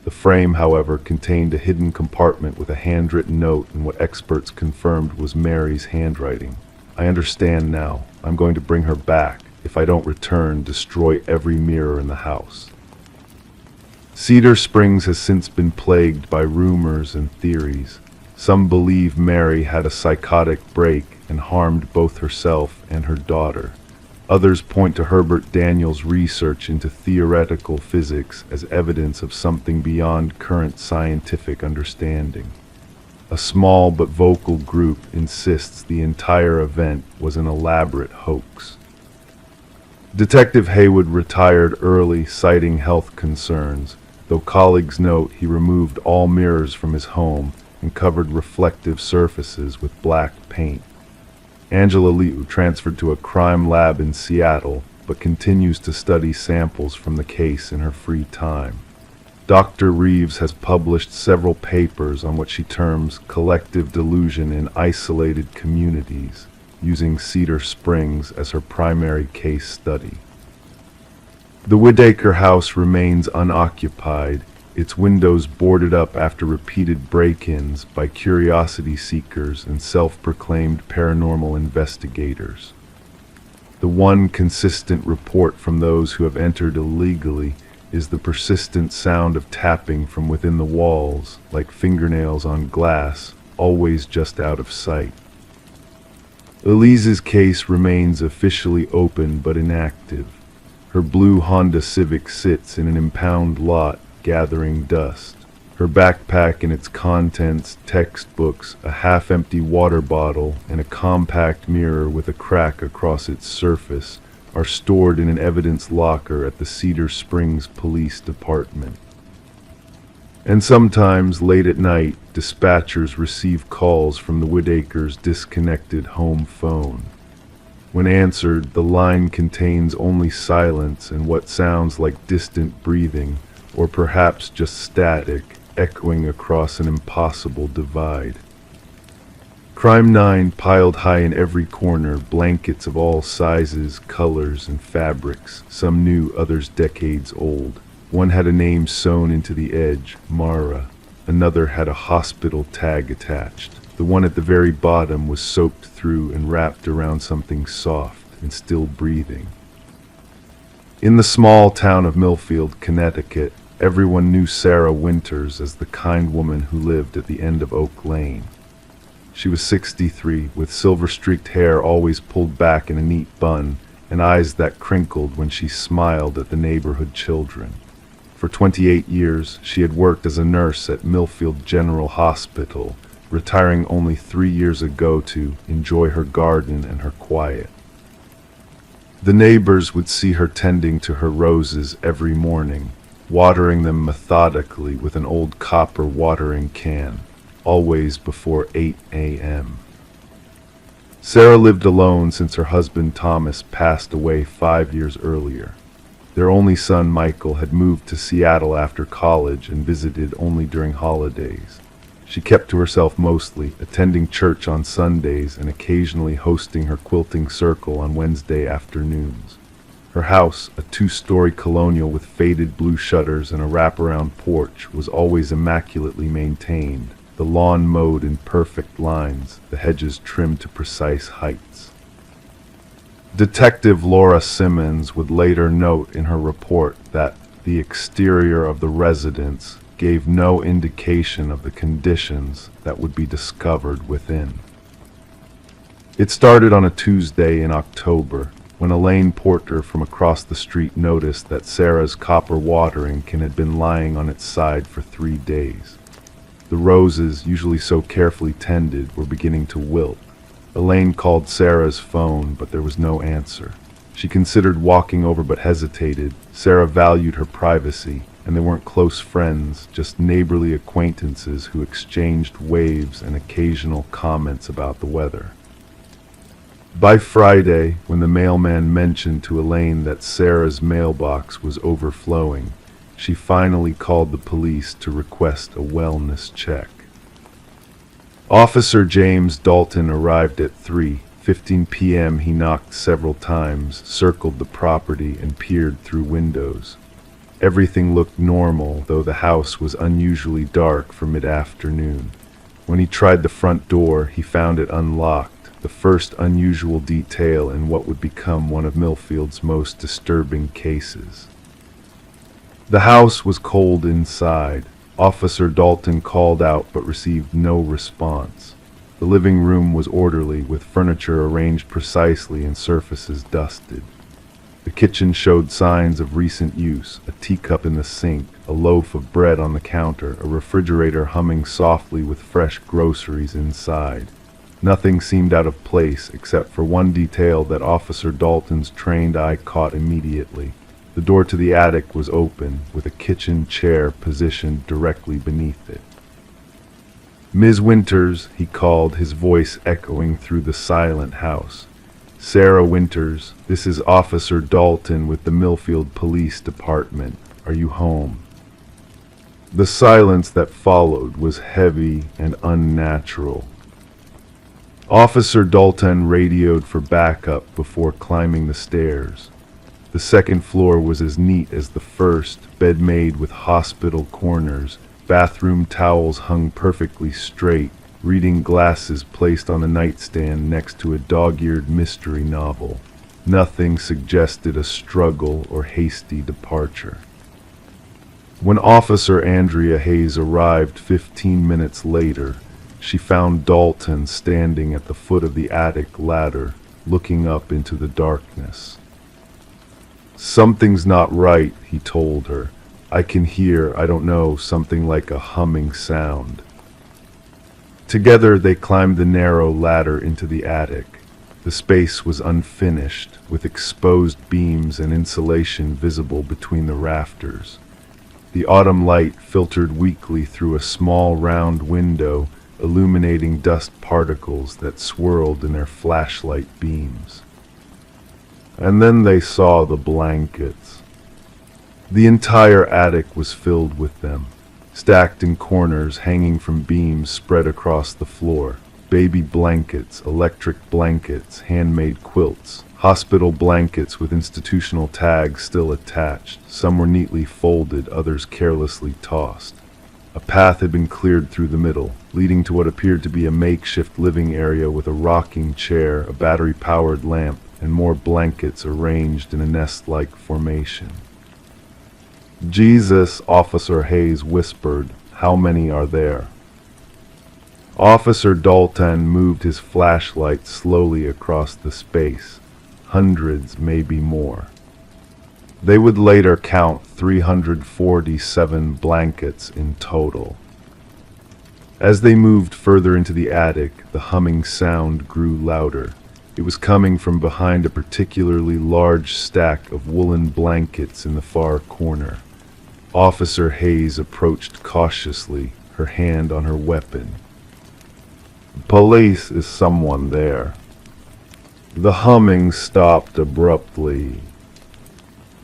The frame, however, contained a hidden compartment with a handwritten note in what experts confirmed was Mary's handwriting. "I understand now. I'm going to bring her back. If I don't return, destroy every mirror in the house." Cedar Springs has since been plagued by rumors and theories. Some believe Mary had a psychotic break and harmed both herself and her daughter. Others point to Herbert Daniels' research into theoretical physics as evidence of something beyond current scientific understanding. A small but vocal group insists the entire event was an elaborate hoax. Detective Haywood retired early, citing health concerns, though colleagues note he removed all mirrors from his home and covered reflective surfaces with black paint. Angela Liu transferred to a crime lab in Seattle, but continues to study samples from the case in her free time. Dr. Reeves has published several papers on what she terms collective delusion in isolated communities, using Cedar Springs as her primary case study. The Whittaker house remains unoccupied, its windows boarded up after repeated break-ins by curiosity seekers and self-proclaimed paranormal investigators. The one consistent report from those who have entered illegally is the persistent sound of tapping from within the walls, like fingernails on glass, always just out of sight. Elise's case remains officially open but inactive. Her blue Honda Civic sits in an impound lot, gathering dust. Her backpack and its contents, textbooks, a half-empty water bottle, and a compact mirror with a crack across its surface are stored in an evidence locker at the Cedar Springs Police Department. And sometimes, late at night, dispatchers receive calls from the Whittakers' disconnected home phone. When answered, the line contains only silence and what sounds like distant breathing, or perhaps just static, echoing across an impossible divide. Crime 9 piled high in every corner, blankets of all sizes, colors, and fabrics, some new, others decades old. One had a name sewn into the edge, Mara. Another had a hospital tag attached. The one at the very bottom was soaked through and wrapped around something soft and still breathing. In the small town of Millfield, Connecticut, everyone knew Sarah Winters as the kind woman who lived at the end of Oak Lane. She was 63, with silver-streaked hair always pulled back in a neat bun, and eyes that crinkled when she smiled at the neighborhood children. For 28 years, she had worked as a nurse at Millfield General Hospital, retiring only 3 years ago to enjoy her garden and her quiet. The neighbors would see her tending to her roses every morning, watering them methodically with an old copper watering can, always before 8 a.m. Sarah lived alone since her husband Thomas passed away 5 years earlier. Their only son Michael had moved to Seattle after college and visited only during holidays. She kept to herself mostly, attending church on Sundays and occasionally hosting her quilting circle on Wednesday afternoons. Her house, a 2-story colonial with faded blue shutters and a wraparound porch, was always immaculately maintained, the lawn mowed in perfect lines, the hedges trimmed to precise heights. Detective Laura Simmons would later note in her report that the exterior of the residence gave no indication of the conditions that would be discovered within. It started on a Tuesday in October, when Elaine Porter from across the street noticed that Sarah's copper watering can had been lying on its side for 3 days. The roses, usually so carefully tended, were beginning to wilt. Elaine called Sarah's phone, but there was no answer. She considered walking over but hesitated. Sarah valued her privacy, and they weren't close friends, just neighborly acquaintances who exchanged waves and occasional comments about the weather. By Friday, when the mailman mentioned to Elaine that Sarah's mailbox was overflowing, she finally called the police to request a wellness check. Officer James Dalton arrived at 3:15 p.m. He knocked several times, circled the property, and peered through windows. Everything looked normal, though the house was unusually dark for mid-afternoon. When he tried the front door, he found it unlocked, the first unusual detail in what would become one of Millfield's most disturbing cases. The house was cold inside. Officer Dalton called out but received no response. The living room was orderly, with furniture arranged precisely and surfaces dusted. The kitchen showed signs of recent use, a teacup in the sink, a loaf of bread on the counter, a refrigerator humming softly with fresh groceries inside. Nothing seemed out of place except for one detail that Officer Dalton's trained eye caught immediately. The door to the attic was open, with a kitchen chair positioned directly beneath it. "Ms. Winters," he called, his voice echoing through the silent house. "Sarah Winters, this is Officer Dalton with the Millfield Police Department. Are you home?" The silence that followed was heavy and unnatural. Officer Dalton radioed for backup before climbing the stairs. The second floor was as neat as the first, bed made with hospital corners, bathroom towels hung perfectly straight, reading glasses placed on a nightstand next to a dog-eared mystery novel. Nothing suggested a struggle or hasty departure. When Officer Andrea Hayes arrived 15 minutes later, she found Dalton standing at the foot of the attic ladder, looking up into the darkness. "Something's not right," he told her. "I can hear, I don't know, something like a humming sound." Together they climbed the narrow ladder into the attic. The space was unfinished, with exposed beams and insulation visible between the rafters. The autumn light filtered weakly through a small round window, illuminating dust particles that swirled in their flashlight beams. And then they saw the blankets. The entire attic was filled with them, stacked in corners, hanging from beams spread across the floor. Baby blankets, electric blankets, handmade quilts, hospital blankets with institutional tags still attached. Some were neatly folded, others carelessly tossed. A path had been cleared through the middle, leading to what appeared to be a makeshift living area with a rocking chair, a battery-powered lamp, and more blankets arranged in a nest-like formation. "Jesus," Officer Hayes whispered, "how many are there?" Officer Dalton moved his flashlight slowly across the space. Hundreds, maybe more. They would later count 347 blankets in total. As they moved further into the attic, the humming sound grew louder. It was coming from behind a particularly large stack of woolen blankets in the far corner. Officer Hayes approached cautiously, her hand on her weapon. "Police, is someone there?" The humming stopped abruptly.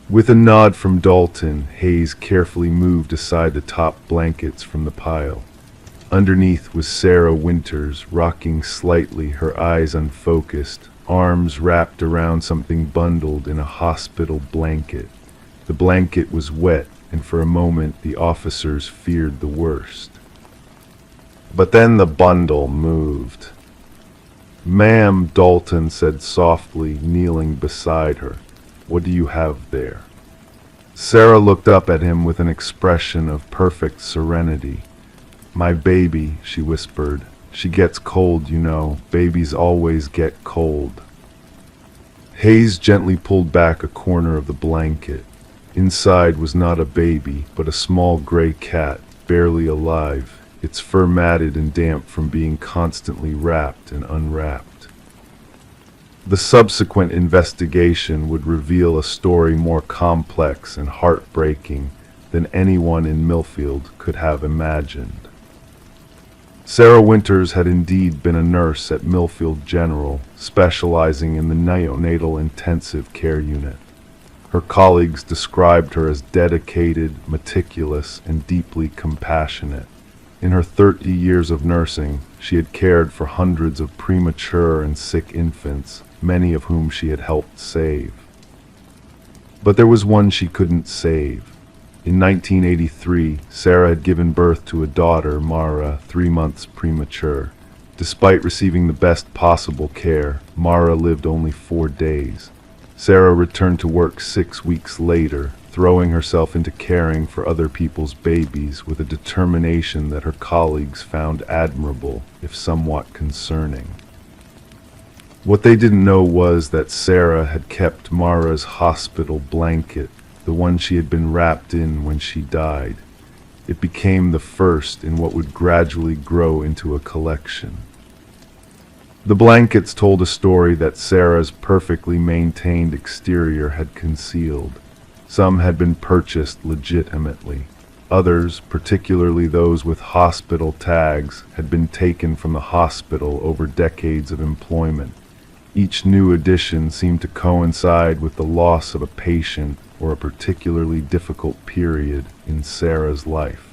With a nod from Dalton, Hayes carefully moved aside the top blankets from the pile. Underneath was Sarah Winters, rocking slightly, her eyes unfocused, arms wrapped around something bundled in a hospital blanket. The blanket was wet, and for a moment the officers feared the worst. But then the bundle moved. "Ma'am," Dalton said softly, kneeling beside her. "What do you have there?" Sarah looked up at him with an expression of perfect serenity. "My baby," she whispered. "She gets cold, you know. Babies always get cold." Hayes gently pulled back a corner of the blanket. Inside was not a baby, but a small gray cat, barely alive, its fur matted and damp from being constantly wrapped and unwrapped. The subsequent investigation would reveal a story more complex and heartbreaking than anyone in Millfield could have imagined. Sarah Winters had indeed been a nurse at Millfield General, specializing in the neonatal intensive care unit. Her colleagues described her as dedicated, meticulous, and deeply compassionate. In her 30 years of nursing, she had cared for hundreds of premature and sick infants, many of whom she had helped save. But there was one she couldn't save. In 1983, Sarah had given birth to a daughter, Mara, 3 months premature. Despite receiving the best possible care, Mara lived only 4 days. Sarah returned to work 6 weeks later, throwing herself into caring for other people's babies with a determination that her colleagues found admirable, if somewhat concerning. What they didn't know was that Sarah had kept Mara's hospital blanket, the one she had been wrapped in when she died. It became the first in what would gradually grow into a collection. The blankets told a story that Sarah's perfectly maintained exterior had concealed. Some had been purchased legitimately. Others, particularly those with hospital tags, had been taken from the hospital over decades of employment. Each new addition seemed to coincide with the loss of a patient or a particularly difficult period in Sarah's life.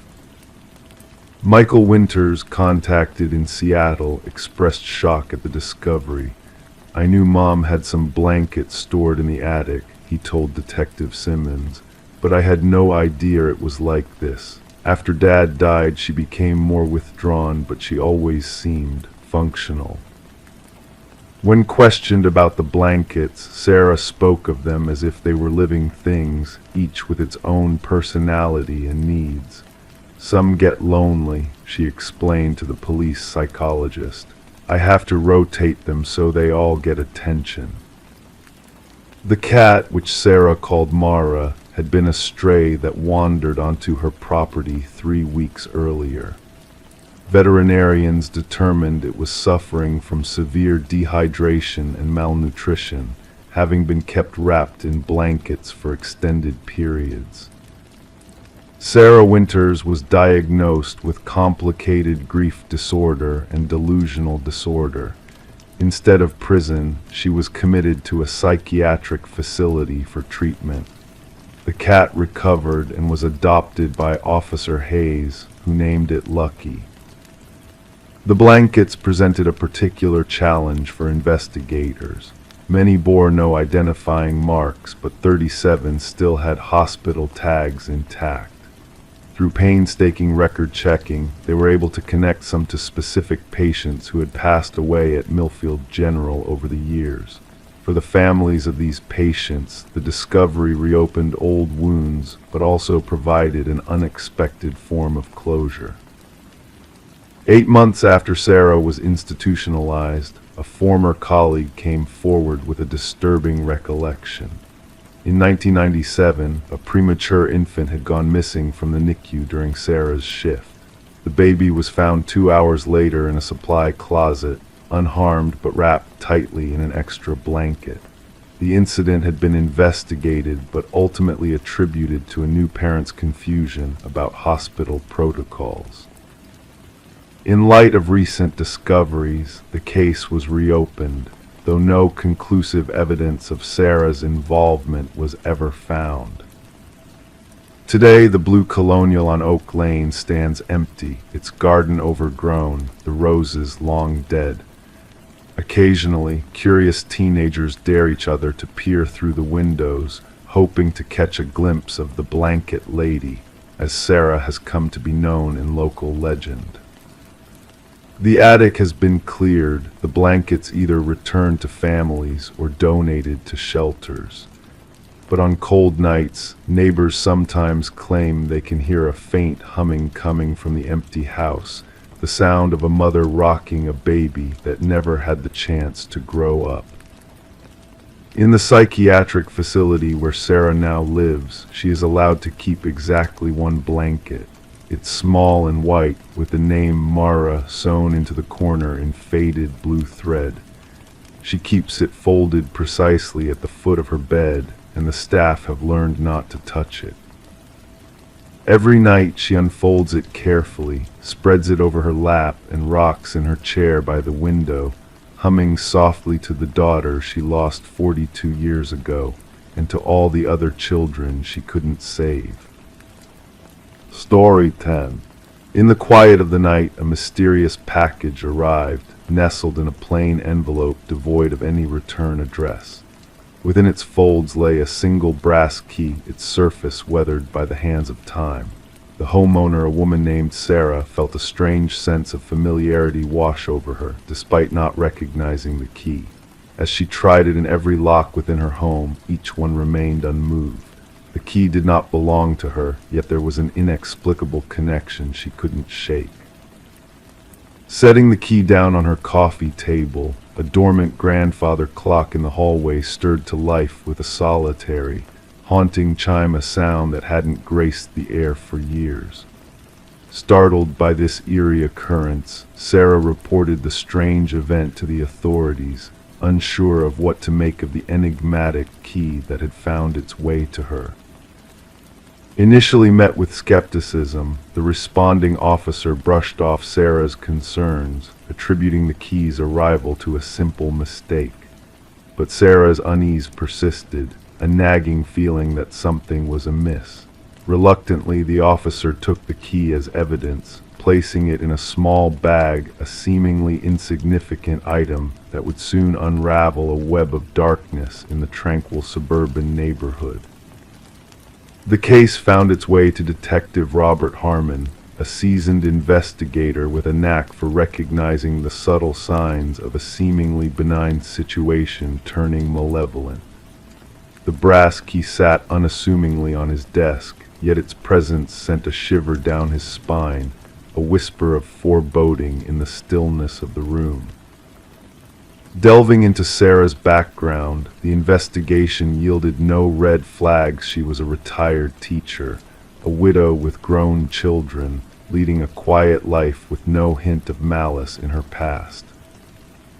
Michael Winters, contacted in Seattle, expressed shock at the discovery. "I knew Mom had some blankets stored in the attic," he told Detective Simmons, "but I had no idea it was like this. After Dad died, she became more withdrawn, but she always seemed functional." When questioned about the blankets, Sarah spoke of them as if they were living things, each with its own personality and needs. "Some get lonely," she explained to the police psychologist. "I have to rotate them so they all get attention." The cat, which Sarah called Mara, had been a stray that wandered onto her property 3 weeks earlier. Veterinarians determined it was suffering from severe dehydration and malnutrition, having been kept wrapped in blankets for extended periods. Sarah Winters was diagnosed with complicated grief disorder and delusional disorder. Instead of prison, she was committed to a psychiatric facility for treatment. The cat recovered and was adopted by Officer Hayes, who named it Lucky. The blankets presented a particular challenge for investigators. Many bore no identifying marks, but 37 still had hospital tags intact. Through painstaking record checking, they were able to connect some to specific patients who had passed away at Millfield General over the years. For the families of these patients, the discovery reopened old wounds, but also provided an unexpected form of closure. 8 months after Sarah was institutionalized, a former colleague came forward with a disturbing recollection. In 1997, a premature infant had gone missing from the NICU during Sarah's shift. The baby was found 2 hours later in a supply closet, unharmed but wrapped tightly in an extra blanket. The incident had been investigated but ultimately attributed to a new parent's confusion about hospital protocols. In light of recent discoveries, the case was reopened, though no conclusive evidence of Sarah's involvement was ever found. Today, the blue colonial on Oak Lane stands empty, its garden overgrown, the roses long dead. Occasionally, curious teenagers dare each other to peer through the windows, hoping to catch a glimpse of the blanket lady, as Sarah has come to be known in local legend. The attic has been cleared, the blankets either returned to families or donated to shelters. But on cold nights, neighbors sometimes claim they can hear a faint humming coming from the empty house, the sound of a mother rocking a baby that never had the chance to grow up. In the psychiatric facility where Sarah now lives, she is allowed to keep exactly one blanket. It's small and white, with the name Mara sewn into the corner in faded blue thread. She keeps it folded precisely at the foot of her bed, and the staff have learned not to touch it. Every night she unfolds it carefully, spreads it over her lap, and rocks in her chair by the window, humming softly to the daughter she lost 42 years ago, and to all the other children she couldn't save. Story 10. In the quiet of the night, a mysterious package arrived, nestled in a plain envelope devoid of any return address. Within its folds lay a single brass key, its surface weathered by the hands of time. The homeowner, a woman named Sarah, felt a strange sense of familiarity wash over her, despite not recognizing the key. As she tried it in every lock within her home, each one remained unmoved. The key did not belong to her, yet there was an inexplicable connection she couldn't shake. Setting the key down on her coffee table, a dormant grandfather clock in the hallway stirred to life with a solitary, haunting chime, a sound that hadn't graced the air for years. Startled by this eerie occurrence, Sarah reported the strange event to the authorities, unsure of what to make of the enigmatic key that had found its way to her. Initially met with skepticism, the responding officer brushed off Sarah's concerns, attributing the key's arrival to a simple mistake. But Sarah's unease persisted, a nagging feeling that something was amiss. Reluctantly, the officer took the key as evidence, placing it in a small bag, a seemingly insignificant item that would soon unravel a web of darkness in the tranquil suburban neighborhood. The case found its way to Detective Robert Harmon, a seasoned investigator with a knack for recognizing the subtle signs of a seemingly benign situation turning malevolent. The brass key sat unassumingly on his desk, yet its presence sent a shiver down his spine, a whisper of foreboding in the stillness of the room. Delving into Sarah's background, the investigation yielded no red flags. She was a retired teacher, a widow with grown children, leading a quiet life with no hint of malice in her past.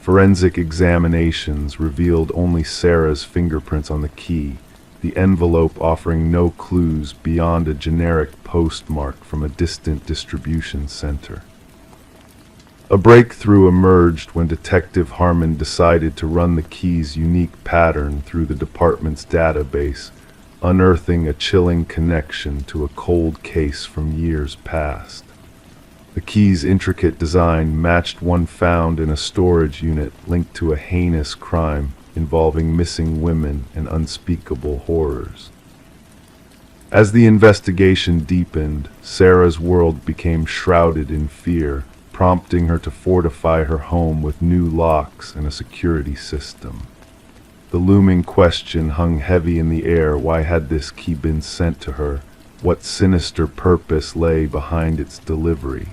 Forensic examinations revealed only Sarah's fingerprints on the key, the envelope offering no clues beyond a generic postmark from a distant distribution center. A breakthrough emerged when Detective Harmon decided to run the key's unique pattern through the department's database, unearthing a chilling connection to a cold case from years past. The key's intricate design matched one found in a storage unit linked to a heinous crime involving missing women and unspeakable horrors. As the investigation deepened, Sarah's world became shrouded in fear, prompting her to fortify her home with new locks and a security system. The looming question hung heavy in the air: why had this key been sent to her? What sinister purpose lay behind its delivery?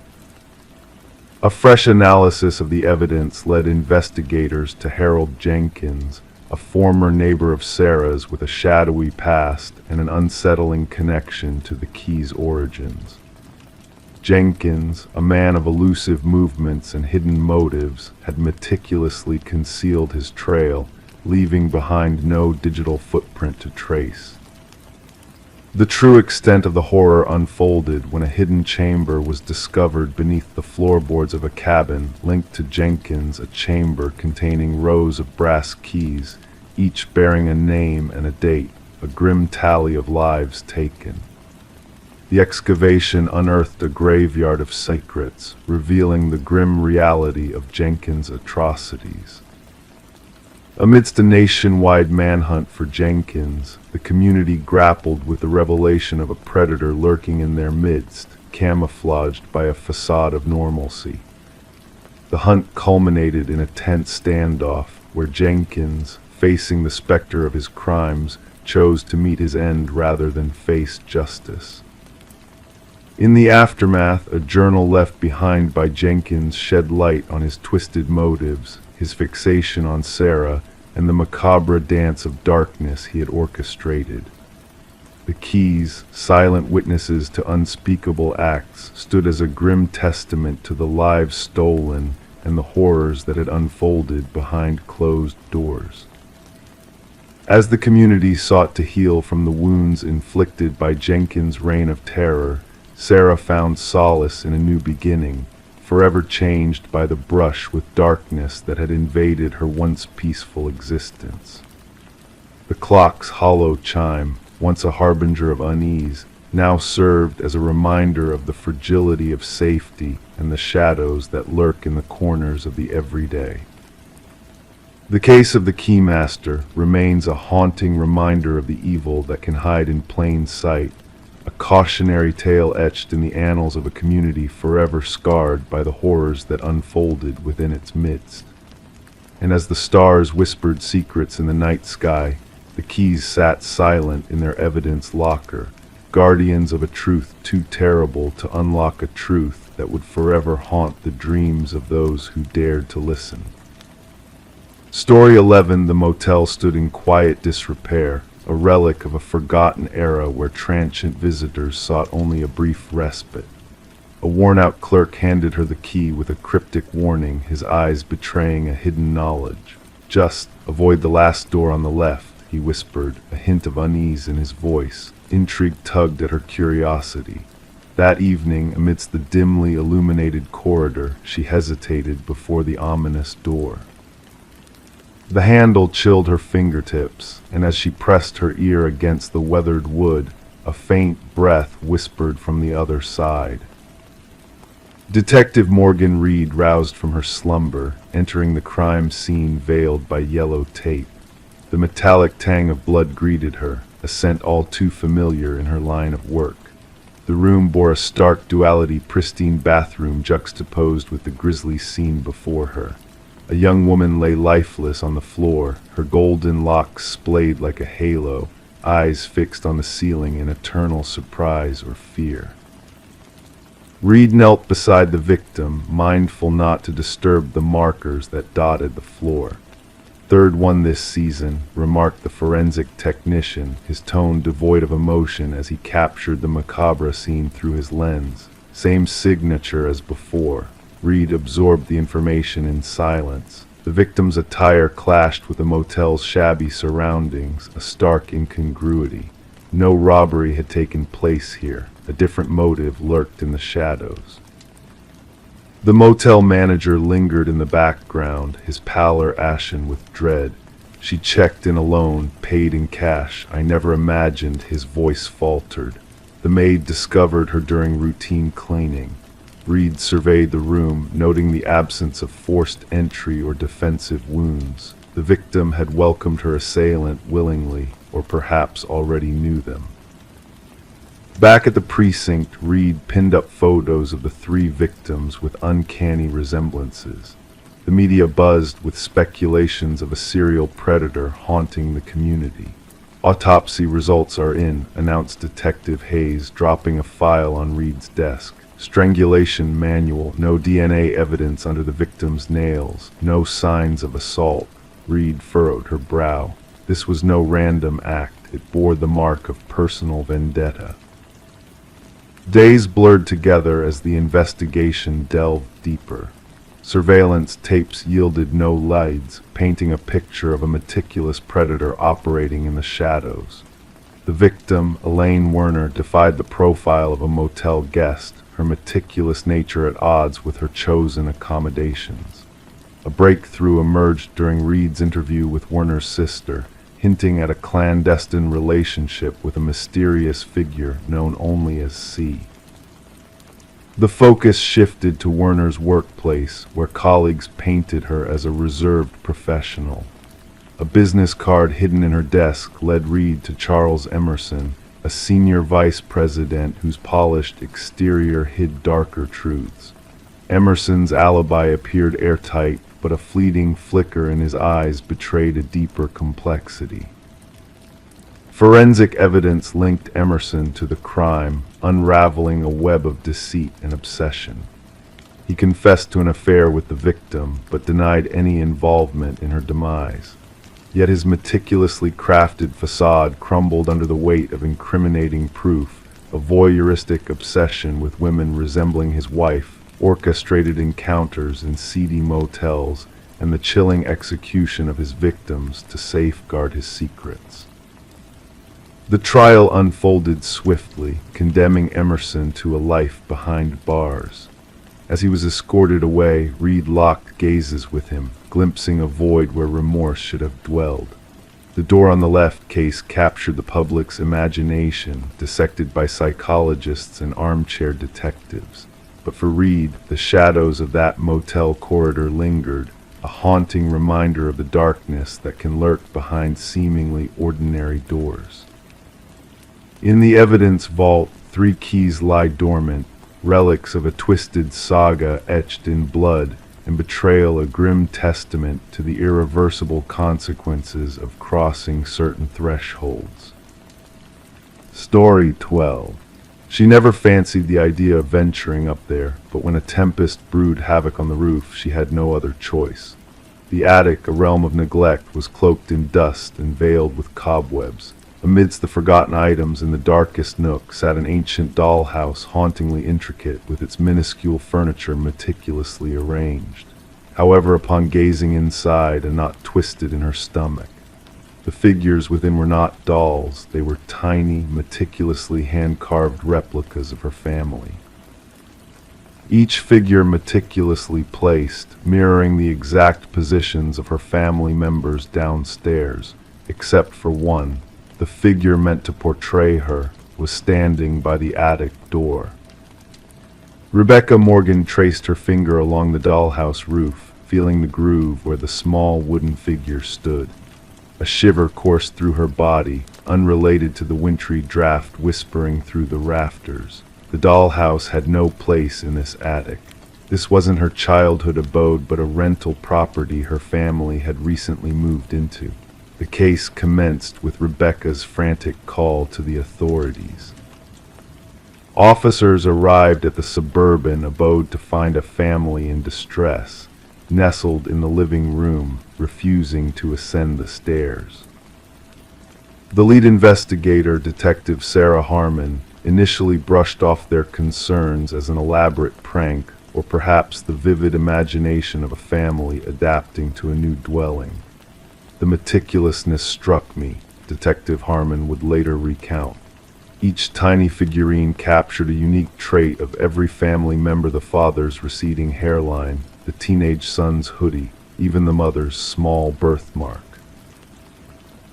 A fresh analysis of the evidence led investigators to Harold Jenkins, a former neighbor of Sarah's with a shadowy past and an unsettling connection to the key's origins. Jenkins, a man of elusive movements and hidden motives, had meticulously concealed his trail, leaving behind no digital footprint to trace. The true extent of the horror unfolded when a hidden chamber was discovered beneath the floorboards of a cabin linked to Jenkins, a chamber containing rows of brass keys, each bearing a name and a date, a grim tally of lives taken. The excavation unearthed a graveyard of secrets, revealing the grim reality of Jenkins' atrocities. Amidst a nationwide manhunt for Jenkins, the community grappled with the revelation of a predator lurking in their midst, camouflaged by a facade of normalcy. The hunt culminated in a tense standoff where Jenkins, facing the specter of his crimes, chose to meet his end rather than face justice. In the aftermath, a journal left behind by Jenkins shed light on his twisted motives, his fixation on Sarah, and the macabre dance of darkness he had orchestrated. The keys, silent witnesses to unspeakable acts, stood as a grim testament to the lives stolen and the horrors that had unfolded behind closed doors. As the community sought to heal from the wounds inflicted by Jenkins' reign of terror, Sarah found solace in a new beginning, forever changed by the brush with darkness that had invaded her once peaceful existence. The clock's hollow chime, once a harbinger of unease, now served as a reminder of the fragility of safety and the shadows that lurk in the corners of the everyday. The case of the Keymaster remains a haunting reminder of the evil that can hide in plain sight, a cautionary tale etched in the annals of a community forever scarred by the horrors that unfolded within its midst. And as the stars whispered secrets in the night sky, the keys sat silent in their evidence locker, guardians of a truth too terrible to unlock a truth that would forever haunt the dreams of those who dared to listen. Story 11, the motel stood in quiet disrepair, a relic of a forgotten era where transient visitors sought only a brief respite. A worn-out clerk handed her the key with a cryptic warning, his eyes betraying a hidden knowledge. "Just avoid the last door on the left," he whispered, a hint of unease in his voice. Intrigue tugged at her curiosity. That evening, amidst the dimly illuminated corridor, she hesitated before the ominous door. The handle chilled her fingertips, and as she pressed her ear against the weathered wood, a faint breath whispered from the other side. Detective Morgan Reed roused from her slumber, entering the crime scene veiled by yellow tape. The metallic tang of blood greeted her, a scent all too familiar in her line of work. The room bore a stark duality, pristine bathroom juxtaposed with the grisly scene before her. A young woman lay lifeless on the floor, her golden locks splayed like a halo, eyes fixed on the ceiling in eternal surprise or fear. Reed knelt beside the victim, mindful not to disturb the markers that dotted the floor. "Third one this season," remarked the forensic technician, his tone devoid of emotion as he captured the macabre scene through his lens. Same signature as before. Reed absorbed the information in silence. The victim's attire clashed with the motel's shabby surroundings, a stark incongruity. No robbery had taken place here. A different motive lurked in the shadows. The motel manager lingered in the background, his pallor ashen with dread. "She checked in alone, paid in cash. I never imagined," his voice faltered. "The maid discovered her during routine cleaning." Reed surveyed the room, noting the absence of forced entry or defensive wounds. The victim had welcomed her assailant willingly, or perhaps already knew them. Back at the precinct, Reed pinned up photos of the three victims with uncanny resemblances. The media buzzed with speculations of a serial predator haunting the community. "Autopsy results are in," announced Detective Hayes, dropping a file on Reed's desk. "Strangulation manual, no DNA evidence under the victim's nails, no signs of assault." Reed furrowed her brow. This was no random act, it bore the mark of personal vendetta. Days blurred together as the investigation delved deeper. Surveillance tapes yielded no leads, painting a picture of a meticulous predator operating in the shadows. The victim, Elaine Werner, defied the profile of a motel guest, her meticulous nature at odds with her chosen accommodations. A breakthrough emerged during Reed's interview with Werner's sister, hinting at a clandestine relationship with a mysterious figure known only as C. The focus shifted to Werner's workplace, where colleagues painted her as a reserved professional. A business card hidden in her desk led Reed to Charles Emerson, a senior vice president whose polished exterior hid darker truths. Emerson's alibi appeared airtight, but a fleeting flicker in his eyes betrayed a deeper complexity. Forensic evidence linked Emerson to the crime, unraveling a web of deceit and obsession. He confessed to an affair with the victim, but denied any involvement in her demise. Yet his meticulously crafted facade crumbled under the weight of incriminating proof, a voyeuristic obsession with women resembling his wife, orchestrated encounters in seedy motels, and the chilling execution of his victims to safeguard his secrets. The trial unfolded swiftly, condemning Emerson to a life behind bars. As he was escorted away, Reed locked gazes with him, glimpsing a void where remorse should have dwelled. The door on the left case captured the public's imagination, dissected by psychologists and armchair detectives. But for Reed, the shadows of that motel corridor lingered, a haunting reminder of the darkness that can lurk behind seemingly ordinary doors. In the evidence vault, 3 keys lie dormant, relics of a twisted saga etched in blood, and betrayal a grim testament to the irreversible consequences of crossing certain thresholds. Story 12. She never fancied the idea of venturing up there, but when a tempest brewed havoc on the roof, she had no other choice. The attic, a realm of neglect, was cloaked in dust and veiled with cobwebs. Amidst the forgotten items in the darkest nook sat an ancient dollhouse, hauntingly intricate, with its minuscule furniture meticulously arranged. However, upon gazing inside, a knot twisted in her stomach. The figures within were not dolls, they were tiny, meticulously hand-carved replicas of her family. Each figure meticulously placed, mirroring the exact positions of her family members downstairs, except for one. The figure meant to portray her was standing by the attic door. Rebecca Morgan traced her finger along the dollhouse roof, feeling the groove where the small wooden figure stood. A shiver coursed through her body, unrelated to the wintry draft whispering through the rafters. The dollhouse had no place in this attic. This wasn't her childhood abode, but a rental property her family had recently moved into. The case commenced with Rebecca's frantic call to the authorities. Officers arrived at the suburban abode to find a family in distress, nestled in the living room, refusing to ascend the stairs. The lead investigator, Detective Sarah Harmon, initially brushed off their concerns as an elaborate prank, or perhaps the vivid imagination of a family adapting to a new dwelling. The meticulousness struck me, Detective Harmon would later recount. Each tiny figurine captured a unique trait of every family member: the father's receding hairline, the teenage son's hoodie, even the mother's small birthmark.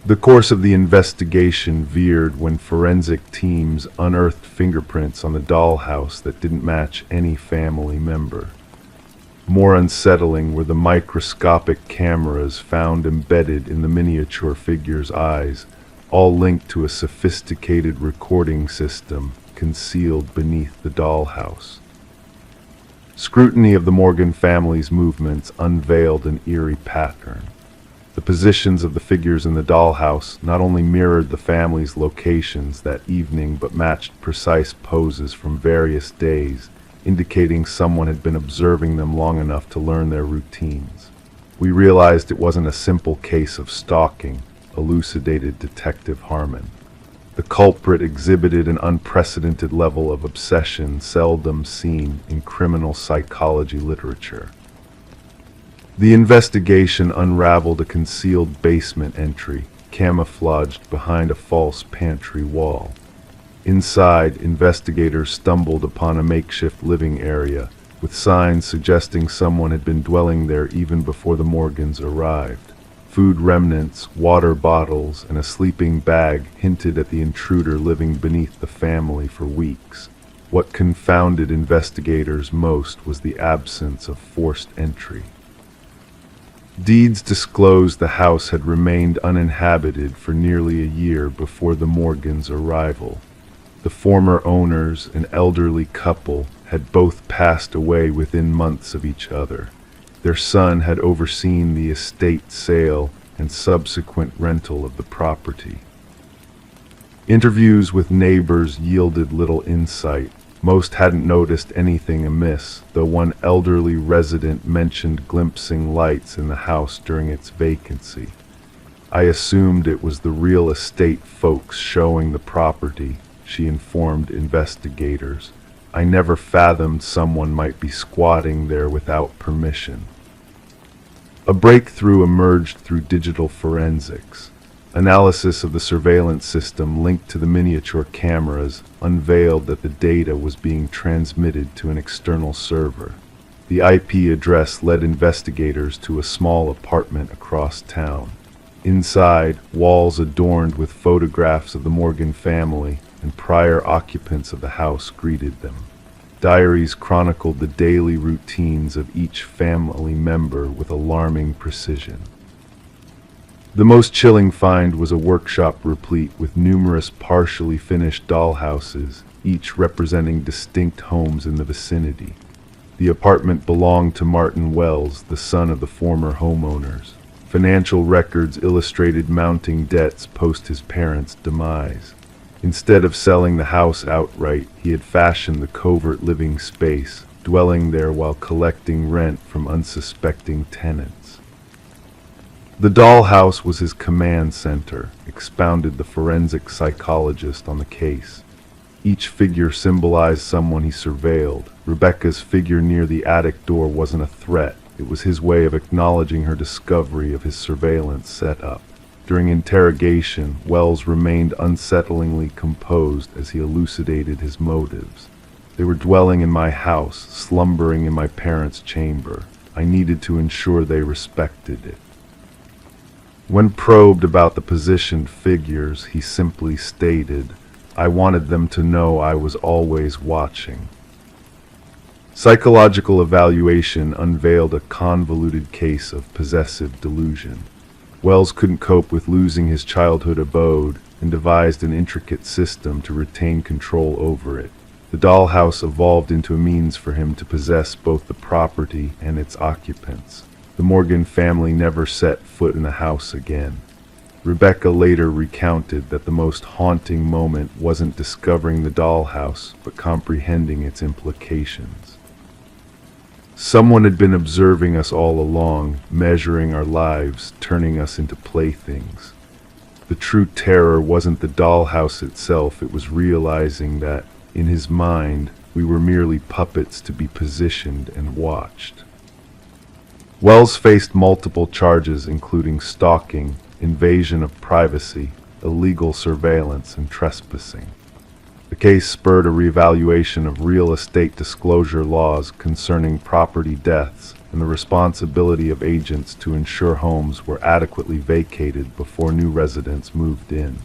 The course of the investigation veered when forensic teams unearthed fingerprints on the dollhouse that didn't match any family member. More unsettling were the microscopic cameras found embedded in the miniature figure's eyes, all linked to a sophisticated recording system concealed beneath the dollhouse. Scrutiny of the Morgan family's movements unveiled an eerie pattern. The positions of the figures in the dollhouse not only mirrored the family's locations that evening, but matched precise poses from various days, indicating someone had been observing them long enough to learn their routines. We realized it wasn't a simple case of stalking, elucidated Detective Harmon. The culprit exhibited an unprecedented level of obsession seldom seen in criminal psychology literature. The investigation unraveled a concealed basement entry, camouflaged behind a false pantry wall. Inside, investigators stumbled upon a makeshift living area, with signs suggesting someone had been dwelling there even before the Morgans arrived. Food remnants, water bottles, and a sleeping bag hinted at the intruder living beneath the family for weeks. What confounded investigators most was the absence of forced entry. Deeds disclosed the house had remained uninhabited for nearly a year before the Morgans' arrival. The former owners, an elderly couple, had both passed away within months of each other. Their son had overseen the estate sale and subsequent rental of the property. Interviews with neighbors yielded little insight. Most hadn't noticed anything amiss, though one elderly resident mentioned glimpsing lights in the house during its vacancy. I assumed it was the real estate folks showing the property, she informed investigators. I never fathomed someone might be squatting there without permission. A breakthrough emerged through digital forensics. Analysis of the surveillance system linked to the miniature cameras unveiled that the data was being transmitted to an external server. The IP address led investigators to a small apartment across town. Inside, walls adorned with photographs of the Morgan family and prior occupants of the house greeted them. Diaries chronicled the daily routines of each family member with alarming precision. The most chilling find was a workshop replete with numerous partially finished dollhouses, each representing distinct homes in the vicinity. The apartment belonged to Martin Wells, the son of the former homeowners. Financial records illustrated mounting debts post his parents' demise. Instead of selling the house outright, he had fashioned the covert living space, dwelling there while collecting rent from unsuspecting tenants. The dollhouse was his command center, expounded the forensic psychologist on the case. Each figure symbolized someone he surveilled. Rebecca's figure near the attic door wasn't a threat. It was his way of acknowledging her discovery of his surveillance setup. During interrogation, Wells remained unsettlingly composed as he elucidated his motives. They were dwelling in my house, slumbering in my parents' chamber. I needed to ensure they respected it. When probed about the positioned figures, he simply stated, I wanted them to know I was always watching. Psychological evaluation unveiled a convoluted case of possessive delusion. Wells couldn't cope with losing his childhood abode and devised an intricate system to retain control over it. The dollhouse evolved into a means for him to possess both the property and its occupants. The Morgan family never set foot in the house again. Rebecca later recounted that the most haunting moment wasn't discovering the dollhouse, but comprehending its implications. Someone had been observing us all along, measuring our lives, turning us into playthings. The true terror wasn't the dollhouse itself, it was realizing that, in his mind, we were merely puppets to be positioned and watched. Wells faced multiple charges including stalking, invasion of privacy, illegal surveillance, and trespassing. The case spurred a reevaluation of real estate disclosure laws concerning property deaths and the responsibility of agents to ensure homes were adequately vacated before new residents moved in.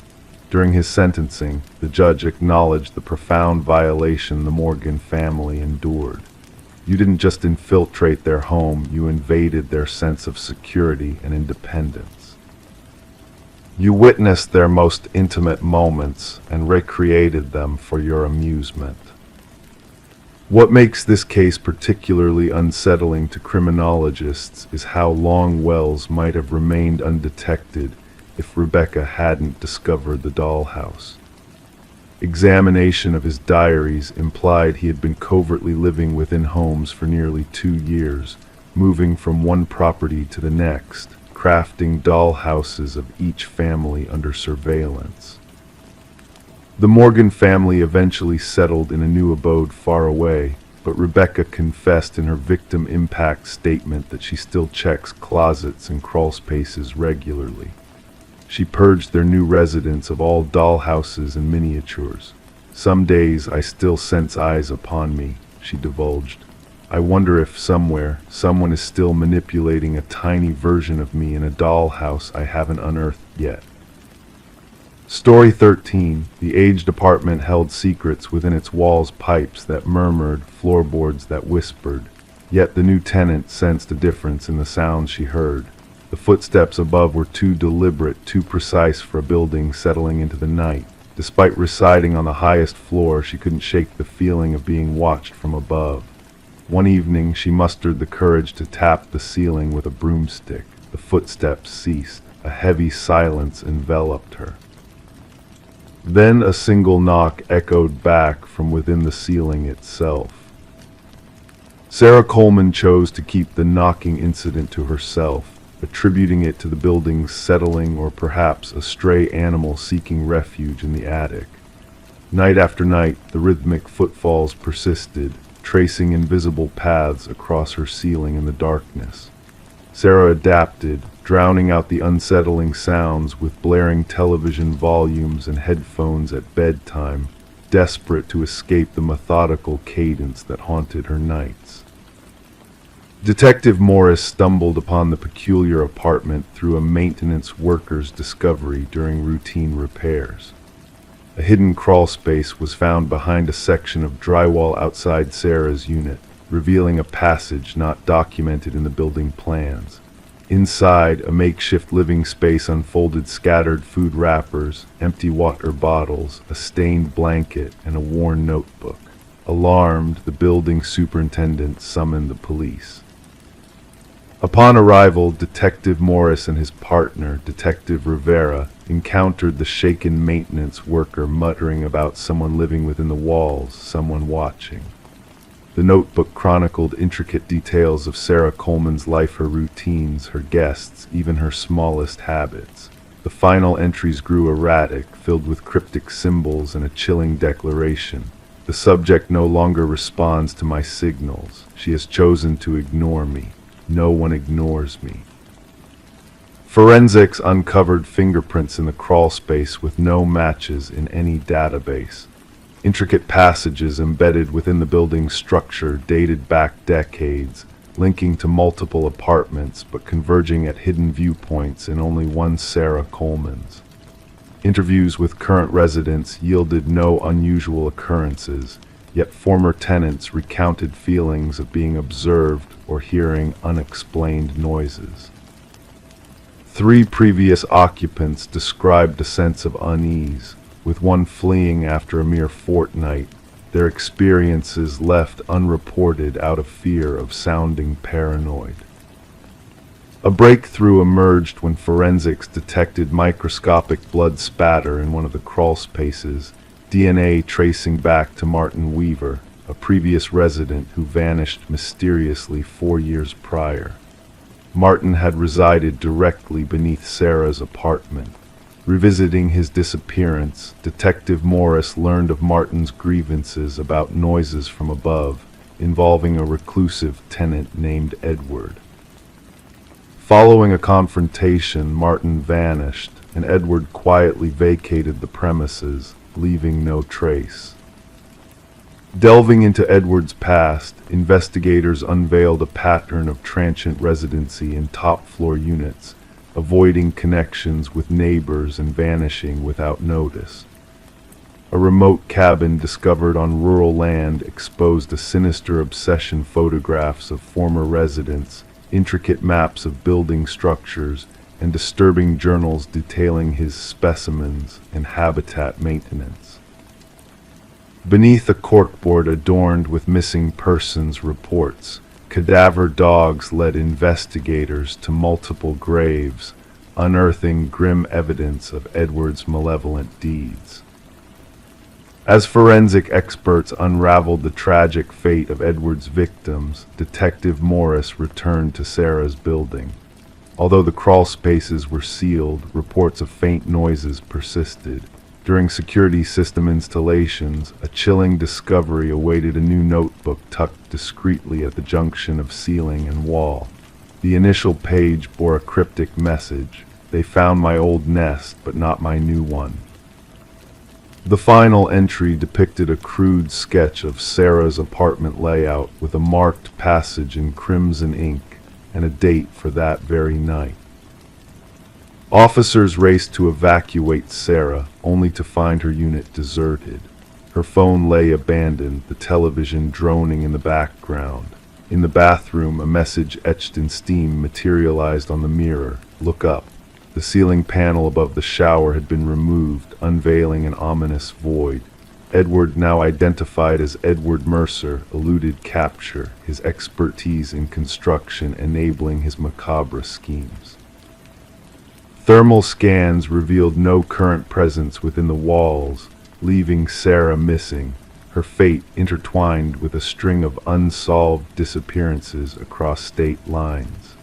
During his sentencing, the judge acknowledged the profound violation the Morgan family endured. You didn't just infiltrate their home, you invaded their sense of security and independence. You witnessed their most intimate moments and recreated them for your amusement. What makes this case particularly unsettling to criminologists is how long Wells might have remained undetected if Rebecca hadn't discovered the dollhouse. Examination of his diaries implied he had been covertly living within homes for nearly 2 years, moving from one property to the next, crafting dollhouses of each family under surveillance. The Morgan family eventually settled in a new abode far away, but Rebecca confessed in her victim impact statement that she still checks closets and crawl spaces regularly. She purged their new residence of all dollhouses and miniatures. Some days I still sense eyes upon me, she divulged. I wonder if somewhere, someone is still manipulating a tiny version of me in a dollhouse I haven't unearthed yet. Story 13. The aged apartment held secrets within its walls, pipes that murmured, floorboards that whispered. Yet the new tenant sensed a difference in the sounds she heard. The footsteps above were too deliberate, too precise for a building settling into the night. Despite residing on the highest floor, she couldn't shake the feeling of being watched from above. One evening, she mustered the courage to tap the ceiling with a broomstick. The footsteps ceased. A heavy silence enveloped her. Then a single knock echoed back from within the ceiling itself. Sarah Coleman chose to keep the knocking incident to herself, attributing it to the building's settling or perhaps a stray animal seeking refuge in the attic. Night after night, the rhythmic footfalls persisted, tracing invisible paths across her ceiling in the darkness. Sarah adapted, drowning out the unsettling sounds with blaring television volumes and headphones at bedtime, desperate to escape the methodical cadence that haunted her nights. Detective Morris stumbled upon the peculiar apartment through a maintenance worker's discovery during routine repairs. A hidden crawlspace was found behind a section of drywall outside Sarah's unit, revealing a passage not documented in the building plans. Inside, a makeshift living space unfolded scattered food wrappers, empty water bottles, a stained blanket, and a worn notebook. Alarmed, the building superintendent summoned the police. Upon arrival, Detective Morris and his partner, Detective Rivera, encountered the shaken maintenance worker muttering about someone living within the walls, someone watching. The notebook chronicled intricate details of Sarah Coleman's life, her routines, her guests, even her smallest habits. The final entries grew erratic, filled with cryptic symbols and a chilling declaration. The subject no longer responds to my signals. She has chosen to ignore me. No one ignores me. Forensics uncovered fingerprints in the crawlspace with no matches in any database. Intricate passages embedded within the building's structure dated back decades, linking to multiple apartments but converging at hidden viewpoints in only one Sarah Coleman's. Interviews with current residents yielded no unusual occurrences, yet former tenants recounted feelings of being observed or hearing unexplained noises. 3 previous occupants described a sense of unease, with one fleeing after a mere fortnight, their experiences left unreported out of fear of sounding paranoid. A breakthrough emerged when forensics detected microscopic blood spatter in one of the crawl spaces, DNA tracing back to Martin Weaver, a previous resident who vanished mysteriously 4 years prior. Martin had resided directly beneath Sarah's apartment. Revisiting his disappearance, Detective Morris learned of Martin's grievances about noises from above, involving a reclusive tenant named Edward. Following a confrontation, Martin vanished, and Edward quietly vacated the premises, leaving no trace. Delving into Edward's past, investigators unveiled a pattern of transient residency in top-floor units, avoiding connections with neighbors and vanishing without notice. A remote cabin discovered on rural land exposed a sinister obsession: photographs of former residents, intricate maps of building structures, and disturbing journals detailing his specimens and habitat maintenance. Beneath a corkboard adorned with missing persons reports, cadaver dogs led investigators to multiple graves, unearthing grim evidence of Edward's malevolent deeds. As forensic experts unraveled the tragic fate of Edward's victims, Detective Morris returned to Sarah's building. Although the crawl spaces were sealed, reports of faint noises persisted. During security system installations, a chilling discovery awaited: a new notebook tucked discreetly at the junction of ceiling and wall. The initial page bore a cryptic message: "They found my old nest, but not my new one." The final entry depicted a crude sketch of Sarah's apartment layout with a marked passage in crimson ink and a date for that very night. Officers raced to evacuate Sarah, only to find her unit deserted. Her phone lay abandoned, the television droning in the background. In the bathroom, a message etched in steam materialized on the mirror: "Look up." The ceiling panel above the shower had been removed, unveiling an ominous void. Edward, now identified as Edward Mercer, eluded capture, his expertise in construction enabling his macabre schemes. Thermal scans revealed no current presence within the walls, leaving Sarah missing, her fate intertwined with a string of unsolved disappearances across state lines.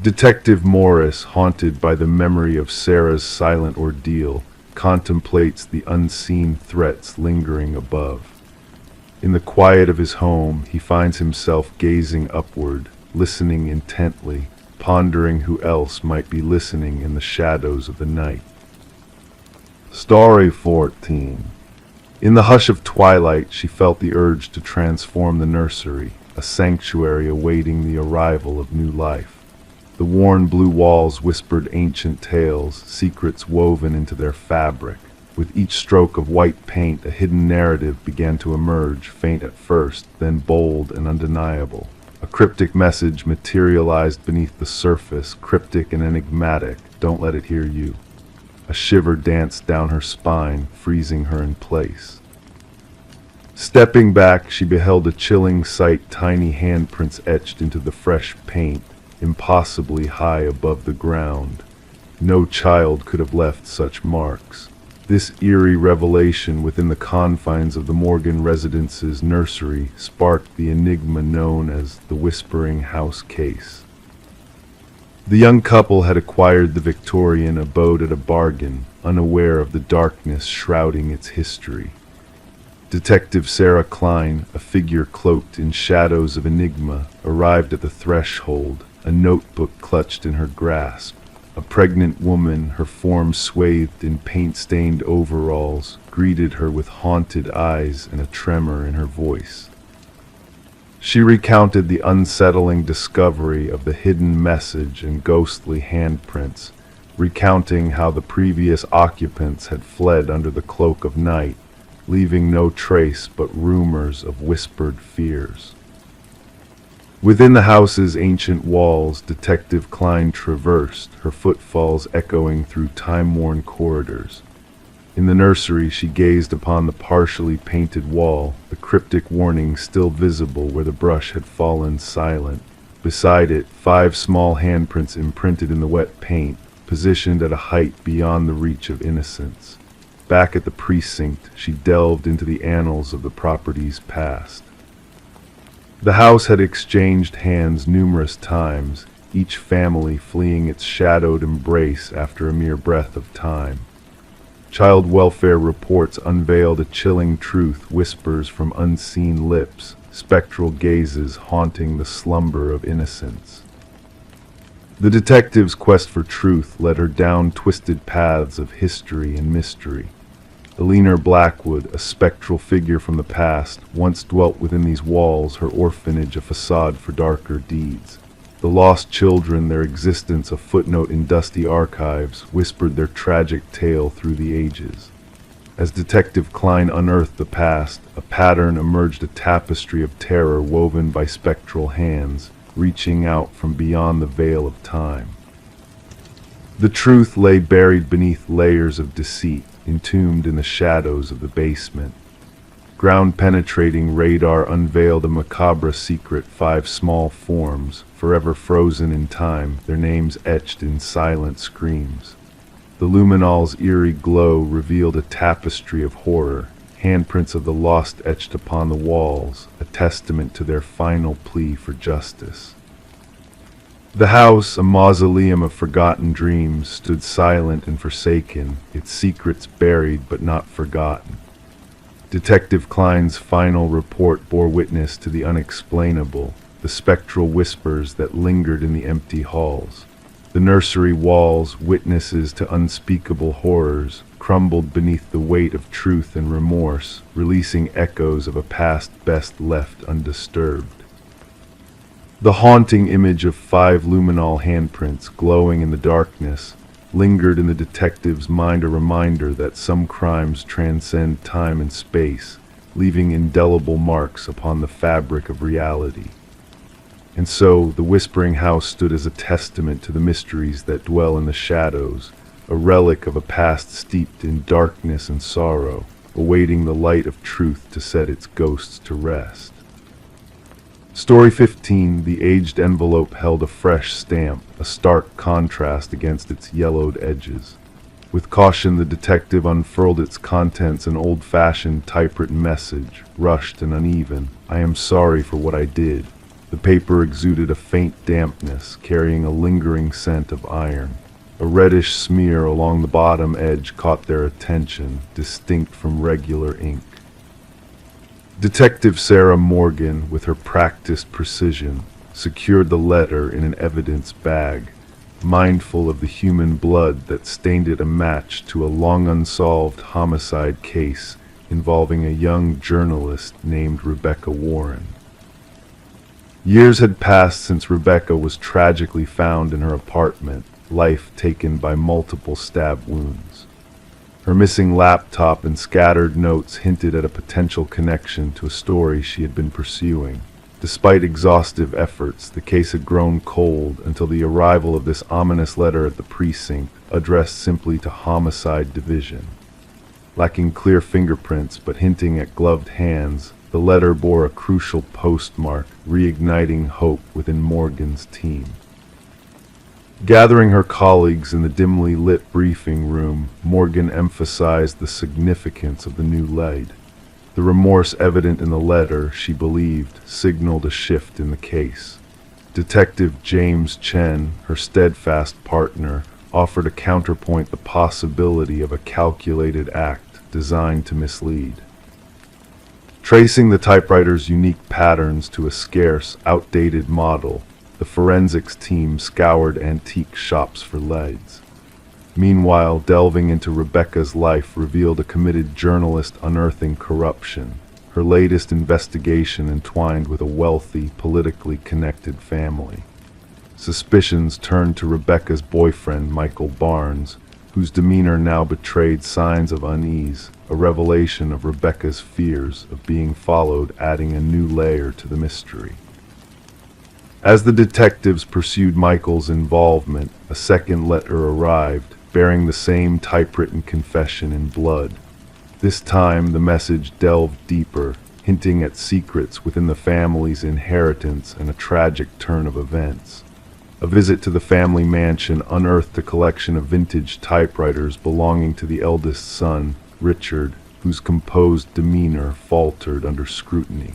Detective Morris, haunted by the memory of Sarah's silent ordeal, contemplates the unseen threats lingering above. In the quiet of his home, he finds himself gazing upward, listening intently, pondering who else might be listening in the shadows of the night. Story 14. In the hush of twilight, she felt the urge to transform the nursery, a sanctuary awaiting the arrival of new life. The worn blue walls whispered ancient tales, secrets woven into their fabric. With each stroke of white paint, a hidden narrative began to emerge, faint at first, then bold and undeniable. A cryptic message materialized beneath the surface, cryptic and enigmatic. Don't let it hear you. A shiver danced down her spine, freezing her in place. Stepping back, she beheld a chilling sight, tiny handprints etched into the fresh paint, impossibly high above the ground. No child could have left such marks. This eerie revelation within the confines of the Morgan residence's nursery sparked the enigma known as the Whispering House case. The young couple had acquired the Victorian abode at a bargain, unaware of the darkness shrouding its history. Detective Sarah Klein, a figure cloaked in shadows of enigma, arrived at the threshold, a notebook clutched in her grasp. A pregnant woman, her form swathed in paint-stained overalls, greeted her with haunted eyes and a tremor in her voice. She recounted the unsettling discovery of the hidden message and ghostly handprints, recounting how the previous occupants had fled under the cloak of night, leaving no trace but rumors of whispered fears. Within the house's ancient walls, Detective Klein traversed, her footfalls echoing through time-worn corridors. In the nursery, she gazed upon the partially painted wall, the cryptic warning still visible where the brush had fallen silent. Beside it, 5 small handprints imprinted in the wet paint, positioned at a height beyond the reach of innocence. Back at the precinct, she delved into the annals of the property's past. The house had exchanged hands numerous times, each family fleeing its shadowed embrace after a mere breath of time. Child welfare reports unveiled a chilling truth, whispers from unseen lips, spectral gazes haunting the slumber of innocence. The detective's quest for truth led her down twisted paths of history and mystery. Eleanor Blackwood, a spectral figure from the past, once dwelt within these walls, her orphanage a facade for darker deeds. The lost children, their existence a footnote in dusty archives, whispered their tragic tale through the ages. As Detective Klein unearthed the past, a pattern emerged, a tapestry of terror woven by spectral hands, reaching out from beyond the veil of time. The truth lay buried beneath layers of deceit, entombed in the shadows of the basement. Ground-penetrating radar unveiled a macabre secret, 5 small forms, forever frozen in time, their names etched in silent screams. The luminol's eerie glow revealed a tapestry of horror, handprints of the lost etched upon the walls, a testament to their final plea for justice. The house, a mausoleum of forgotten dreams, stood silent and forsaken, its secrets buried but not forgotten. Detective Klein's final report bore witness to the unexplainable, the spectral whispers that lingered in the empty halls. The nursery walls, witnesses to unspeakable horrors, crumbled beneath the weight of truth and remorse, releasing echoes of a past best left undisturbed. The haunting image of 5 luminol handprints glowing in the darkness lingered in the detective's mind, a reminder that some crimes transcend time and space, leaving indelible marks upon the fabric of reality. And so the whispering house stood as a testament to the mysteries that dwell in the shadows, a relic of a past steeped in darkness and sorrow, awaiting the light of truth to set its ghosts to rest. Story 15, the aged envelope held a fresh stamp, a stark contrast against its yellowed edges. With caution, the detective unfurled its contents, an old-fashioned typewritten message, rushed and uneven. "I am sorry for what I did." The paper exuded a faint dampness, carrying a lingering scent of iron. A reddish smear along the bottom edge caught their attention, distinct from regular ink. Detective Sarah Morgan, with her practiced precision, secured the letter in an evidence bag, mindful of the human blood that stained it a match to a long-unsolved homicide case involving a young journalist named Rebecca Warren. Years had passed since Rebecca was tragically found in her apartment, life taken by multiple stab wounds. Her missing laptop and scattered notes hinted at a potential connection to a story she had been pursuing. Despite exhaustive efforts, the case had grown cold until the arrival of this ominous letter at the precinct, addressed simply to Homicide Division. Lacking clear fingerprints but hinting at gloved hands, the letter bore a crucial postmark, reigniting hope within Morgan's team. Gathering her colleagues in the dimly lit briefing room, Morgan emphasized the significance of the new lead. The remorse evident in the letter, she believed, signaled a shift in the case. Detective James Chen, her steadfast partner, offered a counterpoint, the possibility of a calculated act designed to mislead. Tracing the typewriter's unique patterns to a scarce, outdated model, the forensics team scoured antique shops for leads. Meanwhile, delving into Rebecca's life revealed a committed journalist unearthing corruption, her latest investigation entwined with a wealthy, politically connected family. Suspicions turned to Rebecca's boyfriend, Michael Barnes, whose demeanor now betrayed signs of unease, a revelation of Rebecca's fears of being followed, adding a new layer to the mystery. As the detectives pursued Michael's involvement, a second letter arrived, bearing the same typewritten confession in blood. This time the message delved deeper, hinting at secrets within the family's inheritance and a tragic turn of events. A visit to the family mansion unearthed a collection of vintage typewriters belonging to the eldest son, Richard, whose composed demeanor faltered under scrutiny.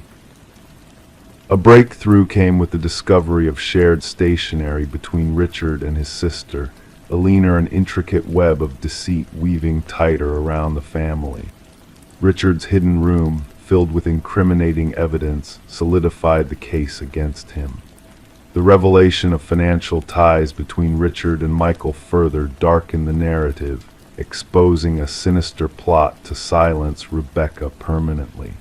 A breakthrough came with the discovery of shared stationery between Richard and his sister, a leaner and intricate web of deceit weaving tighter around the family. Richard's hidden room, filled with incriminating evidence, solidified the case against him. The revelation of financial ties between Richard and Michael further darkened the narrative, exposing a sinister plot to silence Rebecca permanently.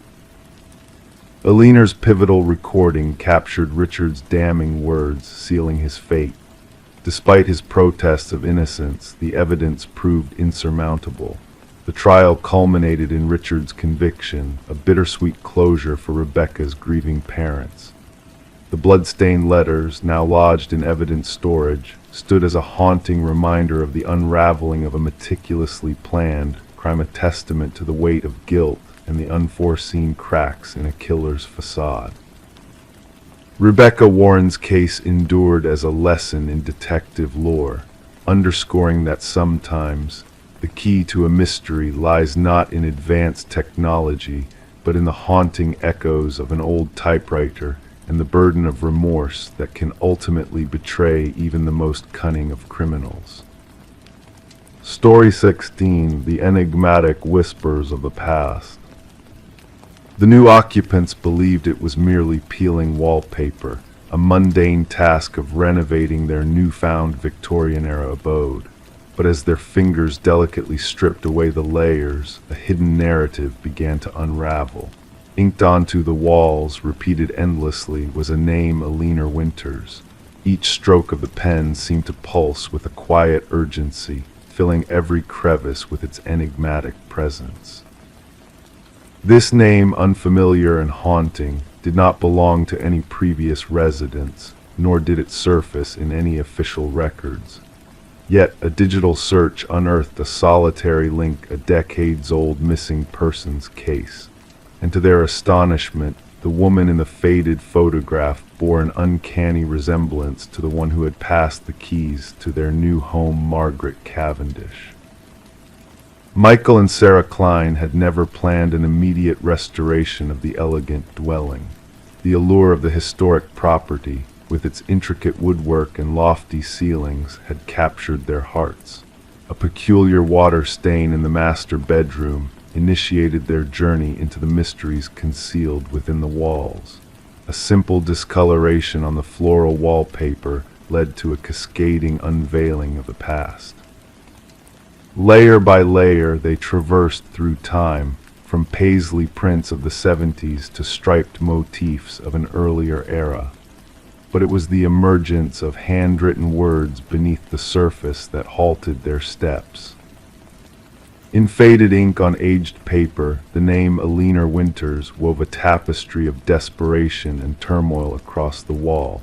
Aliner's pivotal recording captured Richard's damning words, sealing his fate. Despite his protests of innocence, the evidence proved insurmountable. The trial culminated in Richard's conviction, a bittersweet closure for Rebecca's grieving parents. The blood-stained letters, now lodged in evidence storage, stood as a haunting reminder of the unraveling of a meticulously planned crime, a testament to the weight of guilt and the unforeseen cracks in a killer's facade. Rebecca Warren's case endured as a lesson in detective lore, underscoring that sometimes the key to a mystery lies not in advanced technology, but in the haunting echoes of an old typewriter and the burden of remorse that can ultimately betray even the most cunning of criminals. Story 16, the enigmatic whispers of the past. The new occupants believed it was merely peeling wallpaper, a mundane task of renovating their newfound Victorian-era abode. But as their fingers delicately stripped away the layers, a hidden narrative began to unravel. Inked onto the walls, repeated endlessly, was a name, Aliner Winters. Each stroke of the pen seemed to pulse with a quiet urgency, filling every crevice with its enigmatic presence. This name, unfamiliar and haunting, did not belong to any previous residents, nor did it surface in any official records. Yet a digital search unearthed a solitary link, a decades-old missing persons case. And to their astonishment, the woman in the faded photograph bore an uncanny resemblance to the one who had passed the keys to their new home, Margaret Cavendish. Michael and Sarah Klein had never planned an immediate restoration of the elegant dwelling. The allure of the historic property, with its intricate woodwork and lofty ceilings, had captured their hearts. A peculiar water stain in the master bedroom initiated their journey into the mysteries concealed within the walls. A simple discoloration on the floral wallpaper led to a cascading unveiling of the past. Layer by layer, they traversed through time, from paisley prints of the 70s to striped motifs of an earlier era. But it was the emergence of handwritten words beneath the surface that halted their steps. In faded ink on aged paper, the name Alina Winters wove a tapestry of desperation and turmoil across the wall.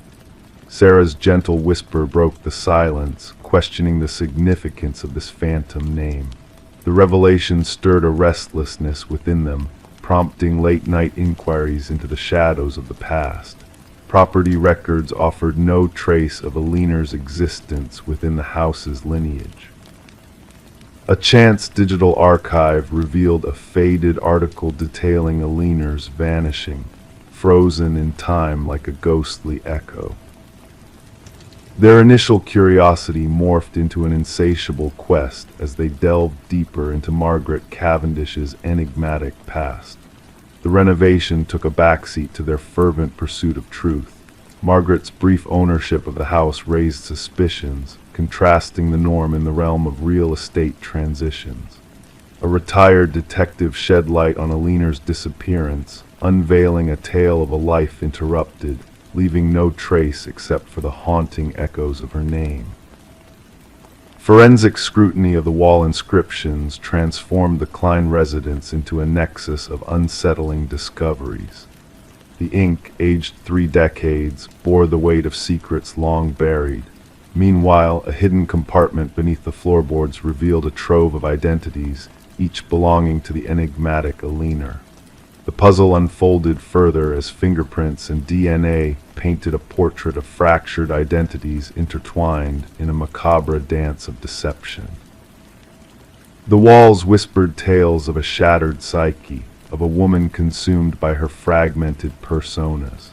Sarah's gentle whisper broke the silence, questioning the significance of this phantom name. The revelation stirred a restlessness within them, prompting late-night inquiries into the shadows of the past. Property records offered no trace of Alina's existence within the house's lineage. A chance digital archive revealed a faded article detailing Alina's vanishing, frozen in time like a ghostly echo. Their initial curiosity morphed into an insatiable quest as they delved deeper into Margaret Cavendish's enigmatic past. The renovation took a backseat to their fervent pursuit of truth. Margaret's brief ownership of the house raised suspicions, contrasting the norm in the realm of real estate transitions. A retired detective shed light on Alina's disappearance, unveiling a tale of a life interrupted, leaving no trace except for the haunting echoes of her name. Forensic scrutiny of the wall inscriptions transformed the Klein residence into a nexus of unsettling discoveries. The ink, aged 3 decades, bore the weight of secrets long buried. Meanwhile, a hidden compartment beneath the floorboards revealed a trove of identities, each belonging to the enigmatic Alina. The puzzle unfolded further as fingerprints and DNA painted a portrait of fractured identities intertwined in a macabre dance of deception. The walls whispered tales of a shattered psyche, of a woman consumed by her fragmented personas.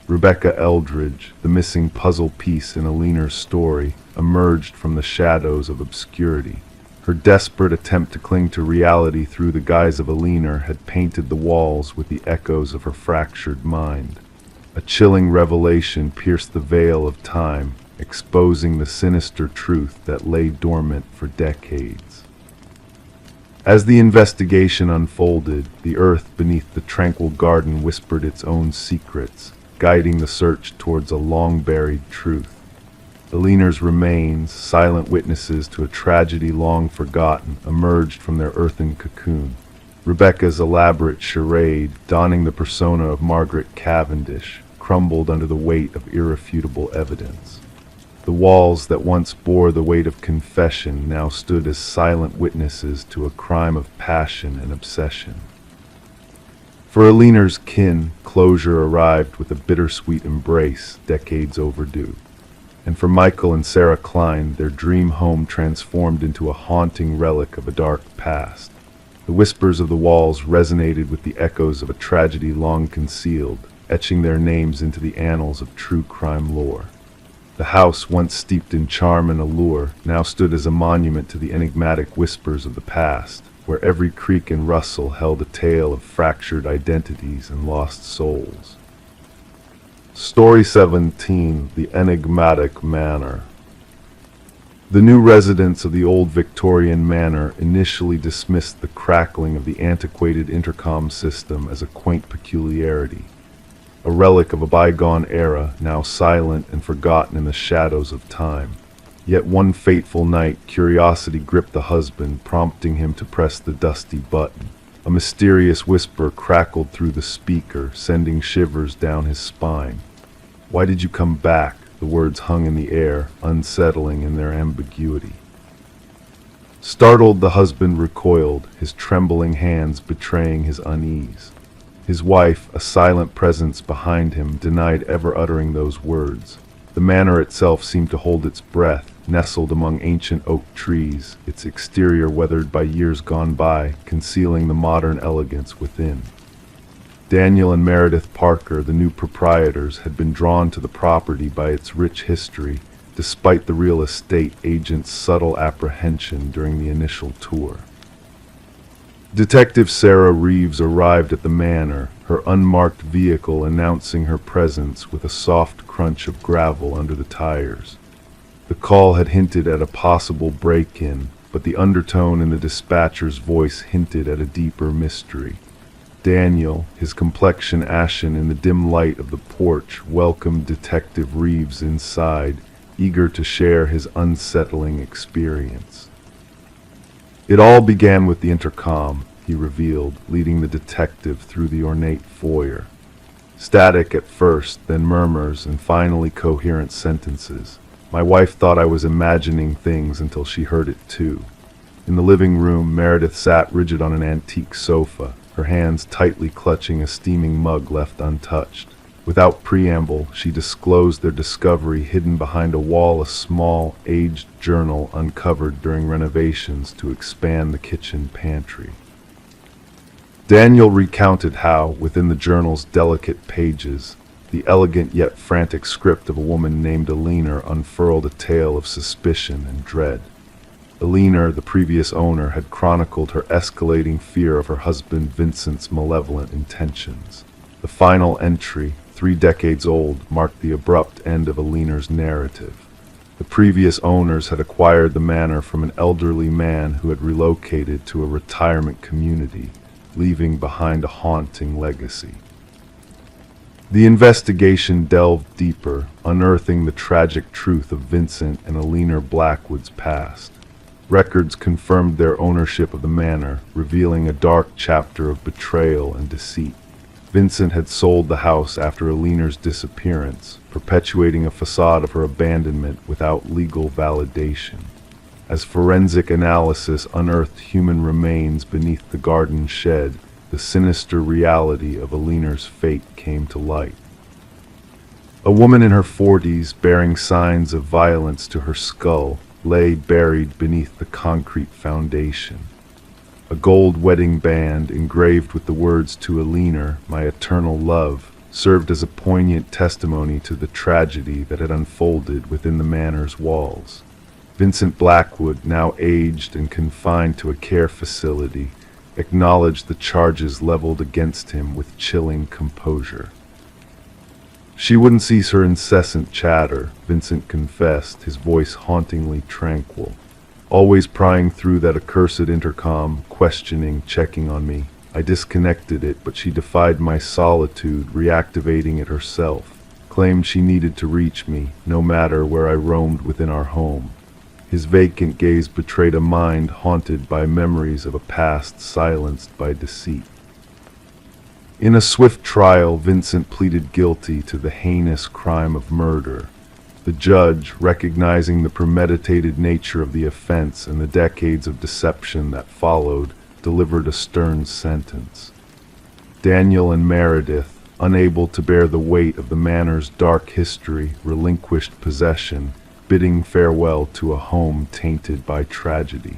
Rebecca Eldridge, the missing puzzle piece in Alina's story, emerged from the shadows of obscurity. Her desperate attempt to cling to reality through the guise of Alina had painted the walls with the echoes of her fractured mind. A chilling revelation pierced the veil of time, exposing the sinister truth that lay dormant for decades. As the investigation unfolded, the earth beneath the tranquil garden whispered its own secrets, guiding the search towards a long-buried truth. Alina's remains, silent witnesses to a tragedy long forgotten, emerged from their earthen cocoon. Rebecca's elaborate charade, donning the persona of Margaret Cavendish, crumbled under the weight of irrefutable evidence. The walls that once bore the weight of confession now stood as silent witnesses to a crime of passion and obsession. For Alina's kin, closure arrived with a bittersweet embrace, decades overdue. And for Michael and Sarah Klein, their dream home transformed into a haunting relic of a dark past. The whispers of the walls resonated with the echoes of a tragedy long concealed, etching their names into the annals of true crime lore. The house, once steeped in charm and allure, now stood as a monument to the enigmatic whispers of the past, where every creak and rustle held a tale of fractured identities and lost souls. Story 17: The Enigmatic Manor. The new residents of the old Victorian manor initially dismissed the crackling of the antiquated intercom system as a quaint peculiarity, a relic of a bygone era, now silent and forgotten in the shadows of time. Yet one fateful night, curiosity gripped the husband, prompting him to press the dusty button. A A mysterious whisper crackled through the speaker, sending shivers down his spine. "Why did you come back?" The words hung in the air, unsettling in their ambiguity. Startled, the husband recoiled, his trembling hands betraying his unease. His wife, a silent presence behind him, denied ever uttering those words. The manor itself seemed to hold its breath, nestled among ancient oak trees, its exterior weathered by years gone by, concealing the modern elegance within. Daniel and Meredith Parker, the new proprietors, had been drawn to the property by its rich history, despite the real estate agent's subtle apprehension during the initial tour. Detective Sarah Reeves arrived at the manor, her unmarked vehicle announcing her presence with a soft crunch of gravel under the tires. The call had hinted at a possible break-in, but the undertone in the dispatcher's voice hinted at a deeper mystery. Daniel, his complexion ashen in the dim light of the porch, welcomed Detective Reeves inside, eager to share his unsettling experience. "It all began with the intercom," he revealed, leading the detective through the ornate foyer. Static at first, then murmurs, and finally coherent sentences. My wife thought I was imagining things until she heard it too. In the living room, Meredith sat rigid on an antique sofa, her hands tightly clutching a steaming mug left untouched. Without preamble, she disclosed their discovery hidden behind a wall, a small, aged journal uncovered during renovations to expand the kitchen pantry. Daniel recounted how, within the journal's delicate pages, the elegant yet frantic script of a woman named Alina unfurled a tale of suspicion and dread. Alina, the previous owner, had chronicled her escalating fear of her husband Vincent's malevolent intentions. The final entry, 3 decades old, marked the abrupt end of Alina's narrative. The previous owners had acquired the manor from an elderly man who had relocated to a retirement community, leaving behind a haunting legacy. The investigation delved deeper, unearthing the tragic truth of Vincent and Alina Blackwood's past. Records confirmed their ownership of the manor, revealing a dark chapter of betrayal and deceit. Vincent had sold the house after Alina's disappearance, perpetuating a facade of her abandonment without legal validation. As forensic analysis unearthed human remains beneath the garden shed, the sinister reality of Alina's fate came to light. A woman in her 40s, bearing signs of violence to her skull, lay buried beneath the concrete foundation. A gold wedding band engraved with the words "To Alina, my eternal love," served as a poignant testimony to the tragedy that had unfolded within the manor's walls. Vincent Blackwood, now aged and confined to a care facility, acknowledged the charges leveled against him with chilling composure. "She wouldn't cease her incessant chatter," Vincent confessed, his voice hauntingly tranquil. "Always prying through that accursed intercom, questioning, checking on me. I disconnected it, but she defied my solitude, reactivating it herself. Claimed she needed to reach me, no matter where I roamed within our home." His vacant gaze betrayed a mind haunted by memories of a past silenced by deceit. In a swift trial, Vincent pleaded guilty to the heinous crime of murder. The judge, recognizing the premeditated nature of the offense and the decades of deception that followed, delivered a stern sentence. Daniel and Meredith, unable to bear the weight of the manor's dark history, relinquished possession, bidding farewell to a home tainted by tragedy.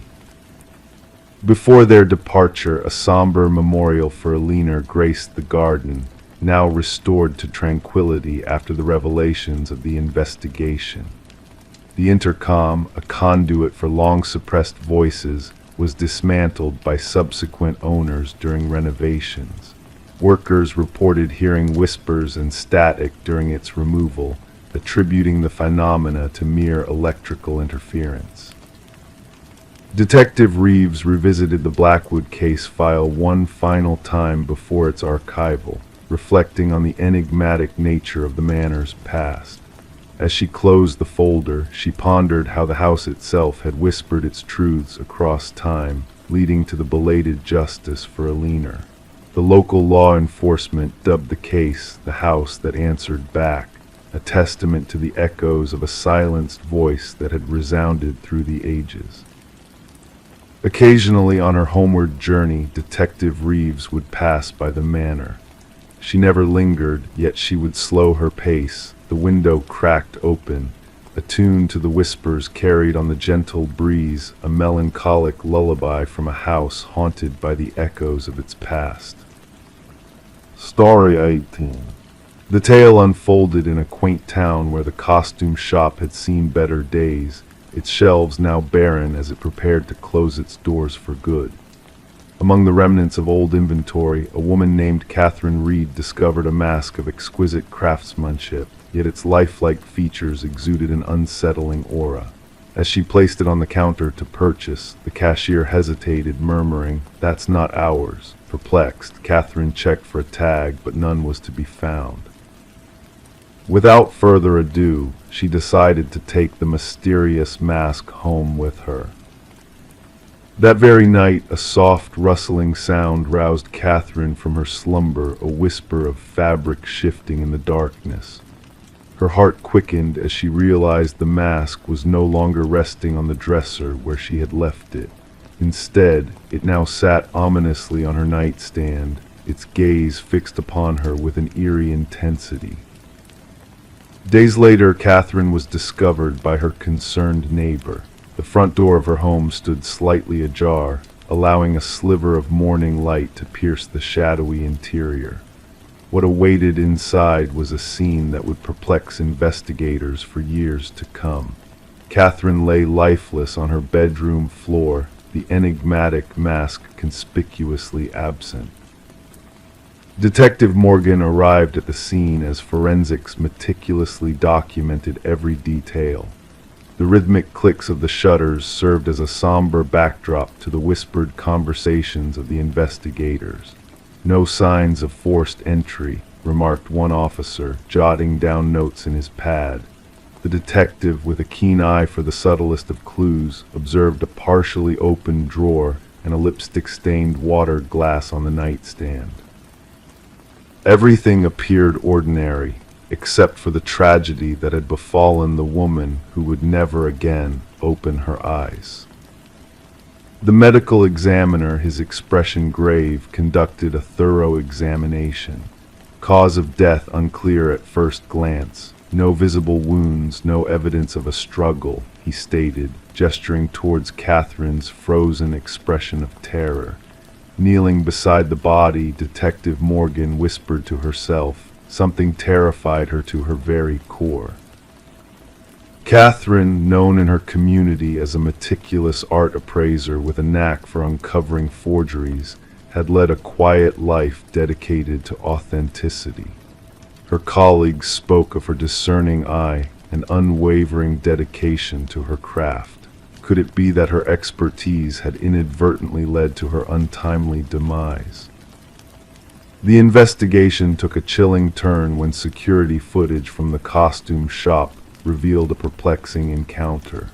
Before their departure, a somber memorial for Alina graced the garden, now restored to tranquility after the revelations of the investigation. The intercom, a conduit for long-suppressed voices, was dismantled by subsequent owners during renovations. Workers reported hearing whispers and static during its removal, attributing the phenomena to mere electrical interference. Detective Reeves revisited the Blackwood case file one final time before its archival, reflecting on the enigmatic nature of the manor's past. As she closed the folder, she pondered how the house itself had whispered its truths across time, leading to the belated justice for Alina. The local law enforcement dubbed the case the house that answered back, a testament to the echoes of a silenced voice that had resounded through the ages. Occasionally on her homeward journey, Detective Reeves would pass by the manor. She never lingered, yet she would slow her pace, the window cracked open, attuned to the whispers carried on the gentle breeze, a melancholic lullaby from a house haunted by the echoes of its past. Story 18. The tale unfolded in a quaint town where the costume shop had seen better days, its shelves now barren as it prepared to close its doors for good. Among the remnants of old inventory, a woman named Catherine Reed discovered a mask of exquisite craftsmanship, yet its lifelike features exuded an unsettling aura. As she placed it on the counter to purchase, the cashier hesitated, murmuring, "That's not ours." Perplexed, Catherine checked for a tag, but none was to be found. Without further ado, she decided to take the mysterious mask home with her. That very night, a soft, rustling sound roused Catherine from her slumber, a whisper of fabric shifting in the darkness. Her heart quickened as she realized the mask was no longer resting on the dresser where she had left it. Instead, it now sat ominously on her nightstand, its gaze fixed upon her with an eerie intensity. Days later, Catherine was discovered by her concerned neighbor. The front door of her home stood slightly ajar, allowing a sliver of morning light to pierce the shadowy interior. What awaited inside was a scene that would perplex investigators for years to come. Catherine lay lifeless on her bedroom floor, the enigmatic mask conspicuously absent. Detective Morgan arrived at the scene as forensics meticulously documented every detail. The rhythmic clicks of the shutters served as a somber backdrop to the whispered conversations of the investigators. "No signs of forced entry," remarked one officer, jotting down notes in his pad. The detective, with a keen eye for the subtlest of clues, observed a partially open drawer and a lipstick-stained water glass on the nightstand. Everything appeared ordinary, except for the tragedy that had befallen the woman who would never again open her eyes. The medical examiner, his expression grave, conducted a thorough examination. Cause of death unclear at first glance. No visible wounds, no evidence of a struggle, he stated, gesturing towards Catherine's frozen expression of terror. Kneeling beside the body, Detective Morgan whispered to herself. Something terrified her to her very core. Catherine, known in her community as a meticulous art appraiser with a knack for uncovering forgeries, had led a quiet life dedicated to authenticity. Her colleagues spoke of her discerning eye and unwavering dedication to her craft. Could it be that her expertise had inadvertently led to her untimely demise? The investigation took a chilling turn when security footage from the costume shop revealed a perplexing encounter.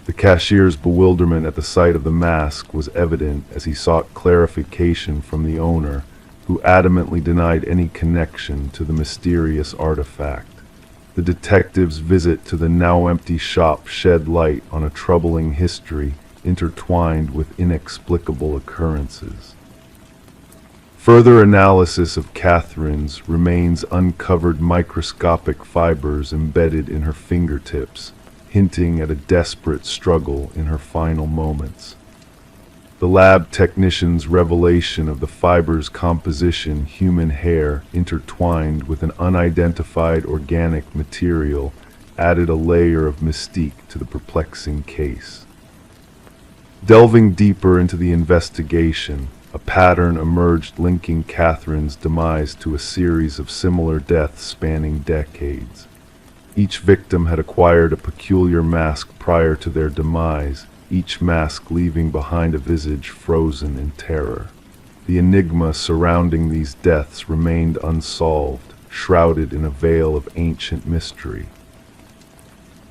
The cashier's bewilderment at the sight of the mask was evident as he sought clarification from the owner, who adamantly denied any connection to the mysterious artifact. The detective's visit to the now empty shop shed light on a troubling history intertwined with inexplicable occurrences. Further analysis of Catherine's remains uncovered microscopic fibers embedded in her fingertips, hinting at a desperate struggle in her final moments. The lab technician's revelation of the fiber's composition, human hair intertwined with an unidentified organic material, added a layer of mystique to the perplexing case. Delving deeper into the investigation, a pattern emerged linking Catherine's demise to a series of similar deaths spanning decades. Each victim had acquired a peculiar mask prior to their demise, each mask leaving behind a visage frozen in terror. The enigma surrounding these deaths remained unsolved, shrouded in a veil of ancient mystery.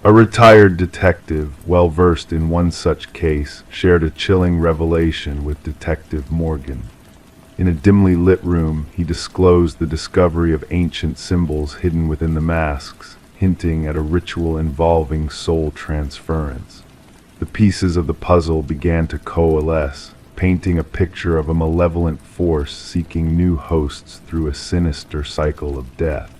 A retired detective, well versed in one such case, shared a chilling revelation with Detective Morgan. In a dimly lit room, he disclosed the discovery of ancient symbols hidden within the masks, hinting at a ritual involving soul transference. The pieces of the puzzle began to coalesce, painting a picture of a malevolent force seeking new hosts through a sinister cycle of death.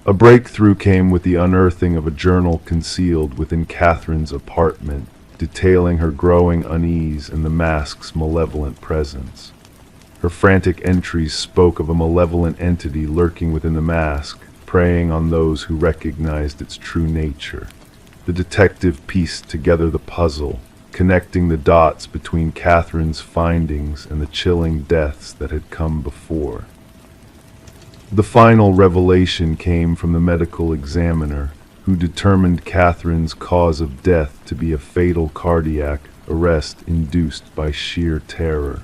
A breakthrough came with the unearthing of a journal concealed within Catherine's apartment, detailing her growing unease and the mask's malevolent presence. Her frantic entries spoke of a malevolent entity lurking within the mask, preying on those who recognized its true nature. The detective pieced together the puzzle, connecting the dots between Catherine's findings and the chilling deaths that had come before. The final revelation came from the medical examiner, who determined Catherine's cause of death to be a fatal cardiac arrest induced by sheer terror.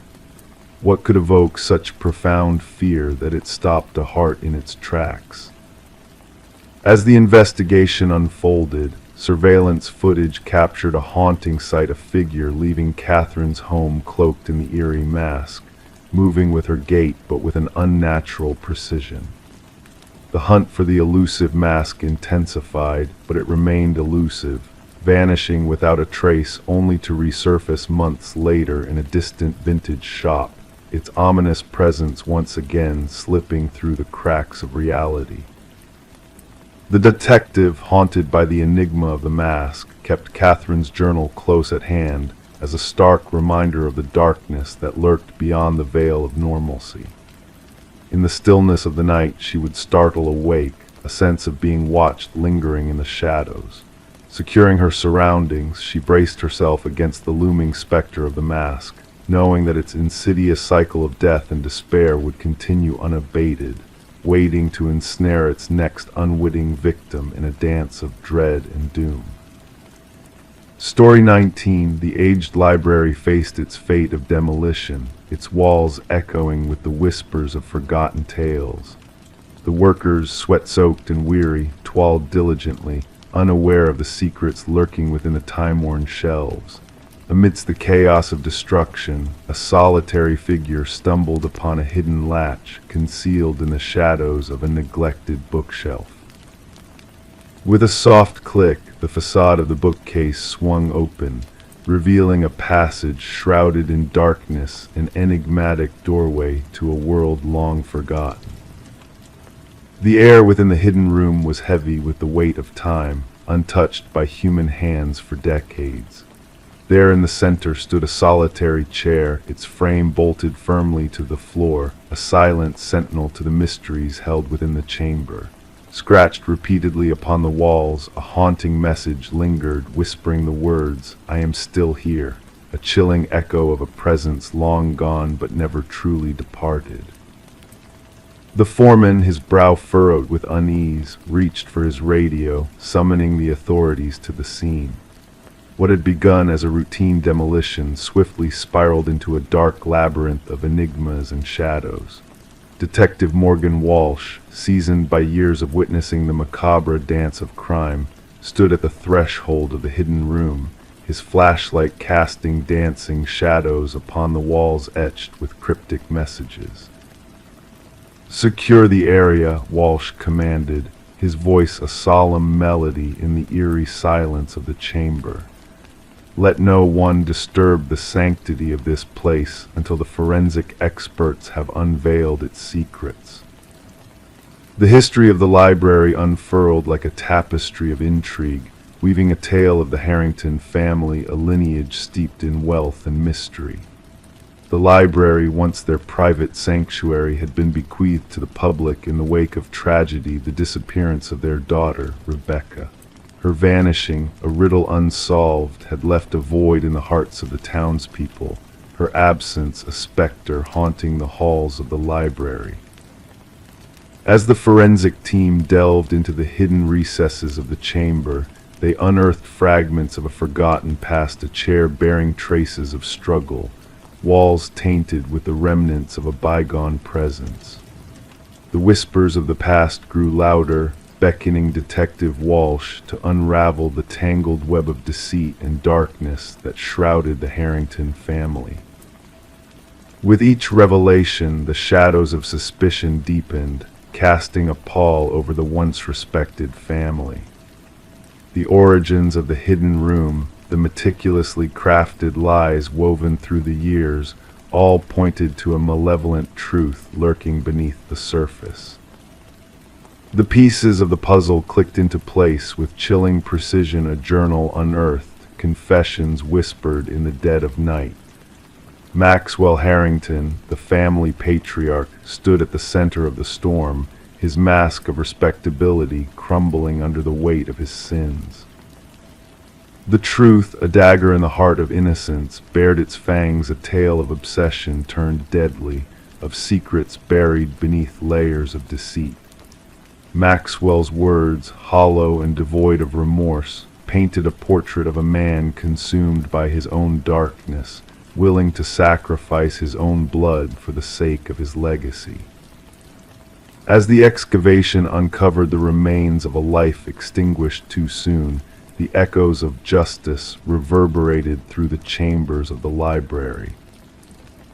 What could evoke such profound fear that it stopped a heart in its tracks? As the investigation unfolded, surveillance footage captured a haunting sight: a figure leaving Catherine's home cloaked in the eerie mask, moving with her gait but with an unnatural precision. The hunt for the elusive mask intensified, but it remained elusive, vanishing without a trace only to resurface months later in a distant vintage shop, its ominous presence once again slipping through the cracks of reality. The detective, haunted by the enigma of the mask, kept Catherine's journal close at hand, as a stark reminder of the darkness that lurked beyond the veil of normalcy. In the stillness of the night, she would startle awake, a sense of being watched lingering in the shadows. Securing her surroundings, she braced herself against the looming specter of the mask, knowing that its insidious cycle of death and despair would continue unabated, waiting to ensnare its next unwitting victim in a dance of dread and doom. Story 19, the aged library faced its fate of demolition, its walls echoing with the whispers of forgotten tales. The workers, sweat-soaked and weary, toiled diligently, unaware of the secrets lurking within the time-worn shelves. Amidst the chaos of destruction, a solitary figure stumbled upon a hidden latch concealed in the shadows of a neglected bookshelf. With a soft click, the facade of the bookcase swung open, revealing a passage shrouded in darkness, an enigmatic doorway to a world long forgotten. The air within the hidden room was heavy with the weight of time, untouched by human hands for decades. There in the center stood a solitary chair, its frame bolted firmly to the floor, a silent sentinel to the mysteries held within the chamber. Scratched repeatedly upon the walls, a haunting message lingered, whispering the words, "I am still here," a chilling echo of a presence long gone but never truly departed. The foreman, his brow furrowed with unease, reached for his radio, summoning the authorities to the scene. What had begun as a routine demolition swiftly spiraled into a dark labyrinth of enigmas and shadows. Detective Morgan Walsh, seasoned by years of witnessing the macabre dance of crime, stood at the threshold of the hidden room, his flashlight casting dancing shadows upon the walls etched with cryptic messages. "Secure the area," Walsh commanded, his voice a solemn melody in the eerie silence of the chamber. "Let no one disturb the sanctity of this place until the forensic experts have unveiled its secrets." The history of the library unfurled like a tapestry of intrigue, weaving a tale of the Harrington family, a lineage steeped in wealth and mystery. The library, once their private sanctuary, had been bequeathed to the public in the wake of tragedy, the disappearance of their daughter, Rebecca. Her vanishing, a riddle unsolved, had left a void in the hearts of the townspeople, her absence a specter haunting the halls of the library. As the forensic team delved into the hidden recesses of the chamber, they unearthed fragments of a forgotten past, a chair bearing traces of struggle, walls tainted with the remnants of a bygone presence. The whispers of the past grew louder, beckoning Detective Walsh to unravel the tangled web of deceit and darkness that shrouded the Harrington family. With each revelation, the shadows of suspicion deepened, casting a pall over the once respected family. The origins of the hidden room, the meticulously crafted lies woven through the years, all pointed to a malevolent truth lurking beneath the surface. The pieces of the puzzle clicked into place with chilling precision. A journal unearthed, confessions whispered in the dead of night. Maxwell Harrington, the family patriarch, stood at the center of the storm, his mask of respectability crumbling under the weight of his sins. The truth, a dagger in the heart of innocence, bared its fangs, a tale of obsession turned deadly, of secrets buried beneath layers of deceit. Maxwell's words, hollow and devoid of remorse, painted a portrait of a man consumed by his own darkness, willing to sacrifice his own blood for the sake of his legacy. As the excavation uncovered the remains of a life extinguished too soon, the echoes of justice reverberated through the chambers of the library.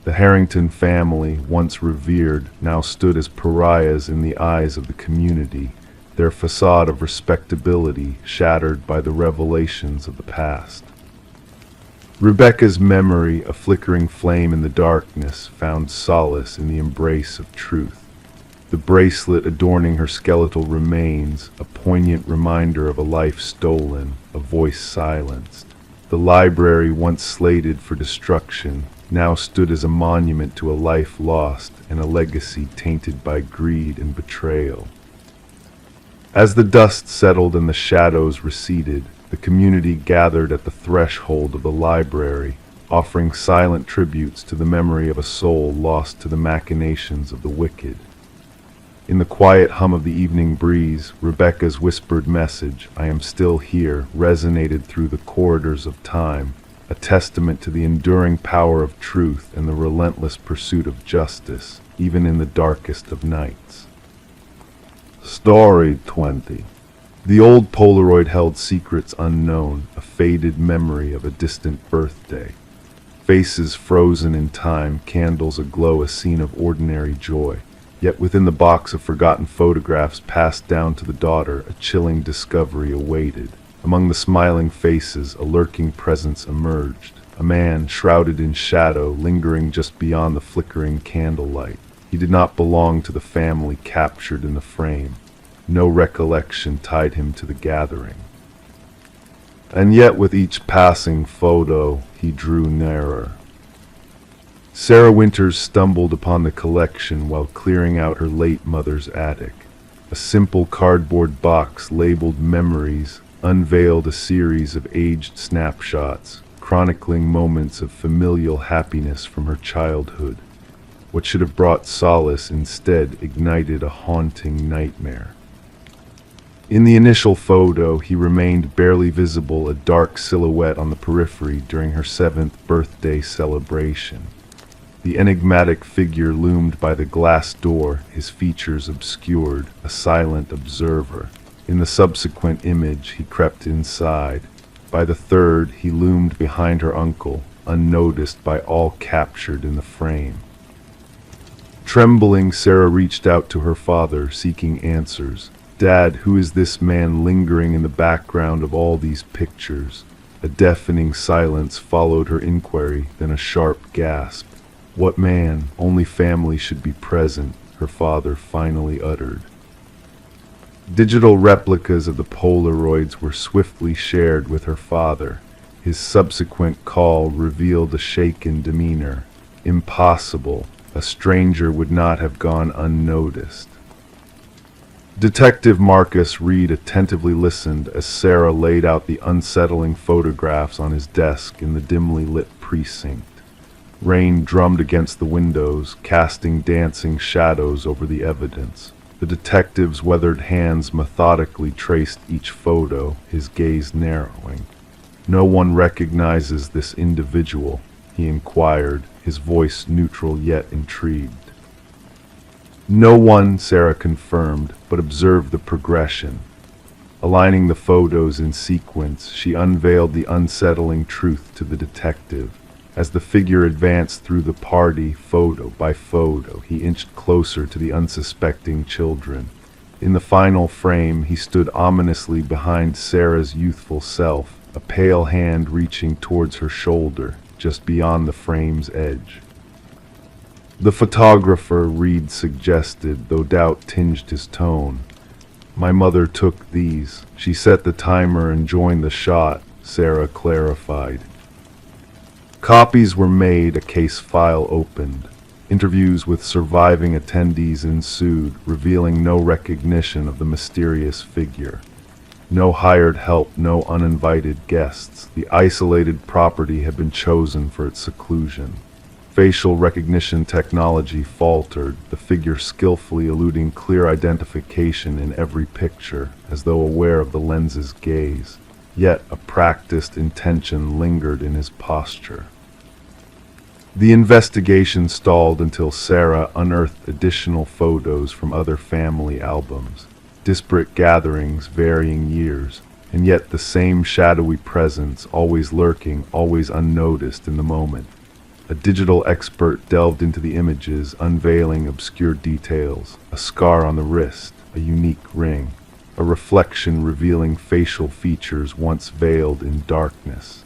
The Harrington family, once revered, now stood as pariahs in the eyes of the community, their facade of respectability shattered by the revelations of the past. Rebecca's memory, a flickering flame in the darkness, found solace in the embrace of truth. The bracelet adorning her skeletal remains, a poignant reminder of a life stolen, a voice silenced. The library, once slated for destruction, now stood as a monument to a life lost and a legacy tainted by greed and betrayal. As the dust settled and the shadows receded, the community gathered at the threshold of the library, offering silent tributes to the memory of a soul lost to the machinations of the wicked. In the quiet hum of the evening breeze, Rebecca's whispered message, "I am still here," resonated through the corridors of time, a testament to the enduring power of truth and the relentless pursuit of justice, even in the darkest of nights. Story 20. The old Polaroid held secrets unknown, a faded memory of a distant birthday. Faces frozen in time, candles aglow, a scene of ordinary joy. Yet within the box of forgotten photographs passed down to the daughter, a chilling discovery awaited. Among the smiling faces, a lurking presence emerged. A man, shrouded in shadow, lingering just beyond the flickering candlelight. He did not belong to the family captured in the frame. No recollection tied him to the gathering. And yet with each passing photo, he drew nearer. Sarah Winters stumbled upon the collection while clearing out her late mother's attic. A simple cardboard box labeled Memories unveiled a series of aged snapshots, chronicling moments of familial happiness from her childhood. What should have brought solace instead ignited a haunting nightmare. In the initial photo, he remained barely visible, a dark silhouette on the periphery during her 7th birthday celebration. The enigmatic figure loomed by the glass door, his features obscured, a silent observer. In the subsequent image, he crept inside. By the third, he loomed behind her uncle, unnoticed by all captured in the frame. Trembling, Sarah reached out to her father, seeking answers. "Dad, who is this man lingering in the background of all these pictures?" A deafening silence followed her inquiry, then a sharp gasp. "What man? Only family should be present," her father finally uttered. Digital replicas of the Polaroids were swiftly shared with her father. His subsequent call revealed a shaken demeanor. Impossible. A stranger would not have gone unnoticed. Detective Marcus Reed attentively listened as Sarah laid out the unsettling photographs on his desk in the dimly lit precinct. Rain drummed against the windows, casting dancing shadows over the evidence. The detective's weathered hands methodically traced each photo, his gaze narrowing. "No one recognizes this individual?" he inquired, his voice neutral yet intrigued. No one, Sarah confirmed, but observed the progression. Aligning the photos in sequence, she unveiled the unsettling truth to the detective. As the figure advanced through the party, photo by photo, he inched closer to the unsuspecting children. In the final frame, he stood ominously behind Sarah's youthful self, a pale hand reaching towards her shoulder, just beyond the frame's edge. The photographer, Reed suggested, though doubt tinged his tone. My mother took these. She set the timer and joined the shot, Sarah clarified. Copies were made, a case file opened. Interviews with surviving attendees ensued, revealing no recognition of the mysterious figure. No hired help, no uninvited guests. The isolated property had been chosen for its seclusion. Facial recognition technology faltered, the figure skillfully eluding clear identification in every picture, as though aware of the lens's gaze. Yet a practiced intention lingered in his posture. The investigation stalled until Sarah unearthed additional photos from other family albums. Disparate gatherings, varying years, and yet the same shadowy presence, always lurking, always unnoticed in the moment. A digital expert delved into the images, unveiling obscure details, a scar on the wrist, a unique ring, a reflection revealing facial features once veiled in darkness.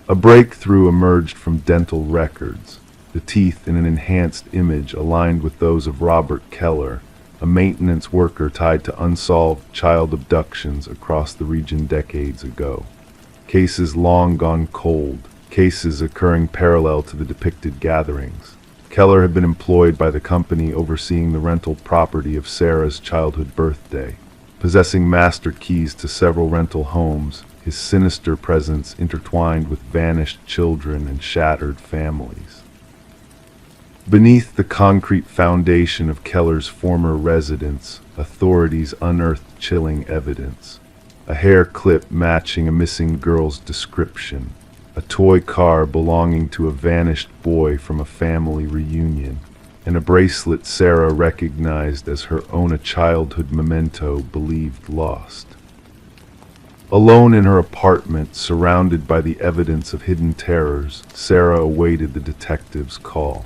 A breakthrough emerged from dental records, the teeth in an enhanced image aligned with those of Robert Keller, a maintenance worker tied to unsolved child abductions across the region decades ago. Cases long gone cold, cases occurring parallel to the depicted gatherings. Keller had been employed by the company overseeing the rental property of Sarah's childhood birthday. Possessing master keys to several rental homes, his sinister presence intertwined with vanished children and shattered families. Beneath the concrete foundation of Keller's former residence, authorities unearthed chilling evidence. A hair clip matching a missing girl's description. A toy car belonging to a vanished boy from a family reunion. And a bracelet Sarah recognized as her own, a childhood memento believed lost. Alone in her apartment, surrounded by the evidence of hidden terrors, Sarah awaited the detective's call.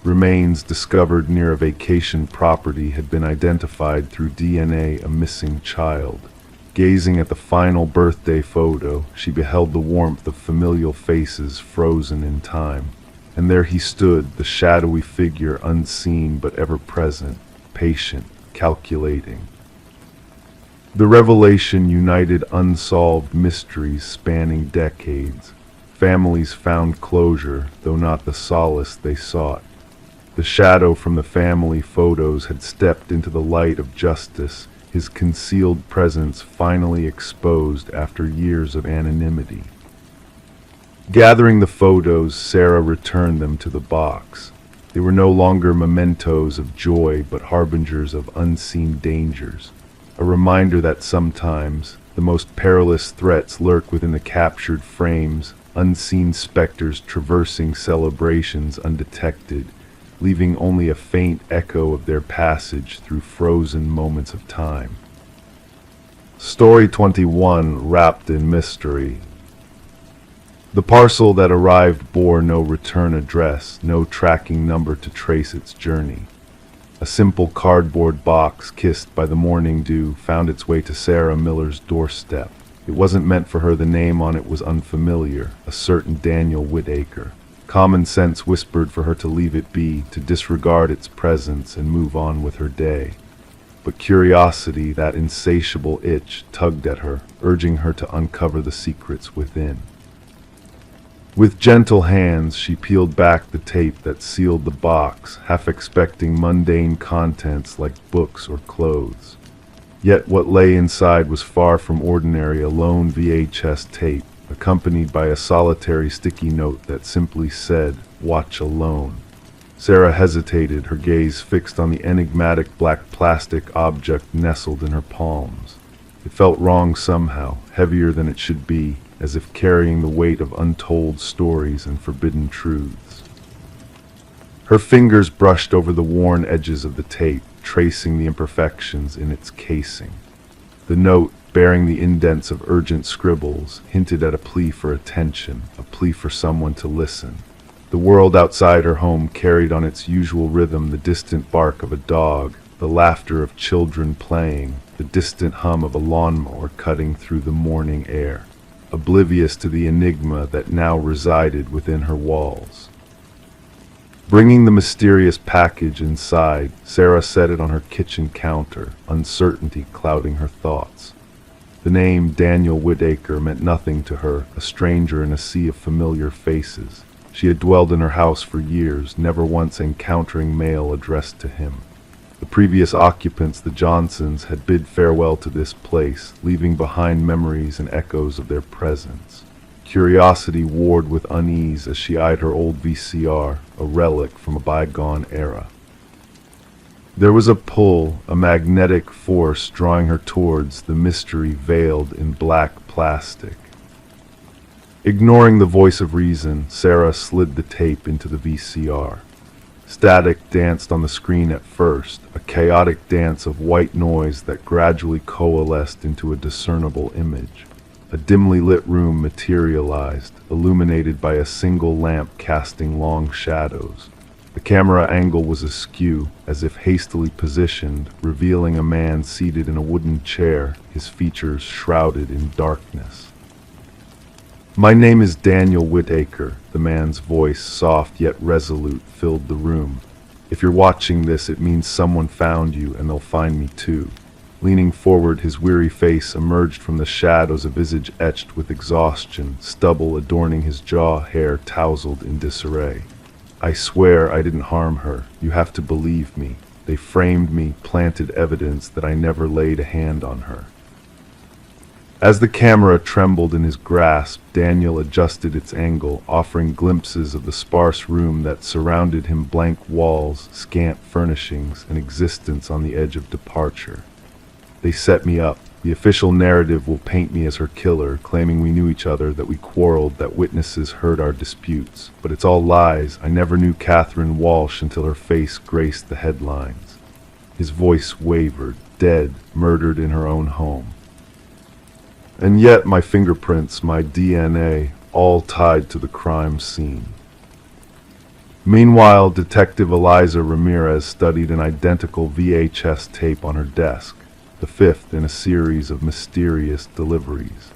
Remains discovered near a vacation property had been identified through DNA, a missing child. Gazing at the final birthday photo, she beheld the warmth of familial faces frozen in time. And there he stood, the shadowy figure unseen but ever present, patient, calculating. The revelation united unsolved mysteries spanning decades. Families found closure, though not the solace they sought. The shadow from the family photos had stepped into the light of justice, his concealed presence finally exposed after years of anonymity. Gathering the photos, Sarah returned them to the box. They were no longer mementos of joy, but harbingers of unseen dangers. A reminder that sometimes the most perilous threats lurk within the captured frames, unseen specters traversing celebrations undetected, leaving only a faint echo of their passage through frozen moments of time. Story 21, wrapped in mystery. The parcel that arrived bore no return address, no tracking number to trace its journey. A simple cardboard box, kissed by the morning dew, found its way to Sarah Miller's doorstep. It wasn't meant for her. The name on it was unfamiliar, a certain Daniel Whitaker. Common sense whispered for her to leave it be, to disregard its presence and move on with her day. But curiosity, that insatiable itch, tugged at her, urging her to uncover the secrets within. With gentle hands, she peeled back the tape that sealed the box, half expecting mundane contents like books or clothes. Yet what lay inside was far from ordinary, a lone VHS tape, accompanied by a solitary sticky note that simply said, "Watch alone." Sarah hesitated, her gaze fixed on the enigmatic black plastic object nestled in her palms. It felt wrong somehow, heavier than it should be, as if carrying the weight of untold stories and forbidden truths. Her fingers brushed over the worn edges of the tape, tracing the imperfections in its casing. The note, bearing the indents of urgent scribbles, hinted at a plea for attention, a plea for someone to listen. The world outside her home carried on its usual rhythm the distant bark of a dog, the laughter of children playing, the distant hum of a lawnmower cutting through the morning air, oblivious to the enigma that now resided within her walls. Bringing the mysterious package inside, Sarah set it on her kitchen counter, uncertainty clouding her thoughts. The name Daniel Whitaker meant nothing to her, a stranger in a sea of familiar faces. She had dwelled in her house for years, never once encountering mail addressed to him. The previous occupants, the Johnsons, had bid farewell to this place, leaving behind memories and echoes of their presence. Curiosity warred with unease as she eyed her old VCR, a relic from a bygone era. There was a pull, a magnetic force drawing her towards the mystery veiled in black plastic. Ignoring the voice of reason, Sarah slid the tape into the VCR. Static danced on the screen at first, a chaotic dance of white noise that gradually coalesced into a discernible image. A dimly lit room materialized, illuminated by a single lamp casting long shadows. The camera angle was askew, as if hastily positioned, revealing a man seated in a wooden chair, his features shrouded in darkness. "My name is Daniel Whitaker," the man's voice, soft yet resolute, filled the room. "If you're watching this, it means someone found you, and they'll find me too." Leaning forward, his weary face emerged from the shadows, a visage etched with exhaustion, stubble adorning his jaw, hair tousled in disarray. "I swear I didn't harm her. You have to believe me. They framed me, planted evidence that I never laid a hand on her." As the camera trembled in his grasp, Daniel adjusted its angle, offering glimpses of the sparse room that surrounded him, blank walls, scant furnishings, an existence on the edge of departure. "They set me up. The official narrative will paint me as her killer, claiming we knew each other, that we quarreled, that witnesses heard our disputes. But it's all lies. I never knew Catherine Walsh until her face graced the headlines." His voice wavered, dead, murdered in her own home. "And yet my fingerprints, my DNA, all tied to the crime scene." Meanwhile, Detective Eliza Ramirez studied an identical VHS tape on her desk, the fifth in a series of mysterious deliveries.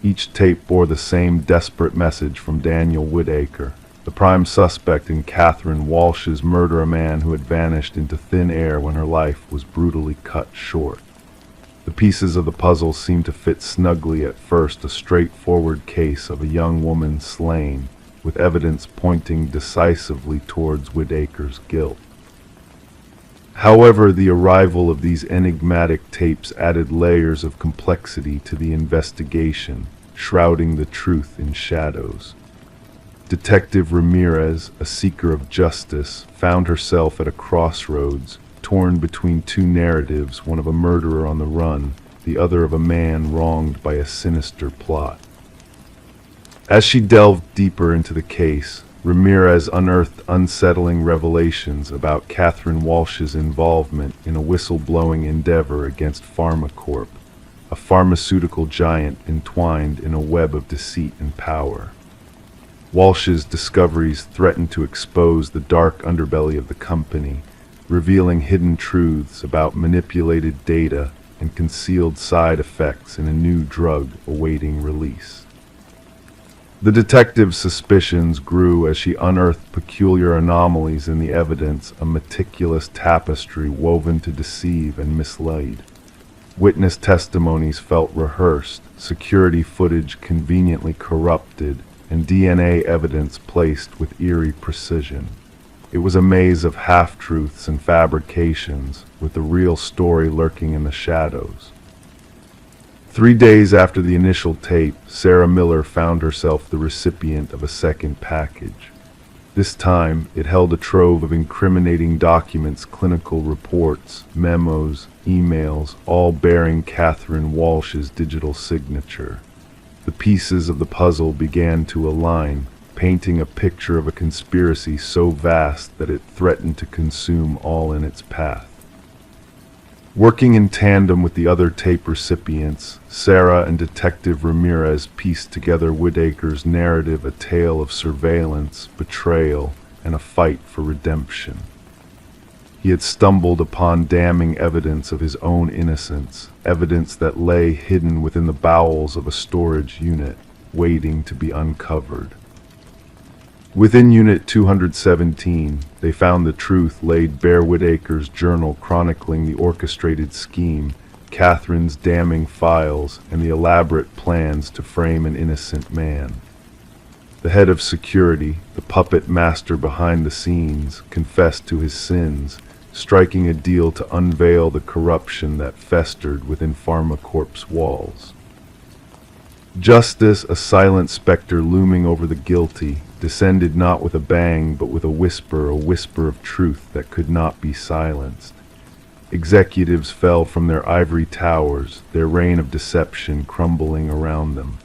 Each tape bore the same desperate message from Daniel Whitaker, the prime suspect in Catherine Walsh's murder, a man who had vanished into thin air when her life was brutally cut short. The pieces of the puzzle seemed to fit snugly at first, a straightforward case of a young woman slain, with evidence pointing decisively towards Whitaker's guilt. However, the arrival of these enigmatic tapes added layers of complexity to the investigation, shrouding the truth in shadows. Detective Ramirez, a seeker of justice, found herself at a crossroads, torn between two narratives, one of a murderer on the run, the other of a man wronged by a sinister plot. As she delved deeper into the case, Ramirez unearthed unsettling revelations about Catherine Walsh's involvement in a whistleblowing endeavor against PharmaCorp, a pharmaceutical giant entwined in a web of deceit and power. Walsh's discoveries threatened to expose the dark underbelly of the company, revealing hidden truths about manipulated data and concealed side effects in a new drug awaiting release. The detective's suspicions grew as she unearthed peculiar anomalies in the evidence, a meticulous tapestry woven to deceive and mislead. Witness testimonies felt rehearsed, security footage conveniently corrupted, and DNA evidence placed with eerie precision. It was a maze of half-truths and fabrications, with the real story lurking in the shadows. 3 days after the initial tape, Sarah Miller found herself the recipient of a second package. This time, it held a trove of incriminating documents, clinical reports, memos, emails, all bearing Catherine Walsh's digital signature. The pieces of the puzzle began to align, painting a picture of a conspiracy so vast that it threatened to consume all in its path. Working in tandem with the other tape recipients, Sarah and Detective Ramirez pieced together Whitaker's narrative, a tale of surveillance, betrayal, and a fight for redemption. He had stumbled upon damning evidence of his own innocence, evidence that lay hidden within the bowels of a storage unit, waiting to be uncovered. Within Unit 217, they found the truth laid bare: Whitaker's journal chronicling the orchestrated scheme, Catherine's damning files, and the elaborate plans to frame an innocent man. The head of security, the puppet master behind the scenes, confessed to his sins, striking a deal to unveil the corruption that festered within PharmaCorp's walls. Justice, a silent specter looming over the guilty, descended not with a bang but with a whisper of truth that could not be silenced. Executives fell from their ivory towers, their reign of deception crumbling around them.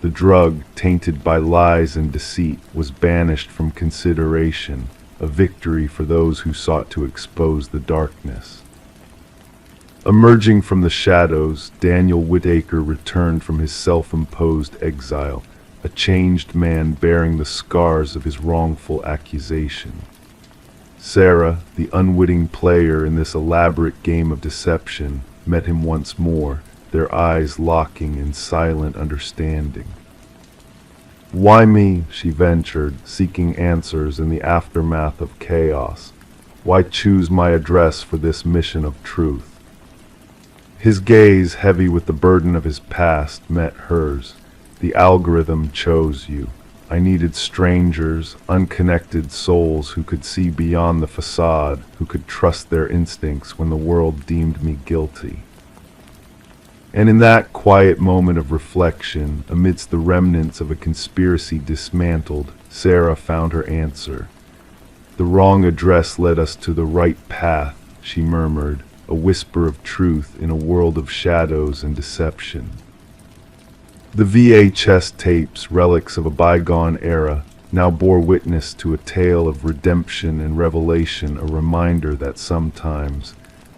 The drug, tainted by lies and deceit, was banished from consideration, a victory for those who sought to expose the darkness. Emerging from the shadows, Daniel Whitaker returned from his self-imposed exile, a changed man bearing the scars of his wrongful accusation. Sarah, the unwitting player in this elaborate game of deception, met him once more, their eyes locking in silent understanding. "Why me?" she ventured, seeking answers in the aftermath of chaos. "Why choose my address for this mission of truth?" His gaze, heavy with the burden of his past, met hers. "The algorithm chose you. I needed strangers, unconnected souls who could see beyond the facade, who could trust their instincts when the world deemed me guilty." And in that quiet moment of reflection, amidst the remnants of a conspiracy dismantled, Sarah found her answer. "The wrong address led us to the right path," she murmured, a whisper of truth in a world of shadows and deception. The VHS tapes, relics of a bygone era, now bore witness to a tale of redemption and revelation, a reminder that sometimes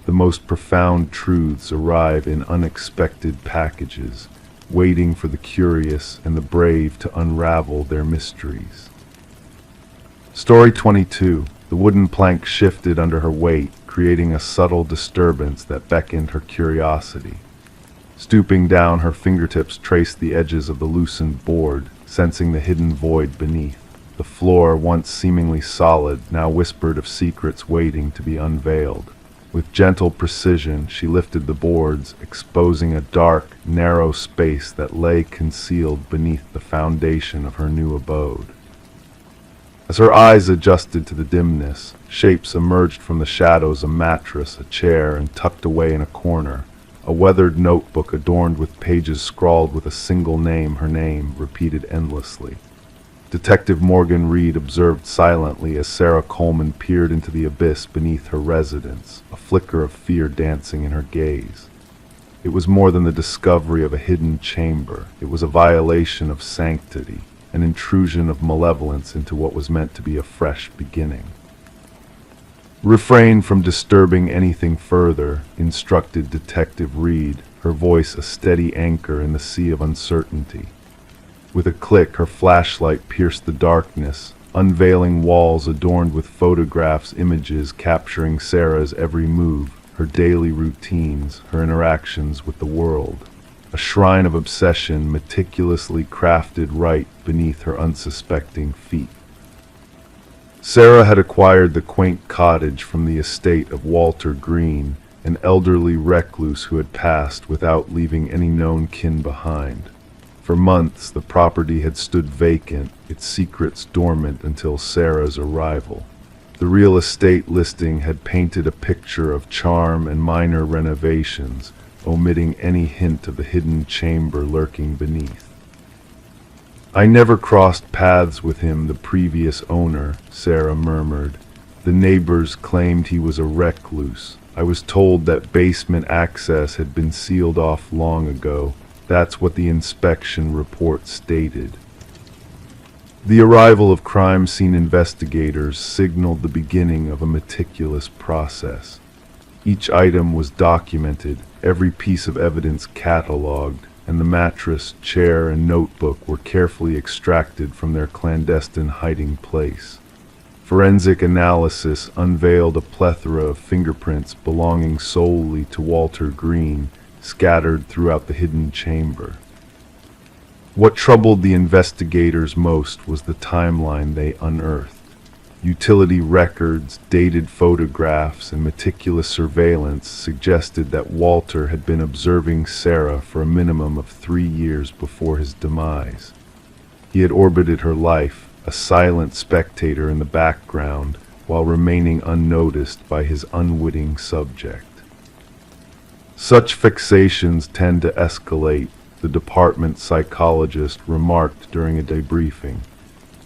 the most profound truths arrive in unexpected packages, waiting for the curious and the brave to unravel their mysteries. Story 22. The wooden plank shifted under her weight, creating a subtle disturbance that beckoned her curiosity. Stooping down, her fingertips traced the edges of the loosened board, sensing the hidden void beneath. The floor, once seemingly solid, now whispered of secrets waiting to be unveiled. With gentle precision, she lifted the boards, exposing a dark, narrow space that lay concealed beneath the foundation of her new abode. As her eyes adjusted to the dimness, shapes emerged from the shadows: a mattress, a chair, and tucked away in a corner, a weathered notebook adorned with pages scrawled with a single name, her name, repeated endlessly. Detective Morgan Reed observed silently as Sarah Coleman peered into the abyss beneath her residence, a flicker of fear dancing in her gaze. It was more than the discovery of a hidden chamber. It was a violation of sanctity, an intrusion of malevolence into what was meant to be a fresh beginning. "Refrain from disturbing anything further," instructed Detective Reed, her voice a steady anchor in the sea of uncertainty. With a click, her flashlight pierced the darkness, unveiling walls adorned with photographs, images capturing Sarah's every move, her daily routines, her interactions with the world. A shrine of obsession meticulously crafted right beneath her unsuspecting feet. Sarah had acquired the quaint cottage from the estate of Walter Green, an elderly recluse who had passed without leaving any known kin behind. For months, the property had stood vacant, its secrets dormant until Sarah's arrival. The real estate listing had painted a picture of charm and minor renovations, omitting any hint of the hidden chamber lurking beneath. "I never crossed paths with him, the previous owner," Sarah murmured. "The neighbors claimed he was a recluse. I was told that basement access had been sealed off long ago. That's what the inspection report stated." The arrival of crime scene investigators signaled the beginning of a meticulous process. Each item was documented, every piece of evidence catalogued, and the mattress, chair, and notebook were carefully extracted from their clandestine hiding place. Forensic analysis unveiled a plethora of fingerprints belonging solely to Walter Green, scattered throughout the hidden chamber. What troubled the investigators most was the timeline they unearthed. Utility records, dated photographs, and meticulous surveillance suggested that Walter had been observing Sarah for a minimum of 3 years before his demise. He had orbited her life, a silent spectator in the background, while remaining unnoticed by his unwitting subject. Such fixations tend to escalate, the department psychologist remarked during a debriefing.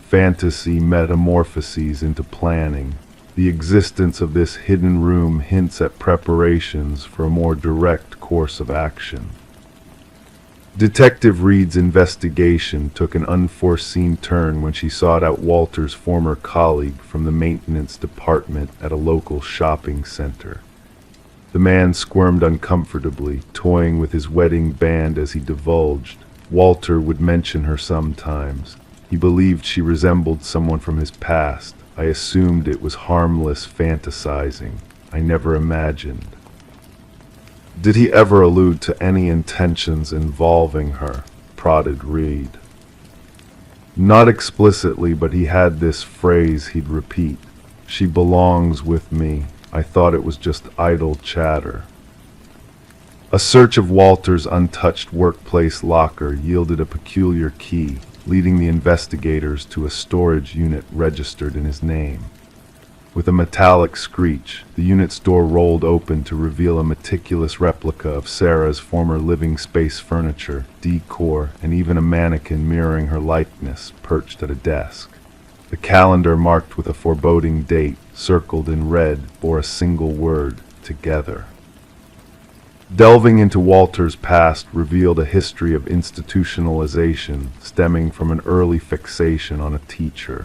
Fantasy metamorphoses into planning. The existence of this hidden room hints at preparations for a more direct course of action. Detective Reed's investigation took an unforeseen turn when she sought out Walter's former colleague from the maintenance department at a local shopping center. The man squirmed uncomfortably, toying with his wedding band as he divulged. Walter would mention her sometimes. He believed she resembled someone from his past. I assumed it was harmless fantasizing. I never imagined. Did he ever allude to any intentions involving her? Prodded Reed. Not explicitly, but he had this phrase he'd repeat. She belongs with me. I thought it was just idle chatter. A search of Walter's untouched workplace locker yielded a peculiar key, leading the investigators to a storage unit registered in his name. With a metallic screech, the unit's door rolled open to reveal a meticulous replica of Sarah's former living space furniture, decor, and even a mannequin mirroring her likeness perched at a desk. The calendar marked with a foreboding date, circled in red, bore a single word: together. Delving into Walter's past revealed a history of institutionalization stemming from an early fixation on a teacher.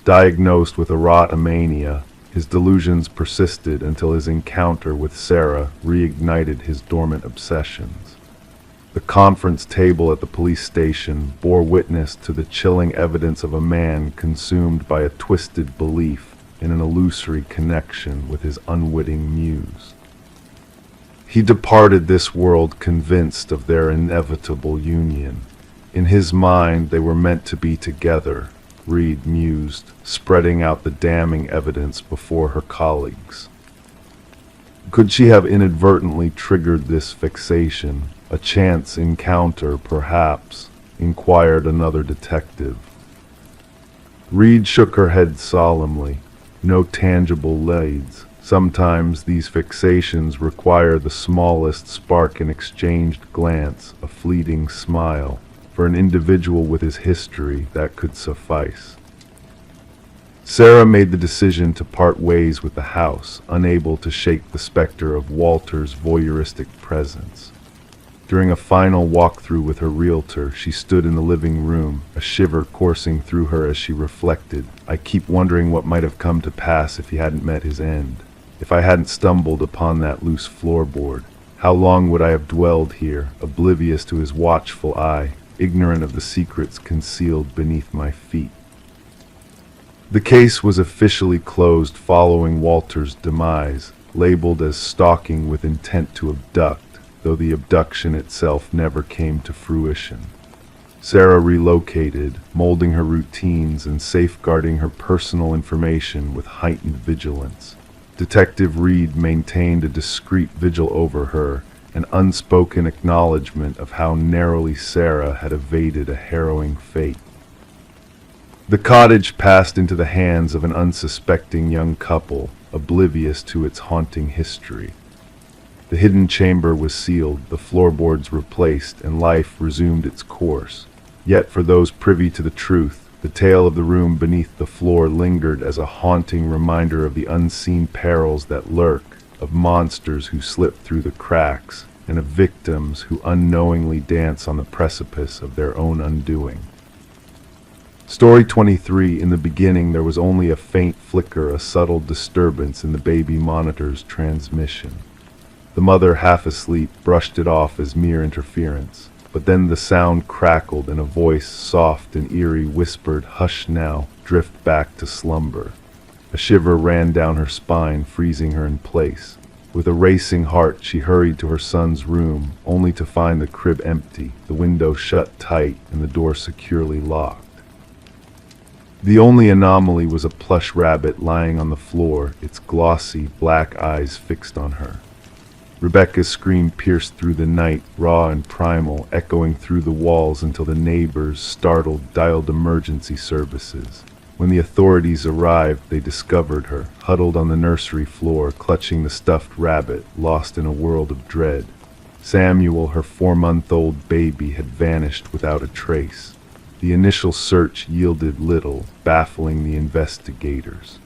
Diagnosed with erotomania, his delusions persisted until his encounter with Sarah reignited his dormant obsessions. The conference table at the police station bore witness to the chilling evidence of a man consumed by a twisted belief in an illusory connection with his unwitting muse. He departed this world convinced of their inevitable union. In his mind, they were meant to be together, Reed mused, spreading out the damning evidence before her colleagues. Could she have inadvertently triggered this fixation? A chance encounter, perhaps, inquired another detective. Reed shook her head solemnly. No tangible leads. Sometimes these fixations require the smallest spark, an exchanged glance, a fleeting smile. For an individual with his history, that could suffice. Sarah made the decision to part ways with the house, unable to shake the specter of Walter's voyeuristic presence. During a final walkthrough with her realtor, she stood in the living room, a shiver coursing through her as she reflected. I keep wondering what might have come to pass if he hadn't met his end. If I hadn't stumbled upon that loose floorboard, how long would I have dwelled here, oblivious to his watchful eye, ignorant of the secrets concealed beneath my feet? The case was officially closed following Walter's demise, labeled as stalking with intent to abduct, though the abduction itself never came to fruition. Sarah relocated, molding her routines and safeguarding her personal information with heightened vigilance. Detective Reed maintained a discreet vigil over her, an unspoken acknowledgement of how narrowly Sarah had evaded a harrowing fate. The cottage passed into the hands of an unsuspecting young couple, oblivious to its haunting history. The hidden chamber was sealed, the floorboards replaced, and life resumed its course. Yet for those privy to the truth, the tale of the room beneath the floor lingered as a haunting reminder of the unseen perils that lurk, of monsters who slip through the cracks, and of victims who unknowingly dance on the precipice of their own undoing. Story 23. In the beginning, there was only a faint flicker, a subtle disturbance in the baby monitor's transmission. The mother, half asleep, brushed it off as mere interference. But then the sound crackled and a voice, soft and eerie, whispered, "Hush now, drift back to slumber." A shiver ran down her spine, freezing her in place. With a racing heart, she hurried to her son's room, only to find the crib empty, the window shut tight, and the door securely locked. The only anomaly was a plush rabbit lying on the floor, its glossy, black eyes fixed on her. Rebecca's scream pierced through the night, raw and primal, echoing through the walls until the neighbors, startled, dialed emergency services. When the authorities arrived, they discovered her, huddled on the nursery floor, clutching the stuffed rabbit, lost in a world of dread. Samuel, her 4-month-old baby, had vanished without a trace. The initial search yielded little, baffling the investigators.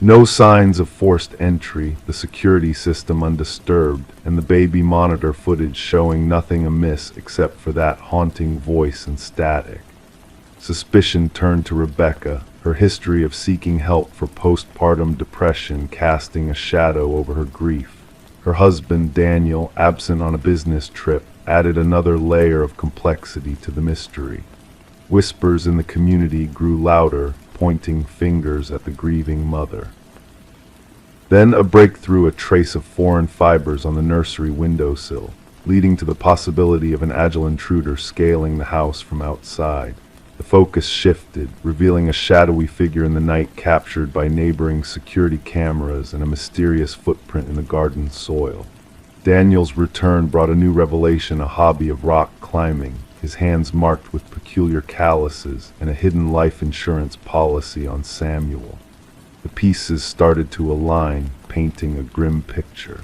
No signs of forced entry, the security system undisturbed, and the baby monitor footage showing nothing amiss except for that haunting voice and static. Suspicion turned to Rebecca, her history of seeking help for postpartum depression casting a shadow over her grief. Her husband, Daniel, absent on a business trip, added another layer of complexity to the mystery. Whispers in the community grew louder, pointing fingers at the grieving mother. Then a breakthrough, a trace of foreign fibers on the nursery windowsill, leading to the possibility of an agile intruder scaling the house from outside. The focus shifted, revealing a shadowy figure in the night captured by neighboring security cameras and a mysterious footprint in the garden soil. Daniel's return brought a new revelation, a hobby of rock climbing, his hands marked with peculiar calluses, and a hidden life insurance policy on Samuel. The pieces started to align, painting a grim picture.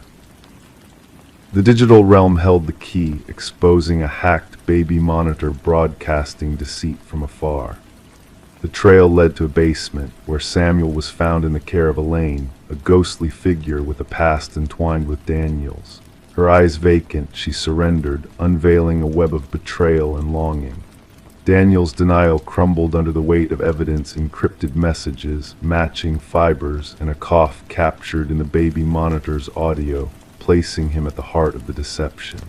The digital realm held the key, exposing a hacked baby monitor broadcasting deceit from afar. The trail led to a basement, where Samuel was found in the care of Elaine, a ghostly figure with a past entwined with Daniel's. Her eyes vacant, she surrendered, unveiling a web of betrayal and longing. Daniel's denial crumbled under the weight of evidence, encrypted messages, matching fibers, and a cough captured in the baby monitor's audio, placing him at the heart of the deception.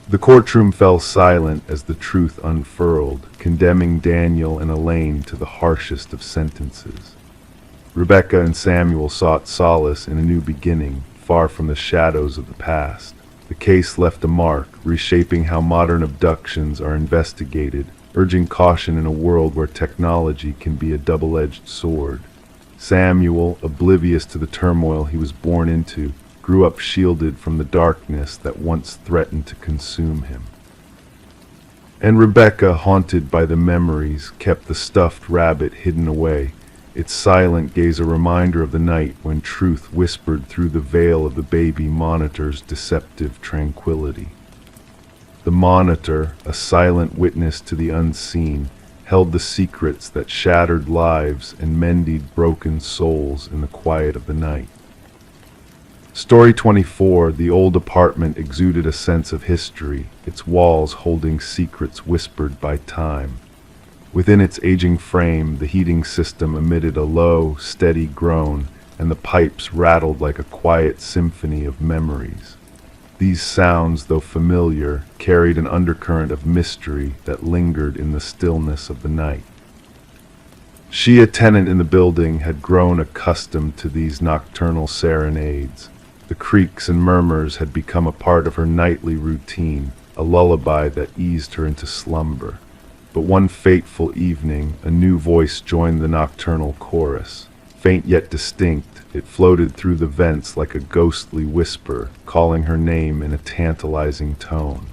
The courtroom fell silent as the truth unfurled, condemning Daniel and Elaine to the harshest of sentences. Rebecca and Samuel sought solace in a new beginning, far from the shadows of the past. The case left a mark, reshaping how modern abductions are investigated, urging caution in a world where technology can be a double-edged sword. Samuel, oblivious to the turmoil he was born into, grew up shielded from the darkness that once threatened to consume him. And Rebecca, haunted by the memories, kept the stuffed rabbit hidden away, its silent gaze a reminder of the night when truth whispered through the veil of the baby monitor's deceptive tranquility. The monitor, a silent witness to the unseen, held the secrets that shattered lives and mended broken souls in the quiet of the night. Story 24. The old apartment exuded a sense of history, its walls holding secrets whispered by time. Within its aging frame, the heating system emitted a low, steady groan, and the pipes rattled like a quiet symphony of memories. These sounds, though familiar, carried an undercurrent of mystery that lingered in the stillness of the night. She, a tenant in the building, had grown accustomed to these nocturnal serenades. The creaks and murmurs had become a part of her nightly routine, a lullaby that eased her into slumber. But one fateful evening, a new voice joined the nocturnal chorus. Faint yet distinct, it floated through the vents like a ghostly whisper, calling her name in a tantalizing tone.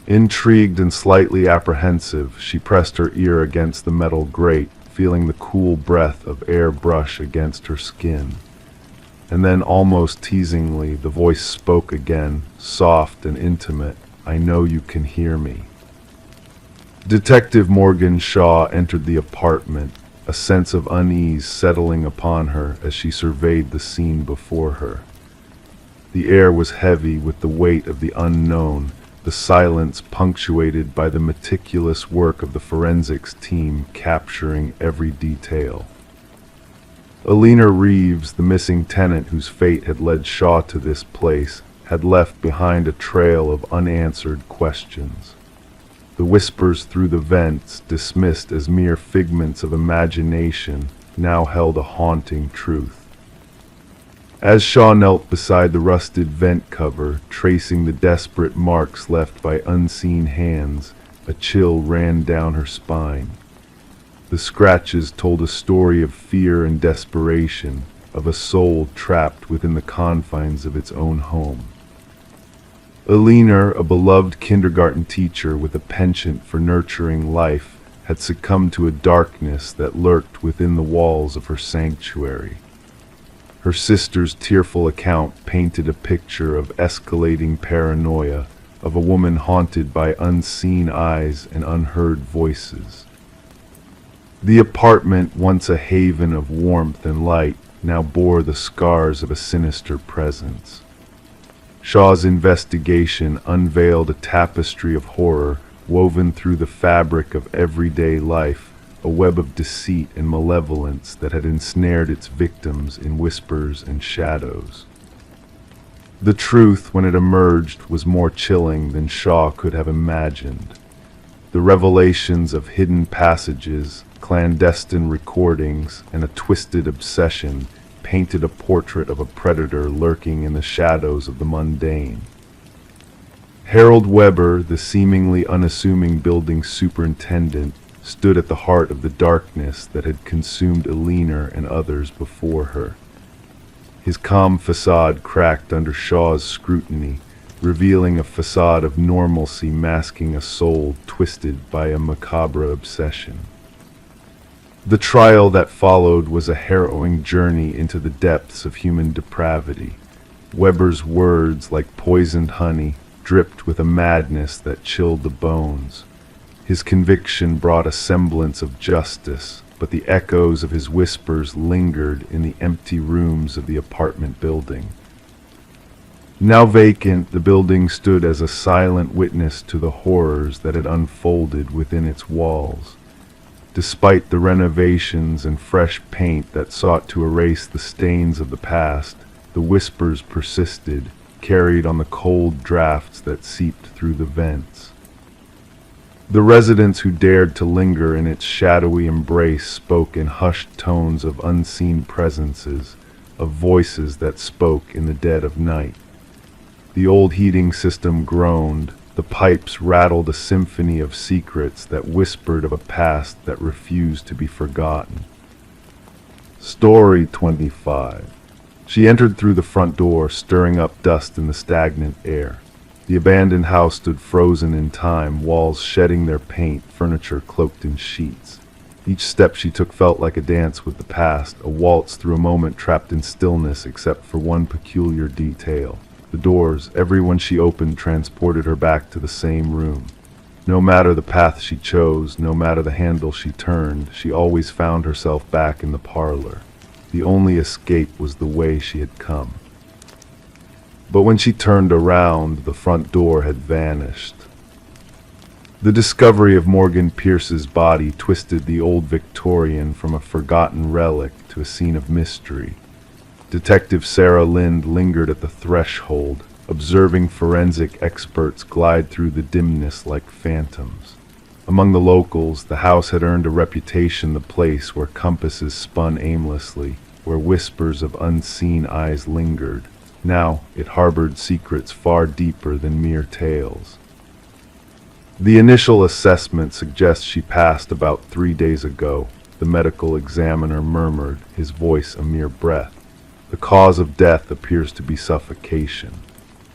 Intrigued and slightly apprehensive, she pressed her ear against the metal grate, feeling the cool breath of air brush against her skin. And then, almost teasingly, the voice spoke again, soft and intimate. "I know you can hear me." Detective Morgan Shaw entered the apartment, a sense of unease settling upon her as she surveyed the scene before her. The air was heavy with the weight of the unknown, the silence punctuated by the meticulous work of the forensics team capturing every detail. Alina Reeves, the missing tenant whose fate had led Shaw to this place, had left behind a trail of unanswered questions. The whispers through the vents, dismissed as mere figments of imagination, now held a haunting truth. As Shaw knelt beside the rusted vent cover, tracing the desperate marks left by unseen hands, a chill ran down her spine. The scratches told a story of fear and desperation, of a soul trapped within the confines of its own home. Alina, a beloved kindergarten teacher with a penchant for nurturing life, had succumbed to a darkness that lurked within the walls of her sanctuary. Her sister's tearful account painted a picture of escalating paranoia, of a woman haunted by unseen eyes and unheard voices. The apartment, once a haven of warmth and light, now bore the scars of a sinister presence. Shaw's investigation unveiled a tapestry of horror woven through the fabric of everyday life, a web of deceit and malevolence that had ensnared its victims in whispers and shadows. The truth, when it emerged, was more chilling than Shaw could have imagined. The revelations of hidden passages, clandestine recordings, and a twisted obsession painted a portrait of a predator lurking in the shadows of the mundane. Harold Weber, the seemingly unassuming building superintendent, stood at the heart of the darkness that had consumed Alina and others before her. His calm facade cracked under Shaw's scrutiny, revealing a facade of normalcy masking a soul twisted by a macabre obsession. The trial that followed was a harrowing journey into the depths of human depravity. Weber's words, like poisoned honey, dripped with a madness that chilled the bones. His conviction brought a semblance of justice, but the echoes of his whispers lingered in the empty rooms of the apartment building. Now vacant, the building stood as a silent witness to the horrors that had unfolded within its walls. Despite the renovations and fresh paint that sought to erase the stains of the past, the whispers persisted, carried on the cold drafts that seeped through the vents. The residents who dared to linger in its shadowy embrace spoke in hushed tones of unseen presences, of voices that spoke in the dead of night. The old heating system groaned. The pipes rattled a symphony of secrets that whispered of a past that refused to be forgotten. Story 25. She entered through the front door, stirring up dust in the stagnant air. The abandoned house stood frozen in time, walls shedding their paint, furniture cloaked in sheets. Each step she took felt like a dance with the past, a waltz through a moment trapped in stillness except for one peculiar detail. The doors, every one she opened, transported her back to the same room. No matter the path she chose, no matter the handle she turned, she always found herself back in the parlor. The only escape was the way she had come. But when she turned around, the front door had vanished. The discovery of Morgan Pierce's body twisted the old Victorian from a forgotten relic to a scene of mystery. Detective Sarah Lind lingered at the threshold, observing forensic experts glide through the dimness like phantoms. Among the locals, the house had earned a reputation, the place where compasses spun aimlessly, where whispers of unseen eyes lingered. Now it harbored secrets far deeper than mere tales. The initial assessment suggests she passed about 3 days ago, the medical examiner murmured, his voice a mere breath. The cause of death appears to be suffocation.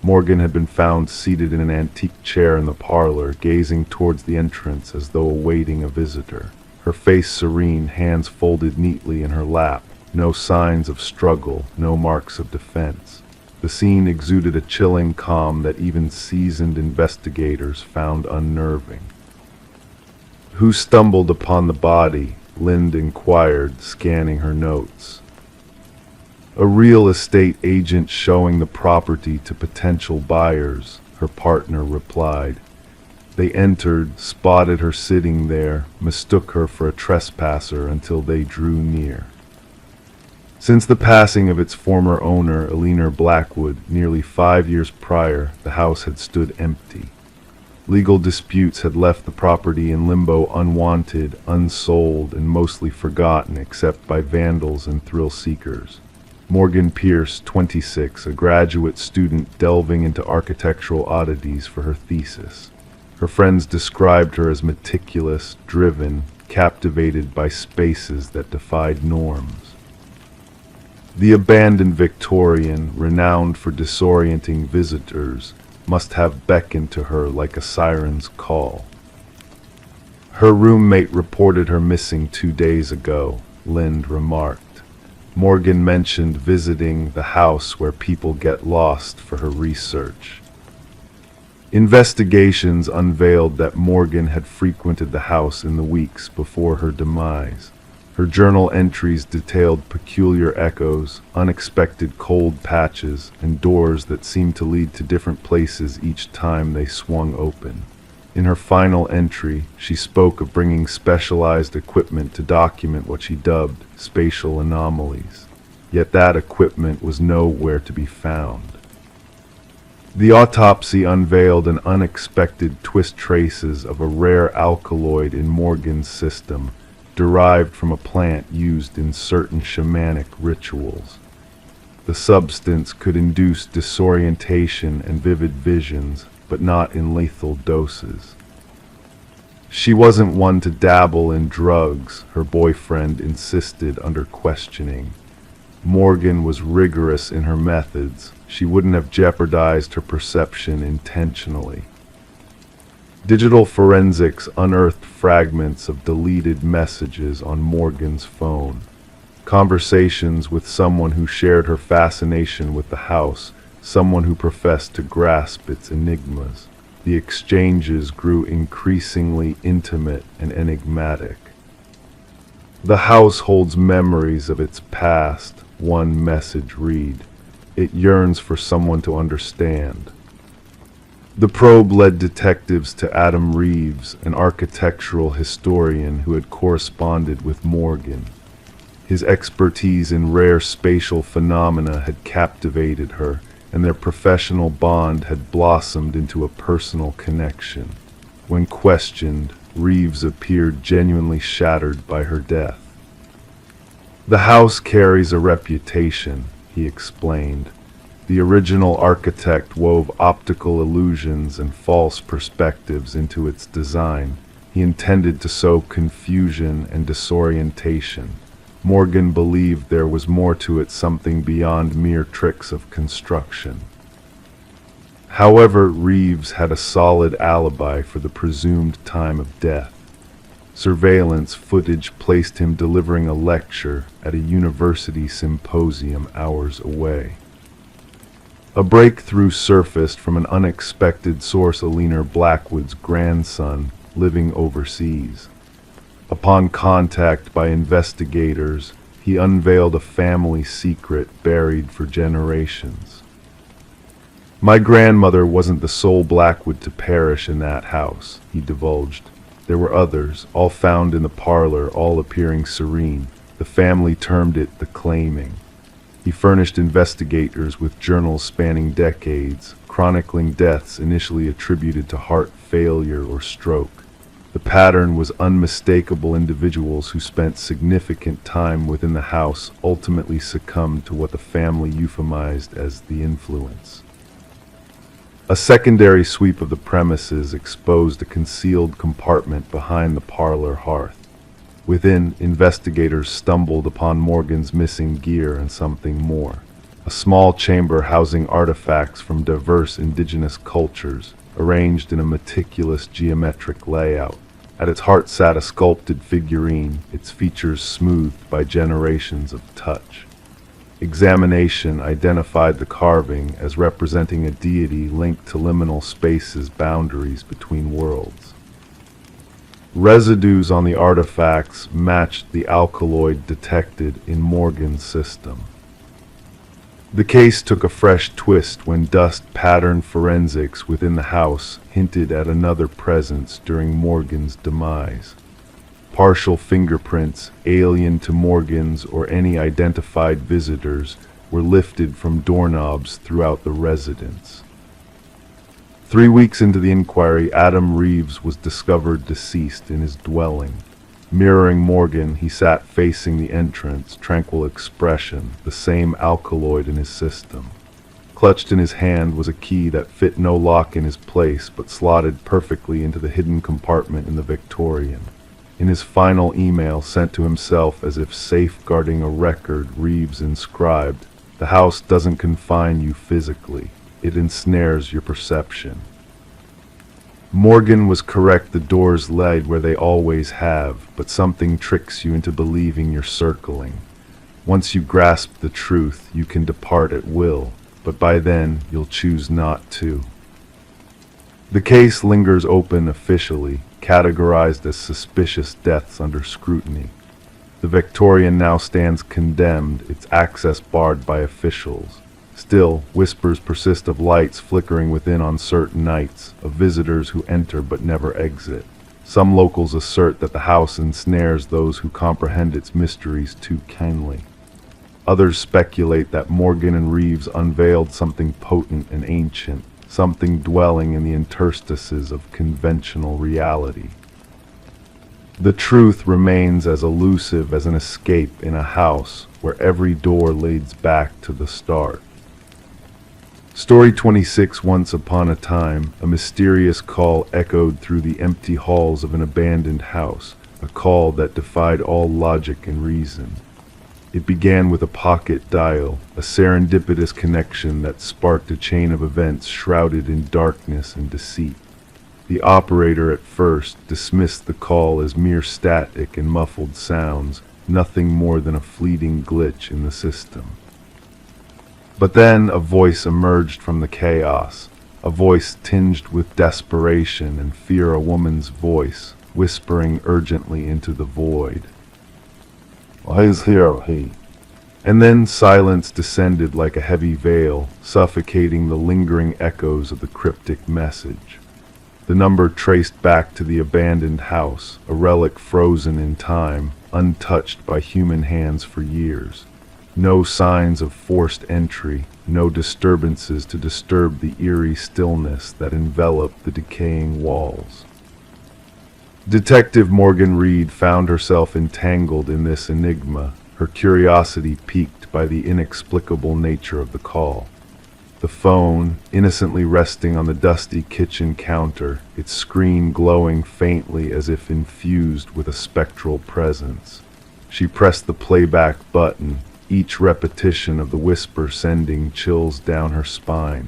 Morgan had been found seated in an antique chair in the parlor, gazing towards the entrance as though awaiting a visitor. Her face serene, hands folded neatly in her lap, no signs of struggle, no marks of defense. The scene exuded a chilling calm that even seasoned investigators found unnerving. "Who stumbled upon the body?" Lind inquired, scanning her notes. "A real estate agent showing the property to potential buyers," her partner replied. They entered, spotted her sitting there, mistook her for a trespasser until they drew near. Since the passing of its former owner, Eleanor Blackwood, nearly 5 years prior, the house had stood empty. Legal disputes had left the property in limbo, unwanted, unsold, and mostly forgotten except by vandals and thrill seekers. Morgan Pierce, 26, a graduate student delving into architectural oddities for her thesis. Her friends described her as meticulous, driven, captivated by spaces that defied norms. The abandoned Victorian, renowned for disorienting visitors, must have beckoned to her like a siren's call. Her roommate reported her missing 2 days ago, Lind remarked. Morgan mentioned visiting the house where people get lost for her research. Investigations unveiled that Morgan had frequented the house in the weeks before her demise. Her journal entries detailed peculiar echoes, unexpected cold patches, and doors that seemed to lead to different places each time they swung open. In her final entry, she spoke of bringing specialized equipment to document what she dubbed spatial anomalies. Yet that equipment was nowhere to be found. The autopsy unveiled an unexpected twist: traces of a rare alkaloid in Morgan's system, derived from a plant used in certain shamanic rituals. The substance could induce disorientation and vivid visions, but not in lethal doses. She wasn't one to dabble in drugs, her boyfriend insisted under questioning. Morgan was rigorous in her methods. She wouldn't have jeopardized her perception intentionally. Digital forensics unearthed fragments of deleted messages on Morgan's phone, conversations with someone who shared her fascination with the house, someone who professed to grasp its enigmas. The exchanges grew increasingly intimate and enigmatic. The house holds memories of its past, one message read. It yearns for someone to understand. The probe led detectives to Adam Reeves, an architectural historian who had corresponded with Morgan. His expertise in rare spatial phenomena had captivated her, and their professional bond had blossomed into a personal connection. When questioned, Reeves appeared genuinely shattered by her death. The house carries a reputation, he explained. The original architect wove optical illusions and false perspectives into its design. He intended to sow confusion and disorientation. Morgan believed there was more to it, something beyond mere tricks of construction. However, Reeves had a solid alibi for the presumed time of death. Surveillance footage placed him delivering a lecture at a university symposium hours away. A breakthrough surfaced from an unexpected source: Eleanor Blackwood's grandson living overseas. Upon contact by investigators, he unveiled a family secret buried for generations. My grandmother wasn't the sole Blackwood to perish in that house, he divulged. There were others, all found in the parlor, all appearing serene. The family termed it the claiming. He furnished investigators with journals spanning decades, chronicling deaths initially attributed to heart failure or stroke. The pattern was unmistakable: individuals who spent significant time within the house ultimately succumbed to what the family euphemized as the influence. A secondary sweep of the premises exposed a concealed compartment behind the parlor hearth. Within, investigators stumbled upon Morgan's missing gear and something more. A small chamber housing artifacts from diverse indigenous cultures, arranged in a meticulous geometric layout. At its heart sat a sculpted figurine, its features smoothed by generations of touch. Examination identified the carving as representing a deity linked to liminal spaces, boundaries between worlds. Residues on the artifacts matched the alkaloid detected in Morgan's system. The case took a fresh twist when dust-pattern forensics within the house hinted at another presence during Morgan's demise. Partial fingerprints, alien to Morgan's or any identified visitors, were lifted from doorknobs throughout the residence. 3 weeks into the inquiry, Adam Reeves was discovered deceased in his dwelling. Mirroring Morgan, he sat facing the entrance, tranquil expression, the same alkaloid in his system. Clutched in his hand was a key that fit no lock in his place, but slotted perfectly into the hidden compartment in the Victorian. In his final email sent to himself as if safeguarding a record, Reeves inscribed, "The house doesn't confine you physically. It ensnares your perception." Morgan was correct, the doors led where they always have, but something tricks you into believing you're circling. Once you grasp the truth, you can depart at will, but by then you'll choose not to. The case lingers open officially, categorized as suspicious deaths under scrutiny. The Victorian now stands condemned, its access barred by officials. Still, whispers persist of lights flickering within on certain nights, of visitors who enter but never exit. Some locals assert that the house ensnares those who comprehend its mysteries too keenly. Others speculate that Morgan and Reeves unveiled something potent and ancient, something dwelling in the interstices of conventional reality. The truth remains as elusive as an escape in a house where every door leads back to the start. Story 26. Once upon a time, a mysterious call echoed through the empty halls of an abandoned house, a call that defied all logic and reason. It began with a pocket dial, a serendipitous connection that sparked a chain of events shrouded in darkness and deceit. The operator at first dismissed the call as mere static and muffled sounds, nothing more than a fleeting glitch in the system. But then a voice emerged from the chaos, a voice tinged with desperation and fear, a woman's voice, whispering urgently into the void. "He's here, he." And then silence descended like a heavy veil, suffocating the lingering echoes of the cryptic message. The number traced back to the abandoned house, a relic frozen in time, untouched by human hands for years. No signs of forced entry, no disturbances to disturb the eerie stillness that enveloped the decaying walls. Detective Morgan Reed found herself entangled in this enigma, her curiosity piqued by the inexplicable nature of the call. The phone, innocently resting on the dusty kitchen counter, its screen glowing faintly as if infused with a spectral presence. She pressed the playback button, each repetition of the whisper sending chills down her spine.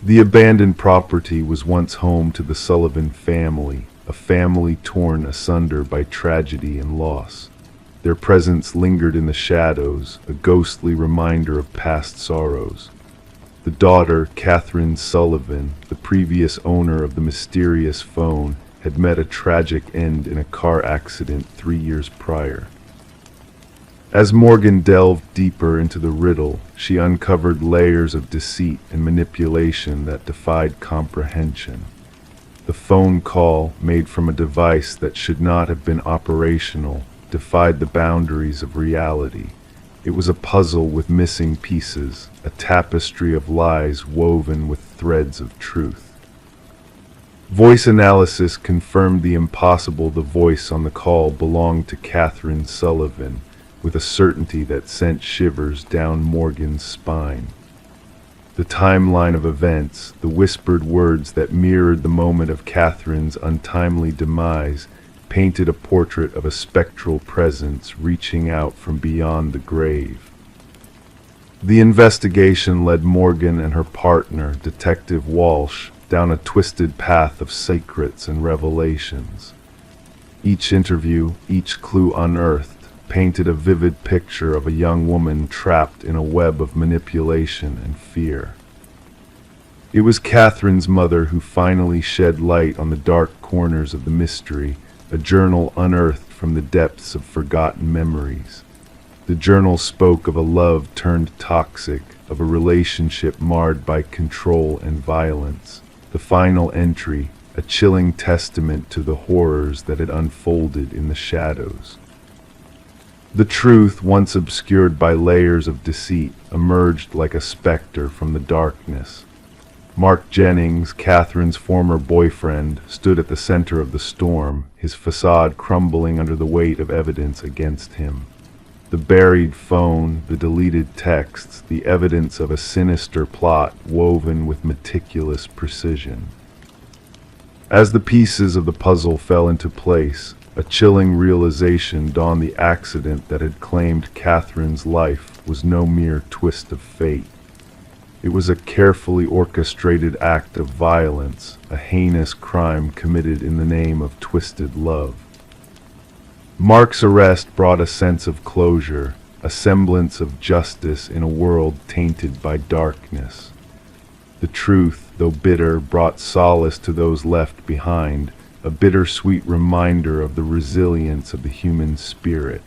The abandoned property was once home to the Sullivan family, a family torn asunder by tragedy and loss. Their presence lingered in the shadows, a ghostly reminder of past sorrows. The daughter, Catherine Sullivan, the previous owner of the mysterious phone, had met a tragic end in a car accident 3 years prior. As Morgan delved deeper into the riddle, she uncovered layers of deceit and manipulation that defied comprehension. The phone call, made from a device that should not have been operational, defied the boundaries of reality. It was a puzzle with missing pieces, a tapestry of lies woven with threads of truth. Voice analysis confirmed the impossible. The voice on the call belonged to Catherine Sullivan, with a certainty that sent shivers down Morgan's spine. The timeline of events, the whispered words that mirrored the moment of Catherine's untimely demise, painted a portrait of a spectral presence reaching out from beyond the grave. The investigation led Morgan and her partner, Detective Walsh, down a twisted path of secrets and revelations. Each interview, each clue unearthed, painted a vivid picture of a young woman trapped in a web of manipulation and fear. It was Catherine's mother who finally shed light on the dark corners of the mystery, a journal unearthed from the depths of forgotten memories. The journal spoke of a love turned toxic, of a relationship marred by control and violence. The final entry, a chilling testament to the horrors that had unfolded in the shadows. The truth, once obscured by layers of deceit, emerged like a specter from the darkness. Mark Jennings, Catherine's former boyfriend, stood at the center of the storm, his facade crumbling under the weight of evidence against him. The buried phone, the deleted texts, the evidence of a sinister plot woven with meticulous precision. As the pieces of the puzzle fell into place, a chilling realization dawned: the accident that had claimed Catherine's life was no mere twist of fate. It was a carefully orchestrated act of violence, a heinous crime committed in the name of twisted love. Mark's arrest brought a sense of closure, a semblance of justice in a world tainted by darkness. The truth, though bitter, brought solace to those left behind, a bittersweet reminder of the resilience of the human spirit.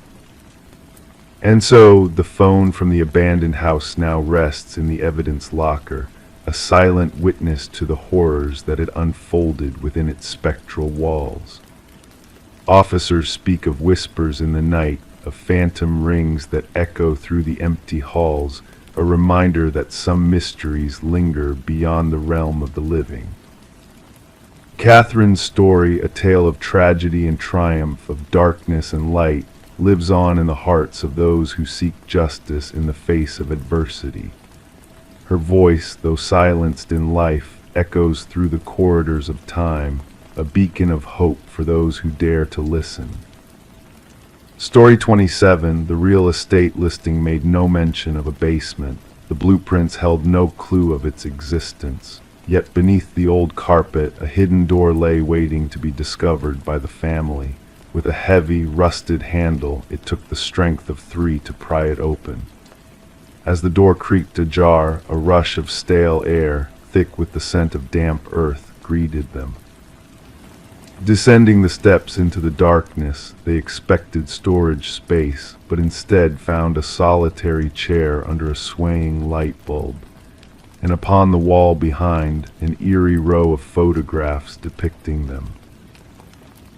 And so, the phone from the abandoned house now rests in the evidence locker, a silent witness to the horrors that had unfolded within its spectral walls. Officers speak of whispers in the night, of phantom rings that echo through the empty halls, a reminder that some mysteries linger beyond the realm of the living. Catherine's story, a tale of tragedy and triumph, of darkness and light, lives on in the hearts of those who seek justice in the face of adversity. Her voice, though silenced in life, echoes through the corridors of time, a beacon of hope for those who dare to listen. Story 27, the real estate listing, made no mention of a basement. The blueprints held no clue of its existence. Yet beneath the old carpet, a hidden door lay waiting to be discovered by the family. With a heavy, rusted handle, it took the strength of 3 to pry it open. As the door creaked ajar, a rush of stale air, thick with the scent of damp earth, greeted them. Descending the steps into the darkness, they expected storage space, but instead found a solitary chair under a swaying light bulb, and upon the wall behind, an eerie row of photographs depicting them.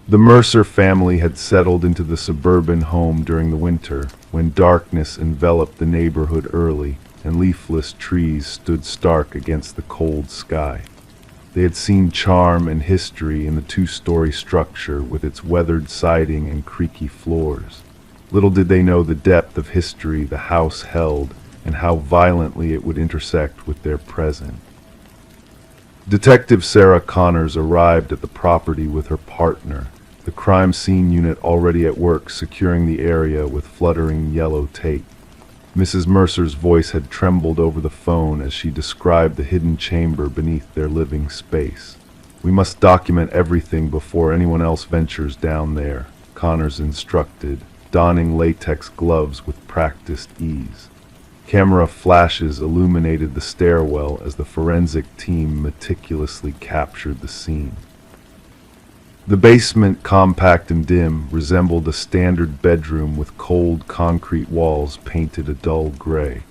The Mercer family had settled into the suburban home during the winter, when darkness enveloped the neighborhood early, and leafless trees stood stark against the cold sky. They had seen charm and history in the 2-story structure with its weathered siding and creaky floors. Little did they know the depth of history the house held and how violently it would intersect with their present. Detective Sarah Connors arrived at the property with her partner, the crime scene unit already at work securing the area with fluttering yellow tape. Mrs. Mercer's voice had trembled over the phone as she described the hidden chamber beneath their living space. "We must document everything before anyone else ventures down there," Connors instructed, donning latex gloves with practiced ease. Camera flashes illuminated the stairwell as the forensic team meticulously captured the scene. The basement, compact and dim, resembled a standard bedroom with cold concrete walls painted a dull gray.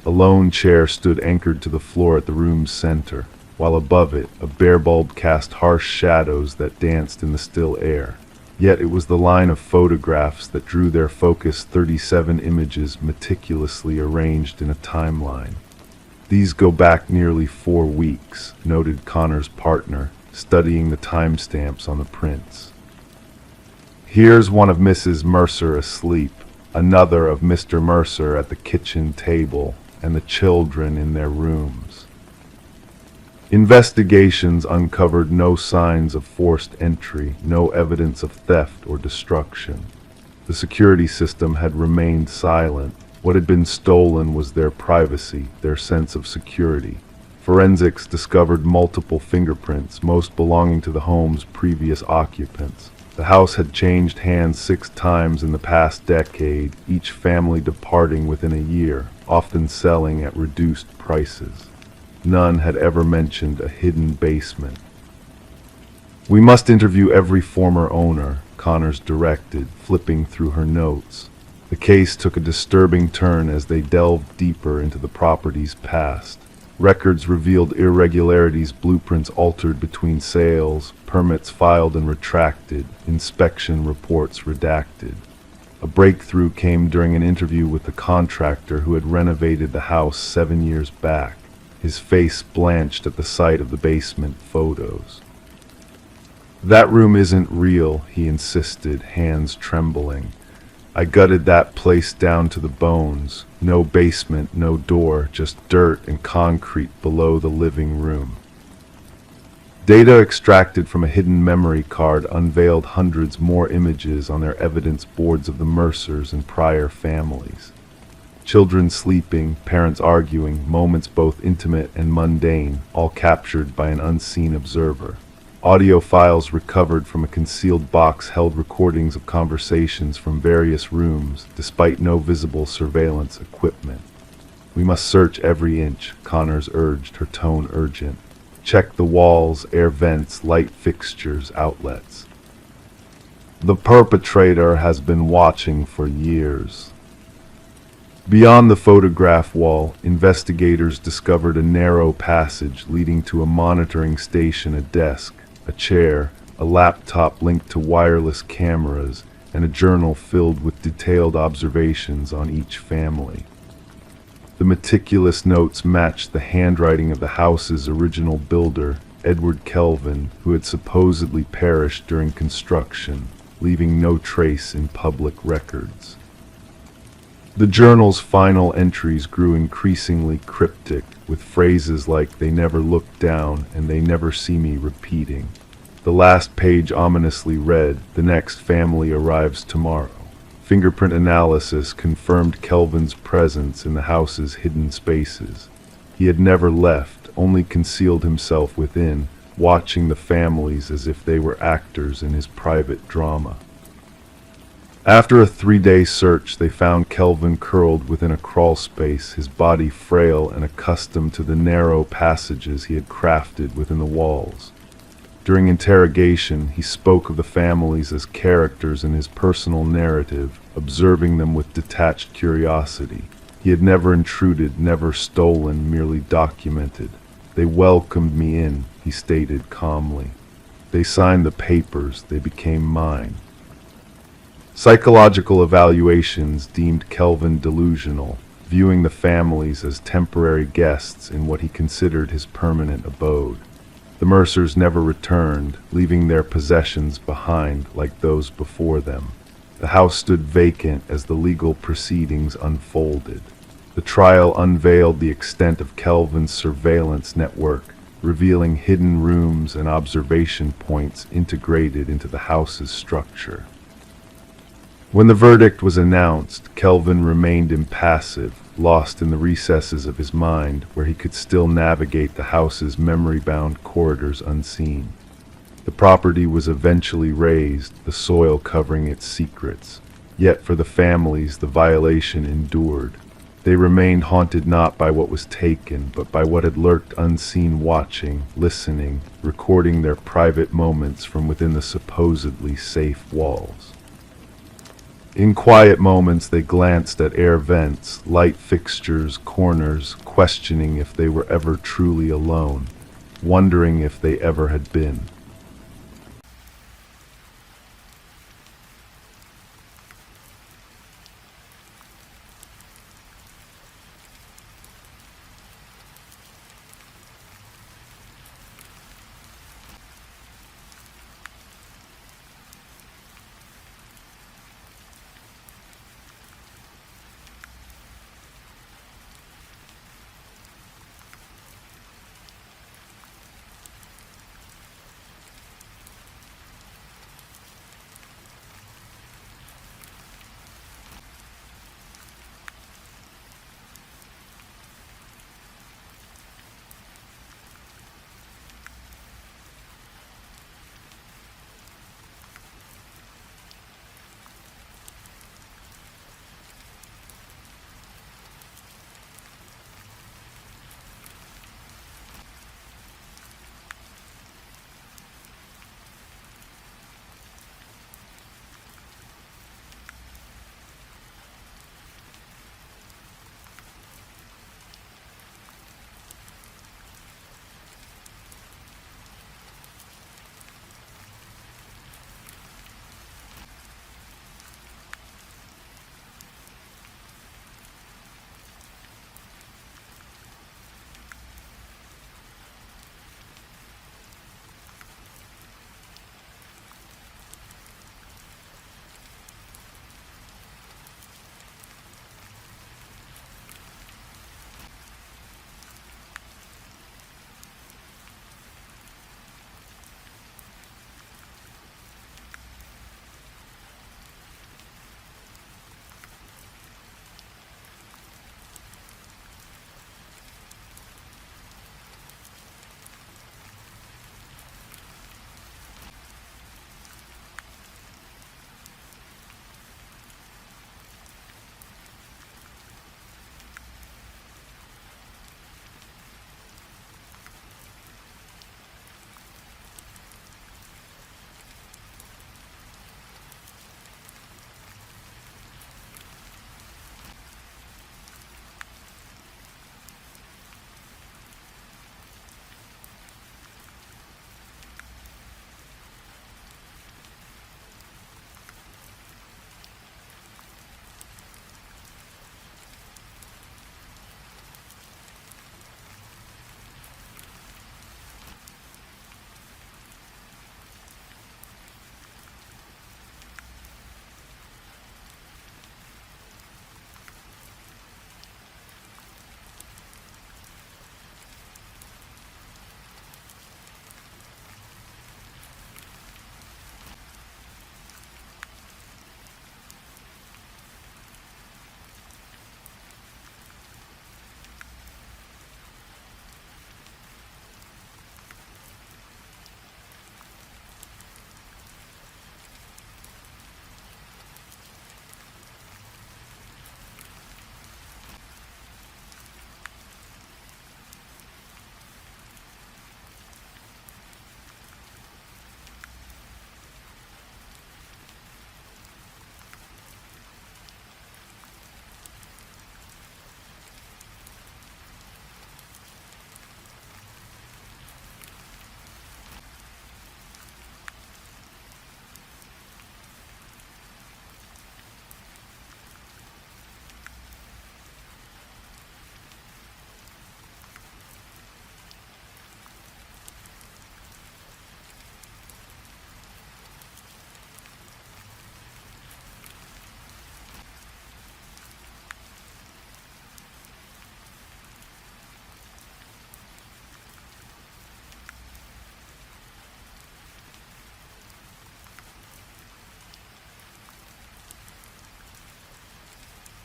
A lone chair stood anchored to the floor at the room's center, while above it, a bare bulb cast harsh shadows that danced in the still air. Yet it was the line of photographs that drew their focus, 37 images meticulously arranged in a timeline. "These go back nearly 4 weeks," noted Connor's partner, studying the timestamps on the prints. "Here's one of Mrs. Mercer asleep, another of Mr. Mercer at the kitchen table, and the children in their rooms." Investigations uncovered no signs of forced entry, no evidence of theft or destruction. The security system had remained silent. What had been stolen was their privacy, their sense of security. Forensics discovered multiple fingerprints, most belonging to the home's previous occupants. The house had changed hands 6 times in the past decade, each family departing within a year, often selling at reduced prices. None had ever mentioned a hidden basement. "We must interview every former owner," Connors directed, flipping through her notes. The case took a disturbing turn as they delved deeper into the property's past. Records revealed irregularities, blueprints altered between sales, permits filed and retracted, inspection reports redacted. A breakthrough came during an interview with the contractor who had renovated the house 7 years back. His face blanched at the sight of the basement photos. "That room isn't real," he insisted, hands trembling. "I gutted that place down to the bones. No basement, no door, just dirt and concrete below the living room." Data extracted from a hidden memory card unveiled hundreds more images on their evidence boards of the Mercers and Pryor families. Children sleeping, parents arguing, moments both intimate and mundane, all captured by an unseen observer. Audio files recovered from a concealed box held recordings of conversations from various rooms, despite no visible surveillance equipment. "We must search every inch," Connors urged, her tone urgent. "Check the walls, air vents, light fixtures, outlets. The perpetrator has been watching for years." Beyond the photograph wall, investigators discovered a narrow passage leading to a monitoring station, a desk, a chair, a laptop linked to wireless cameras, and a journal filled with detailed observations on each family. The meticulous notes matched the handwriting of the house's original builder, Edward Kelvin, who had supposedly perished during construction, leaving no trace in public records. The journal's final entries grew increasingly cryptic, with phrases like "they never looked down" and "they never see me" repeating. The last page ominously read, "The next family arrives tomorrow." Fingerprint analysis confirmed Kelvin's presence in the house's hidden spaces. He had never left, only concealed himself within, watching the families as if they were actors in his private drama. After a 3-day search, they found Kelvin curled within a crawl space, his body frail and accustomed to the narrow passages he had crafted within the walls. During interrogation, he spoke of the families as characters in his personal narrative, observing them with detached curiosity. He had never intruded, never stolen, merely documented. "They welcomed me in," he stated calmly. "They signed the papers, they became mine." Psychological evaluations deemed Kelvin delusional, viewing the families as temporary guests in what he considered his permanent abode. The Mercers never returned, leaving their possessions behind like those before them. The house stood vacant as the legal proceedings unfolded. The trial unveiled the extent of Kelvin's surveillance network, revealing hidden rooms and observation points integrated into the house's structure. When the verdict was announced, Kelvin remained impassive, lost in the recesses of his mind, where he could still navigate the house's memory-bound corridors unseen. The property was eventually razed, the soil covering its secrets. Yet for the families, the violation endured. They remained haunted not by what was taken, but by what had lurked unseen, watching, listening, recording their private moments from within the supposedly safe walls. In quiet moments they glanced at air vents, light fixtures, corners, questioning if they were ever truly alone, wondering if they ever had been.